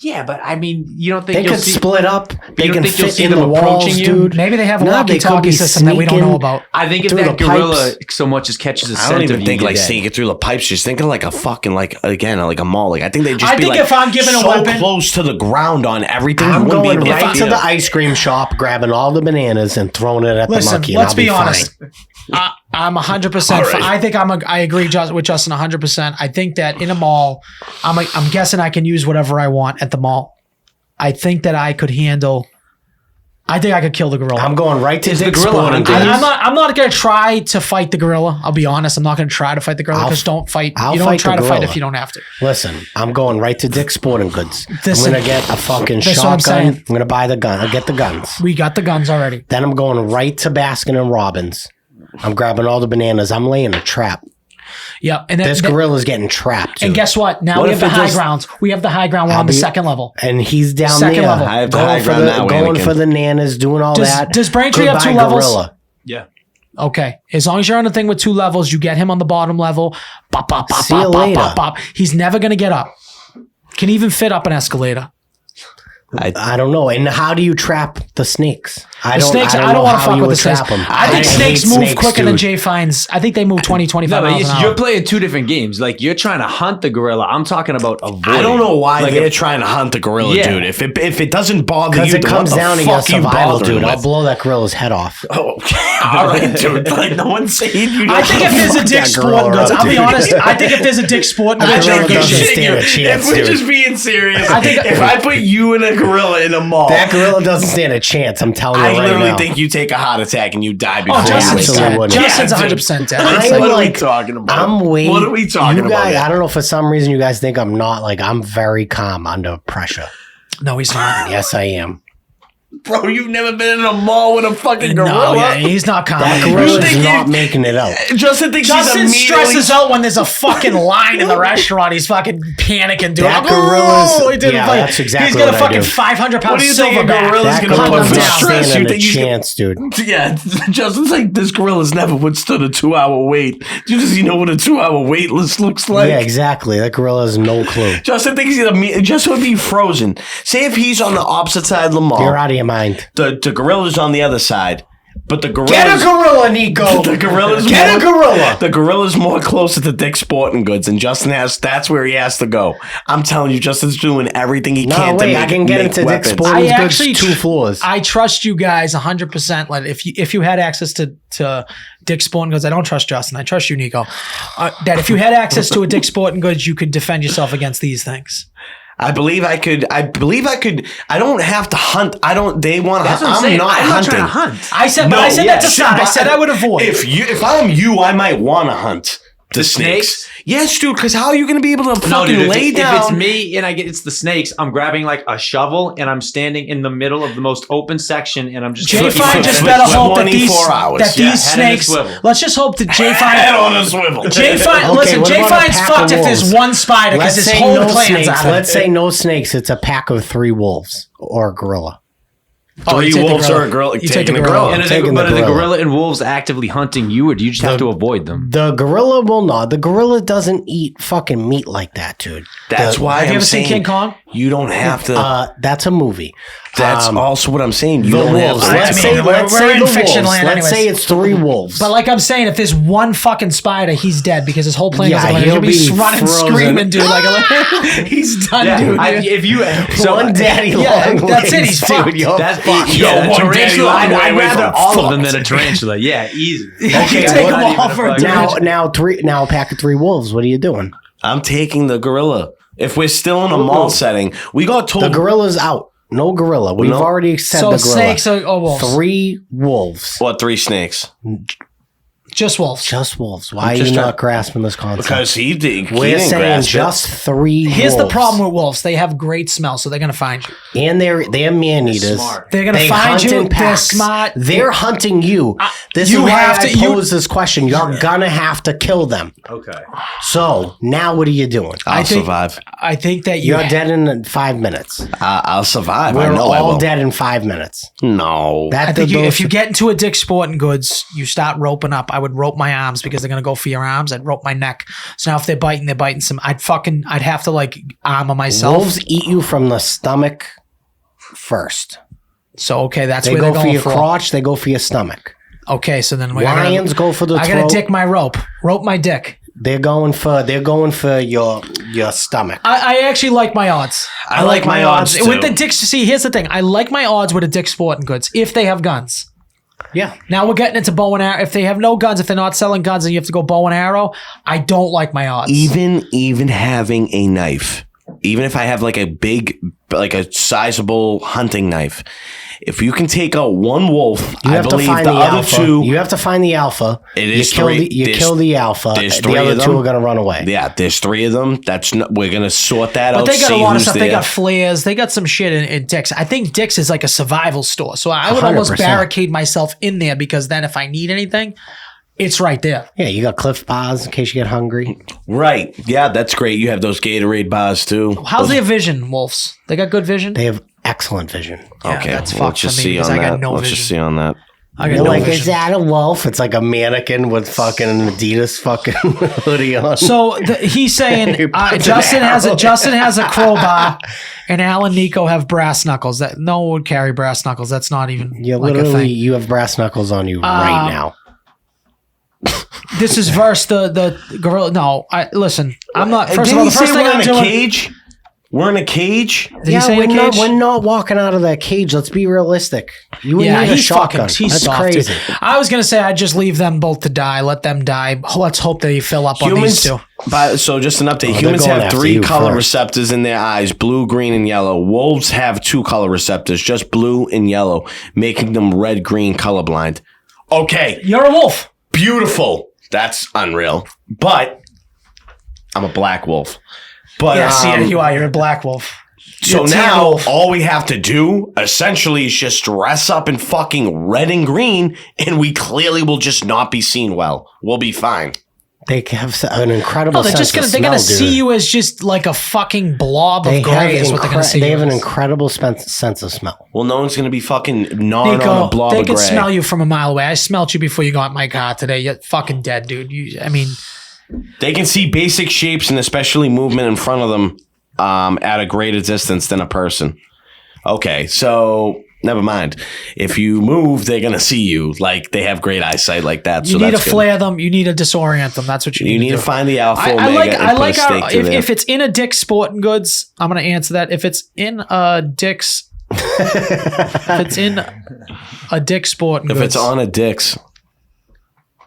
Speaker 4: Yeah, but I mean, you don't think
Speaker 2: They
Speaker 4: you'll
Speaker 2: could
Speaker 4: see,
Speaker 2: split up. They
Speaker 4: don't
Speaker 2: can
Speaker 4: think you'll
Speaker 2: fit
Speaker 4: see
Speaker 2: in
Speaker 4: them
Speaker 2: the walls,
Speaker 4: approaching you?
Speaker 2: dude.
Speaker 3: Maybe they have a
Speaker 2: No, they could
Speaker 3: walkie-talkie
Speaker 2: be
Speaker 3: system that we don't know
Speaker 2: sneaking
Speaker 3: about.
Speaker 4: I think if
Speaker 2: through
Speaker 4: that
Speaker 2: the
Speaker 4: gorilla
Speaker 2: pipes.
Speaker 4: so much as catches a
Speaker 1: I
Speaker 4: scent
Speaker 1: don't
Speaker 4: of
Speaker 1: even
Speaker 4: you,
Speaker 1: think
Speaker 4: you're
Speaker 1: like
Speaker 4: dead.
Speaker 1: sneaking through the pipes. Just thinking like a fucking like a mall. Like I think they just.
Speaker 3: I
Speaker 1: be
Speaker 3: think
Speaker 1: like
Speaker 3: if I'm given a
Speaker 1: so
Speaker 3: weapon-
Speaker 1: close to the ground on everything,
Speaker 2: I'm
Speaker 1: you wouldn't
Speaker 2: going
Speaker 1: be able
Speaker 2: right
Speaker 1: to
Speaker 2: to
Speaker 1: find
Speaker 2: the
Speaker 1: it.
Speaker 2: ice cream shop, grabbing all the bananas and throwing it at the
Speaker 3: Listen,
Speaker 2: monkey. And
Speaker 3: let's
Speaker 2: I'll
Speaker 3: be
Speaker 2: fine.
Speaker 3: honest. I'm 100%.
Speaker 1: All right.
Speaker 3: I think I agree with Justin 100%. I think that in a mall, I'm guessing I can use whatever I want at the mall. I think that I could handle. I think I could kill the gorilla.
Speaker 2: I'm going right to
Speaker 4: Is the
Speaker 2: Dick's
Speaker 4: gorilla
Speaker 2: Sporting
Speaker 4: hunting?
Speaker 2: Goods.
Speaker 3: I'm not going to try to fight the gorilla. I'll be honest. I'm not going to try to fight the gorilla because don't fight.
Speaker 2: I'll
Speaker 3: You don't
Speaker 2: fight
Speaker 3: try
Speaker 2: the
Speaker 3: to fight
Speaker 2: gorilla.
Speaker 3: if you don't have to.
Speaker 2: Listen, I'm going right to Dick's Sporting Goods.
Speaker 3: Listen,
Speaker 2: I'm going to get a fucking
Speaker 3: that's what I'm
Speaker 2: shotgun.
Speaker 3: saying.
Speaker 2: I'm going to buy the gun. I'll get the guns.
Speaker 3: We got the guns already.
Speaker 2: Then I'm going right to Baskin and Robbins. I'm grabbing all the bananas. I'm laying a trap.
Speaker 3: Yep. And
Speaker 2: This gorilla's getting trapped.
Speaker 3: And
Speaker 2: dude.
Speaker 3: guess what? Now
Speaker 1: What
Speaker 3: we
Speaker 1: if
Speaker 3: have the
Speaker 1: it
Speaker 3: high
Speaker 1: just-
Speaker 3: grounds. We have the high ground. We're
Speaker 2: I'll
Speaker 3: on the
Speaker 2: be-
Speaker 3: second level.
Speaker 2: And he's down
Speaker 3: Second
Speaker 2: there.
Speaker 3: level.
Speaker 1: I have the
Speaker 2: going
Speaker 1: high
Speaker 2: for
Speaker 1: ground now,
Speaker 2: going
Speaker 1: Anakin.
Speaker 2: for the nanas, doing all that.
Speaker 3: Does Braintree have
Speaker 2: Goodbye,
Speaker 3: two levels?
Speaker 2: gorilla.
Speaker 4: Yeah.
Speaker 3: Okay. As long as you're on the thing with 2 levels, you get him on the bottom level. Bop, bop, bop,
Speaker 2: See you
Speaker 3: bop, bop,
Speaker 2: later.
Speaker 3: bop, bop. He's never going to get up. Can even fit up an escalator.
Speaker 2: I don't know. And how do you trap the snakes?
Speaker 3: The snakes, I don't
Speaker 2: know
Speaker 3: want to
Speaker 2: how
Speaker 3: fuck
Speaker 2: you
Speaker 3: with the
Speaker 2: would
Speaker 3: snakes.
Speaker 2: trap 'em.
Speaker 3: I think
Speaker 2: hate
Speaker 3: snakes move
Speaker 2: snakes,
Speaker 3: quicker than
Speaker 2: dude.
Speaker 3: Jay finds. I think they move 20, 25
Speaker 4: No, but
Speaker 3: miles an
Speaker 4: you're
Speaker 3: hour.
Speaker 4: playing two different games. Like you're trying to hunt the gorilla. I'm talking about avoiding.
Speaker 1: I don't know why
Speaker 4: Like,
Speaker 1: they're trying to hunt the gorilla,
Speaker 4: Yeah.
Speaker 1: dude. If it doesn't bother you,
Speaker 2: Because it
Speaker 1: then
Speaker 2: comes
Speaker 1: what the
Speaker 2: down to
Speaker 1: fuck
Speaker 2: your
Speaker 1: you
Speaker 2: survival,
Speaker 1: bothering
Speaker 2: dude. I'll
Speaker 1: with?
Speaker 2: blow that gorilla's head off.
Speaker 1: Oh, okay. All right, dude. Like no one's saying you.
Speaker 3: I think if there's a Dick Sporting Goods, I'll be honest. I think if there's a Dick Sporting Goods,
Speaker 2: gorilla
Speaker 3: you're in good
Speaker 2: doesn't
Speaker 3: shape.
Speaker 2: stand a chance,
Speaker 1: If we're
Speaker 2: dude.
Speaker 1: just being serious,
Speaker 3: I think-
Speaker 1: if I put you and a gorilla in a mall,
Speaker 2: That gorilla doesn't stand a chance. I'm telling you
Speaker 1: I
Speaker 2: right
Speaker 1: literally
Speaker 2: now.
Speaker 1: think you take a heart attack and you die before
Speaker 3: Oh,
Speaker 1: you
Speaker 3: Justin's
Speaker 2: absolutely
Speaker 3: dead.
Speaker 2: wouldn't.
Speaker 3: Justin's
Speaker 1: Yeah,
Speaker 3: 100% dead.
Speaker 2: I'm
Speaker 1: what are we
Speaker 2: like-
Speaker 1: talking about?
Speaker 2: I'm way.
Speaker 1: What are we talking
Speaker 2: you guys,
Speaker 1: about?
Speaker 2: I don't know. For some reason, you guys think I'm not. Like I'm very calm under pressure.
Speaker 3: No, he's not.
Speaker 2: Yes, I am.
Speaker 1: Bro, you've never been in a mall with a fucking gorilla.
Speaker 3: No, yeah, he's not calm.
Speaker 2: That
Speaker 1: You
Speaker 2: gorilla's
Speaker 1: think
Speaker 2: not
Speaker 1: you-
Speaker 2: making it out.
Speaker 1: Justin thinks
Speaker 3: Justin
Speaker 1: he's
Speaker 3: stresses out when there's a fucking line in the restaurant. He's fucking panicking, dude.
Speaker 2: That
Speaker 3: Oh,
Speaker 2: gorilla's-
Speaker 3: he didn't
Speaker 2: yeah,
Speaker 3: play.
Speaker 2: that's exactly
Speaker 3: He's got a
Speaker 2: what I
Speaker 3: fucking
Speaker 2: do.
Speaker 3: 500-pound
Speaker 1: What do you think a
Speaker 3: silverback.
Speaker 1: gorilla's
Speaker 2: That
Speaker 1: gonna put
Speaker 2: gorilla's
Speaker 1: for
Speaker 2: not
Speaker 1: stress? You
Speaker 2: standing a
Speaker 1: think he's gonna-
Speaker 2: chance, dude.
Speaker 1: Yeah, Justin's like, this gorilla's never withstood a 2-hour wait. Does he know what a 2-hour wait list looks like?
Speaker 2: Yeah, exactly. That gorilla has no clue.
Speaker 1: Justin thinks Justin would be frozen. Say if he's on the opposite side of the mall,
Speaker 2: You're out of your mind.
Speaker 1: the gorilla's on the other side, but the gorilla's
Speaker 2: Get a gorilla, Nico.
Speaker 1: the gorilla's
Speaker 2: Get a gorilla.
Speaker 1: The gorilla's more closer to Dick's Sporting Goods, and Justin that's where he has to go. I'm telling you, Justin's doing everything he
Speaker 2: No,
Speaker 1: can to
Speaker 2: wait.
Speaker 1: make
Speaker 2: I can get
Speaker 1: make
Speaker 2: into Dick's
Speaker 1: weapons.
Speaker 2: Sporting
Speaker 3: I
Speaker 2: Goods
Speaker 3: actually
Speaker 2: 2 floors.
Speaker 3: I trust you guys 100%. Like if you had access to Dick's Sporting Goods, I don't trust Justin. I trust you, Nico. That if you had access to a Dick's Sporting Goods, you could defend yourself against these things.
Speaker 1: I believe I could. I don't have to hunt. They want to
Speaker 4: That's
Speaker 1: hunt.
Speaker 4: what I'm saying.
Speaker 1: not
Speaker 4: I'm not
Speaker 1: hunting.
Speaker 4: trying to hunt.
Speaker 3: I said that to start. I said I would avoid.
Speaker 1: If I'm you, I might want to hunt the snakes. Yes, dude. Because how are you going to be able to
Speaker 4: No,
Speaker 1: fucking
Speaker 4: dude.
Speaker 1: lay
Speaker 4: If
Speaker 1: down?
Speaker 4: it's me and it's the snakes, I'm grabbing like a shovel and I'm standing in the middle of the most open section and I'm just
Speaker 3: Jay
Speaker 4: flicking
Speaker 3: Fine
Speaker 4: my
Speaker 3: just
Speaker 4: head.
Speaker 3: better hope that these
Speaker 1: 24 hours.
Speaker 3: that
Speaker 4: Yeah,
Speaker 3: these
Speaker 4: head in a
Speaker 3: snakes.
Speaker 4: swivel.
Speaker 3: Let's just hope that Jay
Speaker 1: Head
Speaker 3: Fine.
Speaker 1: on a swivel.
Speaker 3: Jay Fine.
Speaker 2: Okay,
Speaker 3: Listen,
Speaker 2: what
Speaker 3: Jay
Speaker 2: about a
Speaker 3: Fine's
Speaker 2: pack
Speaker 3: fucked
Speaker 2: of
Speaker 3: if there's
Speaker 2: wolves?
Speaker 3: one spider because
Speaker 2: Let's
Speaker 3: his
Speaker 2: say
Speaker 3: whole
Speaker 2: no
Speaker 3: plan's
Speaker 2: snakes.
Speaker 3: out of
Speaker 2: Let's
Speaker 3: it.
Speaker 2: say no snakes. It's a pack of 3 wolves or a gorilla.
Speaker 3: Oh, you
Speaker 1: Three
Speaker 3: take the
Speaker 1: wolves
Speaker 3: gorilla.
Speaker 1: or a gorilla.
Speaker 3: You take
Speaker 1: Taking
Speaker 3: the
Speaker 1: a
Speaker 3: gorilla.
Speaker 1: gorilla.
Speaker 4: And
Speaker 2: taking
Speaker 4: but
Speaker 2: the
Speaker 4: are the
Speaker 2: gorilla.
Speaker 4: gorilla and wolves actively hunting you, or do you just have to avoid them?
Speaker 2: The gorilla will not. The gorilla doesn't eat fucking meat like that, dude.
Speaker 1: That's why
Speaker 3: Have you
Speaker 1: I'm
Speaker 3: ever seen
Speaker 1: saying
Speaker 3: King Kong?
Speaker 1: you don't have to.
Speaker 2: That's a movie.
Speaker 1: That's also what I'm saying. You
Speaker 2: The
Speaker 1: don't
Speaker 2: wolves.
Speaker 1: have to.
Speaker 2: Let's
Speaker 3: I
Speaker 2: say
Speaker 3: mean,
Speaker 2: let's
Speaker 3: we're
Speaker 2: say
Speaker 3: in
Speaker 2: the
Speaker 3: fiction
Speaker 2: wolves.
Speaker 3: land
Speaker 2: Let's
Speaker 3: anyways.
Speaker 2: say it's 3 wolves.
Speaker 3: But like I'm saying, if there's one fucking spider, he's dead because his whole plan
Speaker 2: Yeah,
Speaker 3: is
Speaker 2: he'll
Speaker 3: he'll be
Speaker 2: be
Speaker 3: running,
Speaker 2: frozen.
Speaker 3: screaming, dude. Like he's done, dude.
Speaker 4: If you so
Speaker 2: one daddy
Speaker 3: yeah,
Speaker 2: long
Speaker 3: that's it,
Speaker 2: legs,
Speaker 3: he's
Speaker 2: dude.
Speaker 3: fucked.
Speaker 2: You're
Speaker 4: that's
Speaker 2: fucked.
Speaker 1: Yo,
Speaker 4: yeah,
Speaker 1: one
Speaker 4: tarantula.
Speaker 1: daddy long
Speaker 4: I'd
Speaker 1: way
Speaker 4: rather
Speaker 1: from
Speaker 4: all of them
Speaker 1: fucked.
Speaker 4: than a tarantula. Yeah, easy.
Speaker 2: Okay,
Speaker 3: take
Speaker 2: what-
Speaker 3: them all for a
Speaker 2: now a pack of 3 wolves. What are you doing?
Speaker 1: I'm taking the gorilla. If we're still in a mall setting, we got told
Speaker 2: The gorilla's out. No gorilla. We've
Speaker 1: No.
Speaker 2: already said
Speaker 3: So
Speaker 2: the gorilla.
Speaker 3: snakes are wolves.
Speaker 2: 3 wolves.
Speaker 1: what 3 snakes?
Speaker 3: Just wolves.
Speaker 2: Just wolves. Why are
Speaker 1: just
Speaker 2: you
Speaker 1: trying-
Speaker 2: not grasping this concept?
Speaker 1: Because he
Speaker 2: We're
Speaker 1: didn't
Speaker 2: saying
Speaker 1: grasp
Speaker 2: just
Speaker 1: it.
Speaker 2: 3
Speaker 3: Here's
Speaker 2: wolves.
Speaker 3: the problem with wolves. They have great smell, so they're going to find you.
Speaker 2: And they're man-eaters.
Speaker 4: smart.
Speaker 3: They're going to
Speaker 2: They
Speaker 3: find
Speaker 2: hunt
Speaker 3: you.
Speaker 2: in
Speaker 3: They're
Speaker 2: packs.
Speaker 3: smart.
Speaker 2: They're hunting you. This
Speaker 3: you
Speaker 2: is why
Speaker 3: have
Speaker 2: I
Speaker 3: to- you-
Speaker 2: pose this question. You're gonna have to kill them.
Speaker 4: Okay.
Speaker 2: So now what are you doing?
Speaker 1: I'll
Speaker 3: think-
Speaker 1: survive.
Speaker 3: I think that
Speaker 2: You're dead in 5 minutes.
Speaker 1: I'll survive. I
Speaker 2: We're
Speaker 1: know I
Speaker 2: all
Speaker 1: will.
Speaker 2: dead in 5 minutes.
Speaker 1: No.
Speaker 3: I think if you get into a Dick's Sporting Goods, you start roping up. I would rope my arms because they're gonna go for your arms. I'd rope my neck. So now if they're biting some. I'd have to like armor myself.
Speaker 2: wolves eat you from the stomach first.
Speaker 3: So okay, that's
Speaker 2: They
Speaker 3: where
Speaker 2: go
Speaker 3: they're
Speaker 2: for
Speaker 3: going
Speaker 2: your
Speaker 3: for.
Speaker 2: crotch. They go for your stomach.
Speaker 3: Okay, so then
Speaker 2: Lions go for the
Speaker 3: I gotta
Speaker 2: throat.
Speaker 3: dick my rope my dick.
Speaker 2: They're going for your stomach.
Speaker 3: I actually like my odds.
Speaker 1: I like my odds, too.
Speaker 3: with the Dick's. See, here's the thing. I like my odds with a Dick's Sporting Goods if they have guns.
Speaker 2: Yeah.
Speaker 3: Now we're getting into bow and arrow. If they have no guns, if they're not selling guns, and you have to go bow and arrow, I don't like my odds.
Speaker 1: Even having a knife, even if I have like a sizable hunting knife, if you can take out one wolf,
Speaker 2: You
Speaker 1: I
Speaker 2: have to
Speaker 1: believe
Speaker 2: find
Speaker 1: the
Speaker 2: the
Speaker 1: other
Speaker 2: alpha.
Speaker 1: two.
Speaker 2: You have to find the alpha.
Speaker 1: It is
Speaker 2: you kill
Speaker 1: three.
Speaker 2: you kill the alpha.
Speaker 1: there's
Speaker 2: The
Speaker 1: three
Speaker 2: other
Speaker 1: of
Speaker 2: two
Speaker 1: them.
Speaker 2: are gonna run away.
Speaker 1: Yeah, there's 3 of them. We're gonna sort that out.
Speaker 3: But they got a
Speaker 1: see
Speaker 3: lot of
Speaker 1: who's
Speaker 3: stuff. They
Speaker 1: there.
Speaker 3: got flares. They got some shit in Dick's. I think Dick's is like a survival store. So I would almost
Speaker 2: 100%.
Speaker 3: barricade myself in there because then if I need anything, it's right there.
Speaker 2: Yeah, you got Cliff Bars in case you get hungry.
Speaker 1: Right. Yeah, that's great. You have those Gatorade bars too.
Speaker 3: How's their vision, wolves? They got good vision?
Speaker 2: They have excellent vision.
Speaker 3: Yeah,
Speaker 1: Okay,
Speaker 3: that's
Speaker 1: well,
Speaker 3: fucked
Speaker 1: let's just
Speaker 3: for me
Speaker 1: see
Speaker 3: because
Speaker 1: on
Speaker 3: I got
Speaker 1: that.
Speaker 3: no
Speaker 1: Let's
Speaker 3: vision.
Speaker 1: just see on that.
Speaker 3: I got
Speaker 2: You're
Speaker 3: no
Speaker 2: like,
Speaker 3: vision.
Speaker 2: is that a wolf? It's like a mannequin with fucking an Adidas fucking hoodie on.
Speaker 3: So he's saying
Speaker 2: puts
Speaker 3: Justin
Speaker 2: an
Speaker 3: has a crowbar, and Al and Nico have brass knuckles. That no one would carry brass knuckles. That's not even
Speaker 2: you
Speaker 3: like a
Speaker 2: literally
Speaker 3: thing.
Speaker 2: you have brass knuckles on you right now.
Speaker 3: This is versus the gorilla. No, listen. I'm not. First of
Speaker 1: Didn't
Speaker 3: all,
Speaker 1: he
Speaker 3: the first
Speaker 1: say
Speaker 3: thing
Speaker 1: we're
Speaker 3: I'm
Speaker 1: in a
Speaker 3: doing.
Speaker 1: cage? We're in a cage.
Speaker 3: Did he say
Speaker 2: we're
Speaker 3: a
Speaker 2: not,
Speaker 3: cage?
Speaker 2: we're not walking out of that cage. Let's be realistic. You would
Speaker 3: Yeah,
Speaker 2: need a
Speaker 3: he's
Speaker 2: shotgun.
Speaker 3: fucking. He's
Speaker 2: That's
Speaker 3: soft.
Speaker 2: crazy.
Speaker 3: Dude. I was gonna say I'd just leave them both to die. Let them die. Let's hope they fill up on these two.
Speaker 1: So just an update.
Speaker 2: they're
Speaker 1: Humans
Speaker 2: going
Speaker 1: have
Speaker 2: after
Speaker 1: 3
Speaker 2: you
Speaker 1: color
Speaker 2: first.
Speaker 1: receptors in their eyes: blue, green, and yellow. Wolves have 2 color receptors, just blue and yellow, making them red, green colorblind. Okay,
Speaker 3: You're a wolf.
Speaker 1: beautiful. That's unreal. But I'm a black wolf. But
Speaker 3: Yes, yeah, you are. You're a black wolf.
Speaker 1: so
Speaker 3: You're a tan
Speaker 1: now
Speaker 3: wolf.
Speaker 1: all we have to do essentially is just dress up in fucking red and green, and we clearly will just not be seen well. We'll be fine.
Speaker 2: They have an incredible
Speaker 3: No, they're
Speaker 2: sense
Speaker 3: just gonna
Speaker 2: of
Speaker 3: they're gonna
Speaker 2: smell,
Speaker 3: see
Speaker 2: dude.
Speaker 3: you as just like a fucking blob of
Speaker 2: They
Speaker 3: gray. Is what they're gonna see.
Speaker 2: they have
Speaker 3: you
Speaker 2: an
Speaker 3: as.
Speaker 2: incredible sense of smell.
Speaker 1: Well, no one's gonna be fucking gnawing on
Speaker 3: Nico,
Speaker 1: a blob
Speaker 3: they
Speaker 1: of
Speaker 3: can
Speaker 1: gray.
Speaker 3: smell you from a mile away. I smelled you before you got in my car today. You're fucking dead, dude. I mean,
Speaker 1: They can see basic shapes and especially movement in front of them at a greater distance than a person. Okay, so never mind. If you move, they're gonna see you. Like they have great eyesight like that.
Speaker 3: you
Speaker 1: so
Speaker 3: need to
Speaker 1: that's good.
Speaker 3: flare them. You need to disorient them. That's what you need.
Speaker 1: You need
Speaker 3: to
Speaker 1: to
Speaker 3: do.
Speaker 1: find the alpha
Speaker 3: I
Speaker 1: omega
Speaker 3: like
Speaker 1: and
Speaker 3: I
Speaker 1: put
Speaker 3: like
Speaker 1: a
Speaker 3: our
Speaker 1: stake to there.
Speaker 3: if it's in a Dick's Sporting Goods, I'm gonna answer that. If it's in a Dick's if it's in a Dick's Sporting
Speaker 1: If
Speaker 3: Goods.
Speaker 1: it's on a Dick's,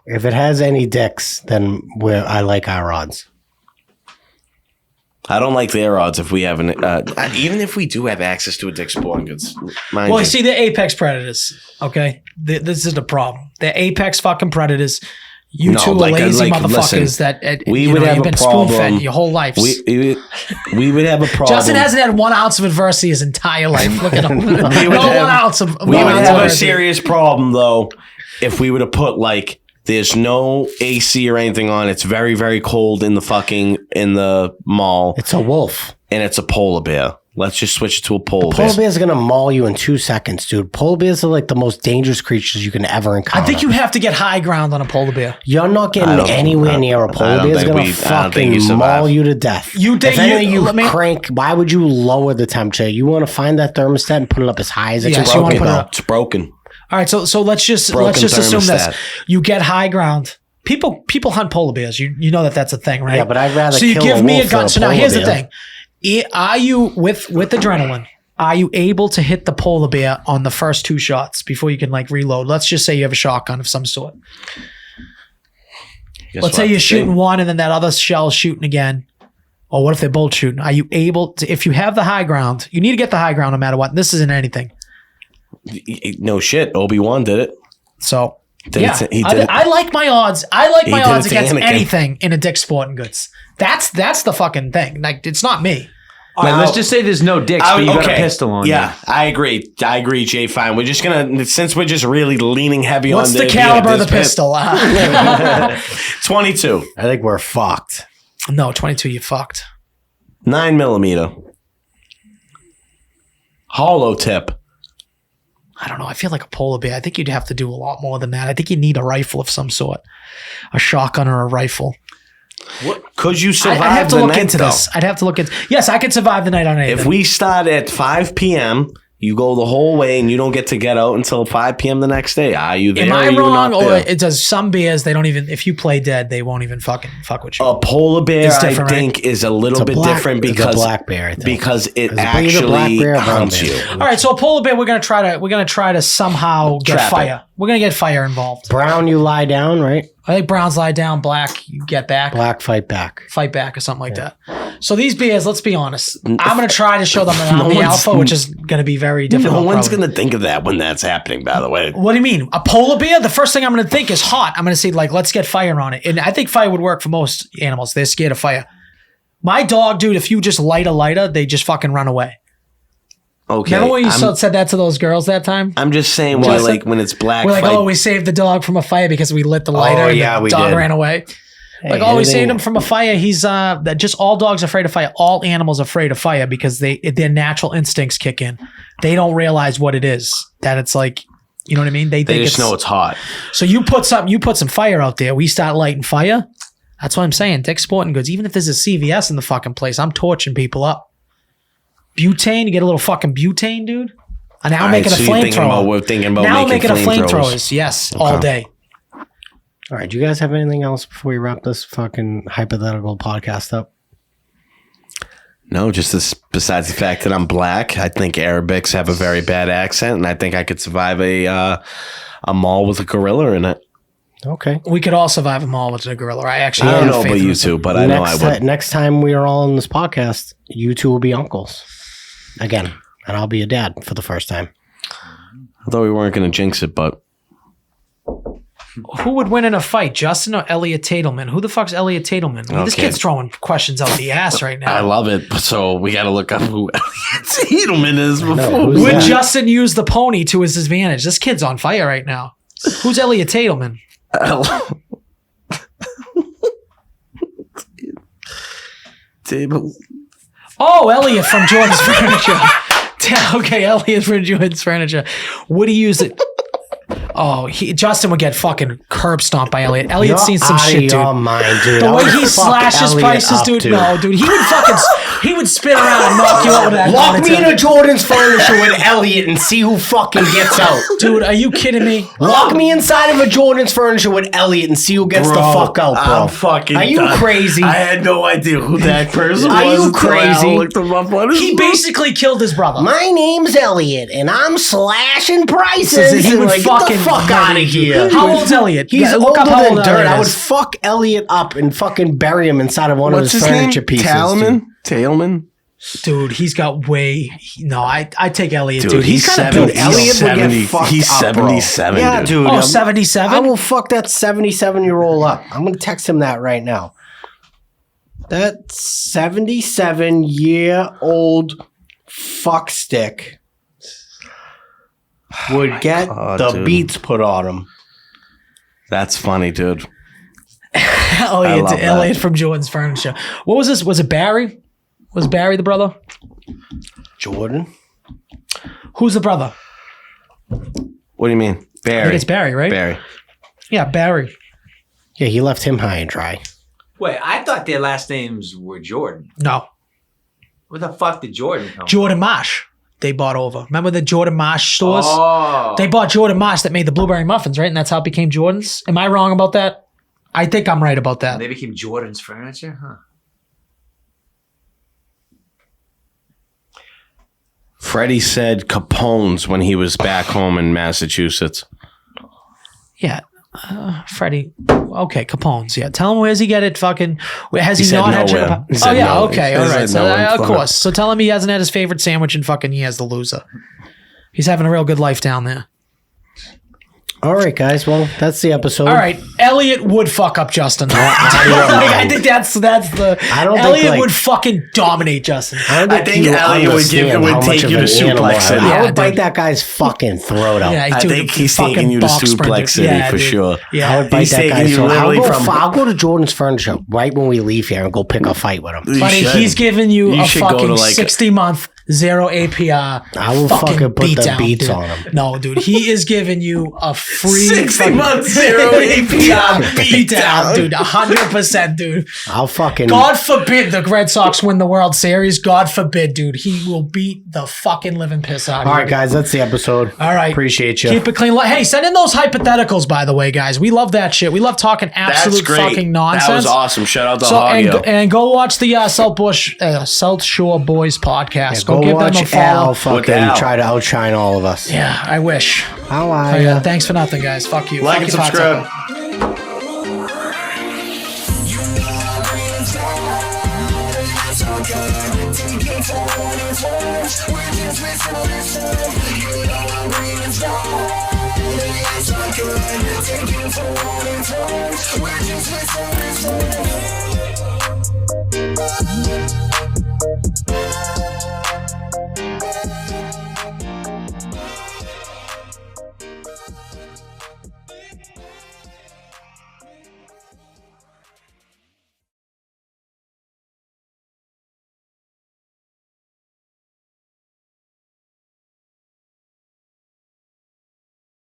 Speaker 2: If it has any dicks, then I like our odds.
Speaker 1: I don't like their odds if we haven't. Even if we do have access to a Dick's Sporting Goods, mind
Speaker 3: Well,
Speaker 1: you.
Speaker 3: see, they're apex predators. Okay, this is the problem. They're apex fucking predators. You
Speaker 1: No,
Speaker 3: two are
Speaker 1: like-
Speaker 3: lazy
Speaker 1: like,
Speaker 3: motherfuckers
Speaker 1: listen,
Speaker 3: that
Speaker 1: we
Speaker 3: you
Speaker 1: would
Speaker 3: know,
Speaker 1: have
Speaker 3: you've
Speaker 1: a
Speaker 3: been spoon fed
Speaker 1: problem.
Speaker 3: your whole life.
Speaker 1: we would have a problem.
Speaker 3: Justin hasn't had 1 ounce of adversity his entire life. Look at him. No
Speaker 1: would
Speaker 3: 1
Speaker 1: have-
Speaker 3: ounce of
Speaker 1: We
Speaker 3: one
Speaker 1: would
Speaker 3: ounce
Speaker 1: have
Speaker 3: of
Speaker 1: a
Speaker 3: adversity.
Speaker 1: serious problem though if we would have put like there's no AC or anything on. It's very very cold in the mall,
Speaker 2: It's a wolf.
Speaker 1: and it's a polar bear. Let's just switch it to a polar bear.
Speaker 2: Polar bears are gonna maul you in 2 seconds, dude. Polar bears are like the most dangerous creatures you can ever encounter.
Speaker 3: I think you have to get high ground on a polar bear.
Speaker 2: You're not getting anywhere near a
Speaker 1: I
Speaker 2: polar
Speaker 1: don't
Speaker 2: bear. It's
Speaker 1: think
Speaker 2: gonna
Speaker 1: I don't think you
Speaker 2: fucking
Speaker 1: survive.
Speaker 2: maul you to death.
Speaker 3: You think
Speaker 2: if any
Speaker 3: you-
Speaker 2: of
Speaker 3: let me-
Speaker 2: you crank, why would you lower the temperature? You want to find that thermostat and put it up as high as it
Speaker 3: Yes,
Speaker 2: can
Speaker 3: you wanna
Speaker 2: fucking
Speaker 3: put it
Speaker 2: go.
Speaker 3: up.
Speaker 1: It's broken.
Speaker 3: All right, so let's just
Speaker 1: Broken
Speaker 3: assume this.
Speaker 1: thermostat.
Speaker 3: You get high ground. People hunt polar bears. You know that's a thing, right?
Speaker 2: Yeah, but I'd rather
Speaker 3: so you
Speaker 2: kill
Speaker 3: give
Speaker 2: a
Speaker 3: me a
Speaker 2: wolf
Speaker 3: gun.
Speaker 2: than a
Speaker 3: So now
Speaker 2: polar
Speaker 3: here's the
Speaker 2: bear.
Speaker 3: thing: are you with adrenaline? Are you able to hit the polar bear on the first 2 shots before you can like reload? Let's just say you have a shotgun of some sort.
Speaker 1: Guess
Speaker 3: Let's say
Speaker 1: what?
Speaker 3: you're shooting one and then that other shell's shooting again. Or what if they're both shooting? Are you able to, if you have the high ground, you need to get the high ground no matter what. This isn't anything.
Speaker 1: No shit. Obi-Wan did it.
Speaker 3: So I like my odds. I like my
Speaker 1: did
Speaker 3: odds
Speaker 1: it to
Speaker 3: against
Speaker 1: Anakin.
Speaker 3: anything in a Dick's Sporting Goods. That's the fucking thing. Like, it's not me.
Speaker 4: Like, let's just say there's no dicks, but you got a pistol on you.
Speaker 1: Yeah, I agree, Jay. Fine. We're just gonna, since we're just really leaning heavy
Speaker 3: What's
Speaker 1: on
Speaker 3: the caliber of the pistol?
Speaker 1: 22,
Speaker 2: I think we're fucked.
Speaker 3: No, 22. You fucked.
Speaker 1: 9mm, hollow tip.
Speaker 3: I don't know. I feel like a polar bear. I think you'd have to do a lot more than that. I think you'd need a rifle of some sort, a shotgun or a rifle.
Speaker 1: What could you survive?
Speaker 3: I'd have to
Speaker 1: the
Speaker 3: look
Speaker 1: night,
Speaker 3: into
Speaker 1: though?
Speaker 3: this. I'd have to look into. Yes, I could survive the night on anything.
Speaker 1: If we start at 5 p.m., you go the whole way and you don't get to get out until 5 p.m. the next day. Are you there?
Speaker 3: Am I
Speaker 1: or you
Speaker 3: wrong,
Speaker 1: not
Speaker 3: or
Speaker 1: there?
Speaker 3: it does some bears? They don't even. If you play dead, they won't even fucking fuck with you.
Speaker 1: A polar bear,
Speaker 3: It's
Speaker 1: I
Speaker 3: different,
Speaker 1: think, is a little bit different
Speaker 2: It's a
Speaker 1: because
Speaker 2: black bear, I think.
Speaker 1: because it
Speaker 2: Is it either black
Speaker 1: actually
Speaker 2: bear or brown
Speaker 1: hunts
Speaker 2: bear?
Speaker 1: you.
Speaker 3: All right, so a polar bear, we're gonna try to somehow get
Speaker 1: Trap
Speaker 3: fire. We're gonna get fire involved.
Speaker 2: Brown, you lie down, right?
Speaker 3: I think browns lie down, black you get back,
Speaker 2: Black, fight back.
Speaker 3: fight back or something like that. So these bears, let's be honest, I'm gonna try to show them that I'm
Speaker 1: No
Speaker 3: the
Speaker 1: one's-
Speaker 3: alpha, which is gonna be very difficult.
Speaker 1: No one's
Speaker 3: probably.
Speaker 1: going to think of that when that's happening, by the way.
Speaker 3: What do you mean? A polar bear? The first thing I'm going to think is hot. I'm going to say, like, let's get fire on it. And I think fire would work for most animals. They're scared of fire. My dog, dude, if you just light a lighter, they just fucking run away.
Speaker 1: Okay.
Speaker 3: Remember when you said that to those girls that time?
Speaker 1: I'm just saying, when it's black,
Speaker 3: We're like,
Speaker 1: fight-
Speaker 3: oh, we saved the dog from a fire because we lit the lighter and
Speaker 2: yeah,
Speaker 3: the
Speaker 2: we
Speaker 3: dog
Speaker 2: did.
Speaker 3: ran away. Like,
Speaker 2: Hey,
Speaker 3: oh, we
Speaker 2: anything-
Speaker 3: saved him from a fire. He's that just all dogs are afraid of fire. All animals are afraid of fire because their natural instincts kick in. They don't realize what it is. That it's like, you know what I mean? They think
Speaker 1: just know it's hot.
Speaker 3: So you put some fire out there. We start lighting fire. That's what I'm saying. Dick's Sporting Goods. Even if there's a CVS in the fucking place, I'm torching people up. Butane, you get a little fucking butane, dude. And now I'm
Speaker 1: All right,
Speaker 3: making a
Speaker 1: so you're thinking
Speaker 3: flamethrower.
Speaker 1: we're thinking about
Speaker 3: Now I'm
Speaker 1: making
Speaker 3: making a
Speaker 1: flamethrowers.
Speaker 3: flamethrowers. Yes, all day.
Speaker 2: All right, do you guys have anything else before we wrap this fucking hypothetical podcast up?
Speaker 1: No, just this, besides the fact that I'm black, I think Arabics have a very bad accent, and I think I could survive a mall with a gorilla in it.
Speaker 2: Okay.
Speaker 3: We could all survive a mall with a gorilla. I actually
Speaker 1: I don't
Speaker 3: have
Speaker 1: know
Speaker 3: faith
Speaker 1: about
Speaker 3: in
Speaker 1: you
Speaker 3: this.
Speaker 1: two, but I know I would.
Speaker 2: Next time we are all on this podcast, you two will be uncles again, and I'll be a dad for the first time.
Speaker 1: I thought we weren't going to jinx it, but
Speaker 3: Who would win in a fight, Justin or Elliot Tatelman? Who the fuck's Elliot Tatelman? I mean, this
Speaker 1: Okay.
Speaker 3: kid's throwing questions out the ass right now.
Speaker 1: I love it. So we got to look up who Elliot Edelman is before.
Speaker 2: who's
Speaker 3: Would
Speaker 2: that?
Speaker 3: Justin use the pony to his advantage? This kid's on fire right now. Who's Elliot Tatelman?
Speaker 1: Table.
Speaker 3: Oh, Elliot from Jordan's Furniture. Okay, Elliot from Jordan's Furniture. Would he use it? Oh, Justin would get fucking curb stomped by Elliot. Elliot's seen some shit, dude.
Speaker 2: Your mind, dude.
Speaker 3: The
Speaker 2: I
Speaker 3: way
Speaker 2: would
Speaker 3: he
Speaker 2: fuck
Speaker 3: slashes
Speaker 2: Elliot
Speaker 3: prices,
Speaker 2: up,
Speaker 3: dude. No, dude. He would spin around and knock you out with that.
Speaker 2: Lock me
Speaker 3: monitor.
Speaker 2: into Jordan's Furniture with Elliot and see who fucking gets out.
Speaker 3: Dude, are you kidding me?
Speaker 2: Lock me inside of a Jordan's Furniture with Elliot and see who gets the fuck out, bro.
Speaker 1: I'm fucking
Speaker 2: Are you
Speaker 1: done.
Speaker 2: crazy?
Speaker 1: I had no idea who that person
Speaker 2: Are
Speaker 1: was.
Speaker 2: you
Speaker 1: until I
Speaker 2: crazy?
Speaker 1: looked him up on his
Speaker 3: He
Speaker 1: phone.
Speaker 3: basically killed his brother.
Speaker 2: My name's Elliot, and I'm slashing prices.
Speaker 3: He would
Speaker 2: Like, get
Speaker 3: fucking
Speaker 2: the fuck out of here.
Speaker 3: How old's Elliot?
Speaker 2: He's
Speaker 3: Yeah, look
Speaker 2: older
Speaker 3: up how
Speaker 2: than
Speaker 3: old
Speaker 2: dirt.
Speaker 3: Elliot
Speaker 2: I would
Speaker 3: is.
Speaker 2: fuck Elliot up and fucking bury him inside of one
Speaker 1: What's
Speaker 2: of his
Speaker 1: his name?
Speaker 2: furniture pieces.
Speaker 1: Talman?
Speaker 2: dude.
Speaker 1: Tailman?
Speaker 3: Dude, he's got way. No, I take Elliot, dude.
Speaker 1: Dude,
Speaker 3: He's
Speaker 1: he's
Speaker 3: kind of
Speaker 1: 70.
Speaker 3: built.
Speaker 2: Elliot would
Speaker 1: 70.
Speaker 2: get fucked
Speaker 1: He's
Speaker 2: up, bro.
Speaker 1: 77,
Speaker 2: Yeah,
Speaker 1: dude.
Speaker 2: dude.
Speaker 3: Oh,
Speaker 2: I'm-
Speaker 3: 77?
Speaker 2: I will fuck that 77-year-old up. I'm going to text him that right now. That 77-year-old fuckstick would get
Speaker 1: God,
Speaker 2: the
Speaker 1: dude.
Speaker 2: beats put on him.
Speaker 1: That's funny, dude. I
Speaker 3: Elliot,
Speaker 1: love that.
Speaker 3: Elliot from Jordan's Furniture. What was this? Was it Barry? Was Barry the brother?
Speaker 2: Jordan?
Speaker 3: Who's the brother?
Speaker 1: What do you mean?
Speaker 3: I
Speaker 1: Barry.
Speaker 3: think it's Barry, right?
Speaker 1: Barry.
Speaker 3: Yeah, Barry.
Speaker 2: Yeah, he left him high and dry.
Speaker 4: Wait, I thought their last names were Jordan.
Speaker 3: No,
Speaker 4: Where the fuck did Jordan come
Speaker 3: Jordan Marsh. They bought over. Remember the Jordan Marsh stores?
Speaker 4: Oh.
Speaker 3: They bought Jordan Marsh that made the blueberry muffins, right? And that's how it became Jordan's. Am I wrong about that? I think I'm right about that.
Speaker 4: They became Jordan's Furniture? Huh.
Speaker 1: Freddie said Capone's when he was back home in Massachusetts.
Speaker 3: Yeah. Freddie. Okay, Capone's. Yeah. Tell him where's he get it fucking. Has he,
Speaker 1: He said
Speaker 3: not had
Speaker 1: nowhere.
Speaker 3: shit?
Speaker 1: He
Speaker 3: Oh,
Speaker 1: said
Speaker 3: yeah.
Speaker 1: no.
Speaker 3: Okay.
Speaker 1: He
Speaker 3: All
Speaker 1: said
Speaker 3: right. So,
Speaker 1: no in
Speaker 3: of
Speaker 1: front.
Speaker 3: course. So tell him he hasn't had his favorite sandwich in fucking years, the loser. He's having a real good life down there.
Speaker 2: All right, guys. Well, that's the episode.
Speaker 3: All right, Elliot would fuck up Justin. I think that's the.
Speaker 2: I don't think,
Speaker 3: Elliot
Speaker 2: like-
Speaker 3: would fucking dominate Justin.
Speaker 1: I think Elliot would take you to Suplex City.
Speaker 2: I
Speaker 3: Yeah,
Speaker 2: would bite
Speaker 3: dude.
Speaker 2: that guy's fucking throat out.
Speaker 3: Yeah,
Speaker 1: I
Speaker 3: dude,
Speaker 1: think he's
Speaker 3: fucking
Speaker 1: taking you to
Speaker 3: box sprint,
Speaker 1: Suplex
Speaker 3: dude.
Speaker 1: City
Speaker 3: Yeah,
Speaker 1: for
Speaker 3: dude.
Speaker 1: sure.
Speaker 3: Yeah,
Speaker 2: I would bite
Speaker 1: He's
Speaker 2: that
Speaker 1: taking
Speaker 2: guy's
Speaker 1: you
Speaker 2: throat.
Speaker 1: literally
Speaker 2: I'll go to Jordan's Furniture right when we leave here and go pick a fight with him.
Speaker 1: You
Speaker 3: buddy,
Speaker 1: should.
Speaker 3: he's giving you a
Speaker 1: should go
Speaker 3: fucking
Speaker 1: to, like,
Speaker 3: 60-month 0 APR.
Speaker 2: I will fucking put the
Speaker 3: beatdown,
Speaker 2: beats
Speaker 3: dude.
Speaker 2: on him.
Speaker 3: No, dude, he is giving you a free
Speaker 1: 60
Speaker 3: fucking-
Speaker 1: months, 0 APR beatdown.
Speaker 3: dude. 100%, dude.
Speaker 2: I'll fucking.
Speaker 3: God forbid the Red Sox win the World Series. God forbid, dude. He will beat the fucking living piss out of you.
Speaker 2: All right, guys. That's the episode.
Speaker 3: All right.
Speaker 2: Appreciate you.
Speaker 3: Keep it clean. Hey, send in those hypotheticals, by the way, guys. We love that shit. We love talking absolute
Speaker 1: That's great.
Speaker 3: fucking nonsense.
Speaker 1: That was awesome. Shout out to
Speaker 3: So
Speaker 1: Hogio.
Speaker 3: and go watch the South Shore Boys podcast.
Speaker 2: Go
Speaker 3: go give them
Speaker 2: watch
Speaker 3: a follow.
Speaker 2: Al
Speaker 1: With
Speaker 2: fucking
Speaker 1: Al.
Speaker 2: try to outshine all of us.
Speaker 3: Yeah, I wish.
Speaker 2: How
Speaker 3: Oh,
Speaker 2: are
Speaker 3: yeah,
Speaker 2: you?
Speaker 3: thanks for nothing, guys. Fuck you.
Speaker 1: Like
Speaker 3: Fuck
Speaker 1: and
Speaker 3: you, Hot
Speaker 1: subscribe.
Speaker 3: Tub.
Speaker 6: We're just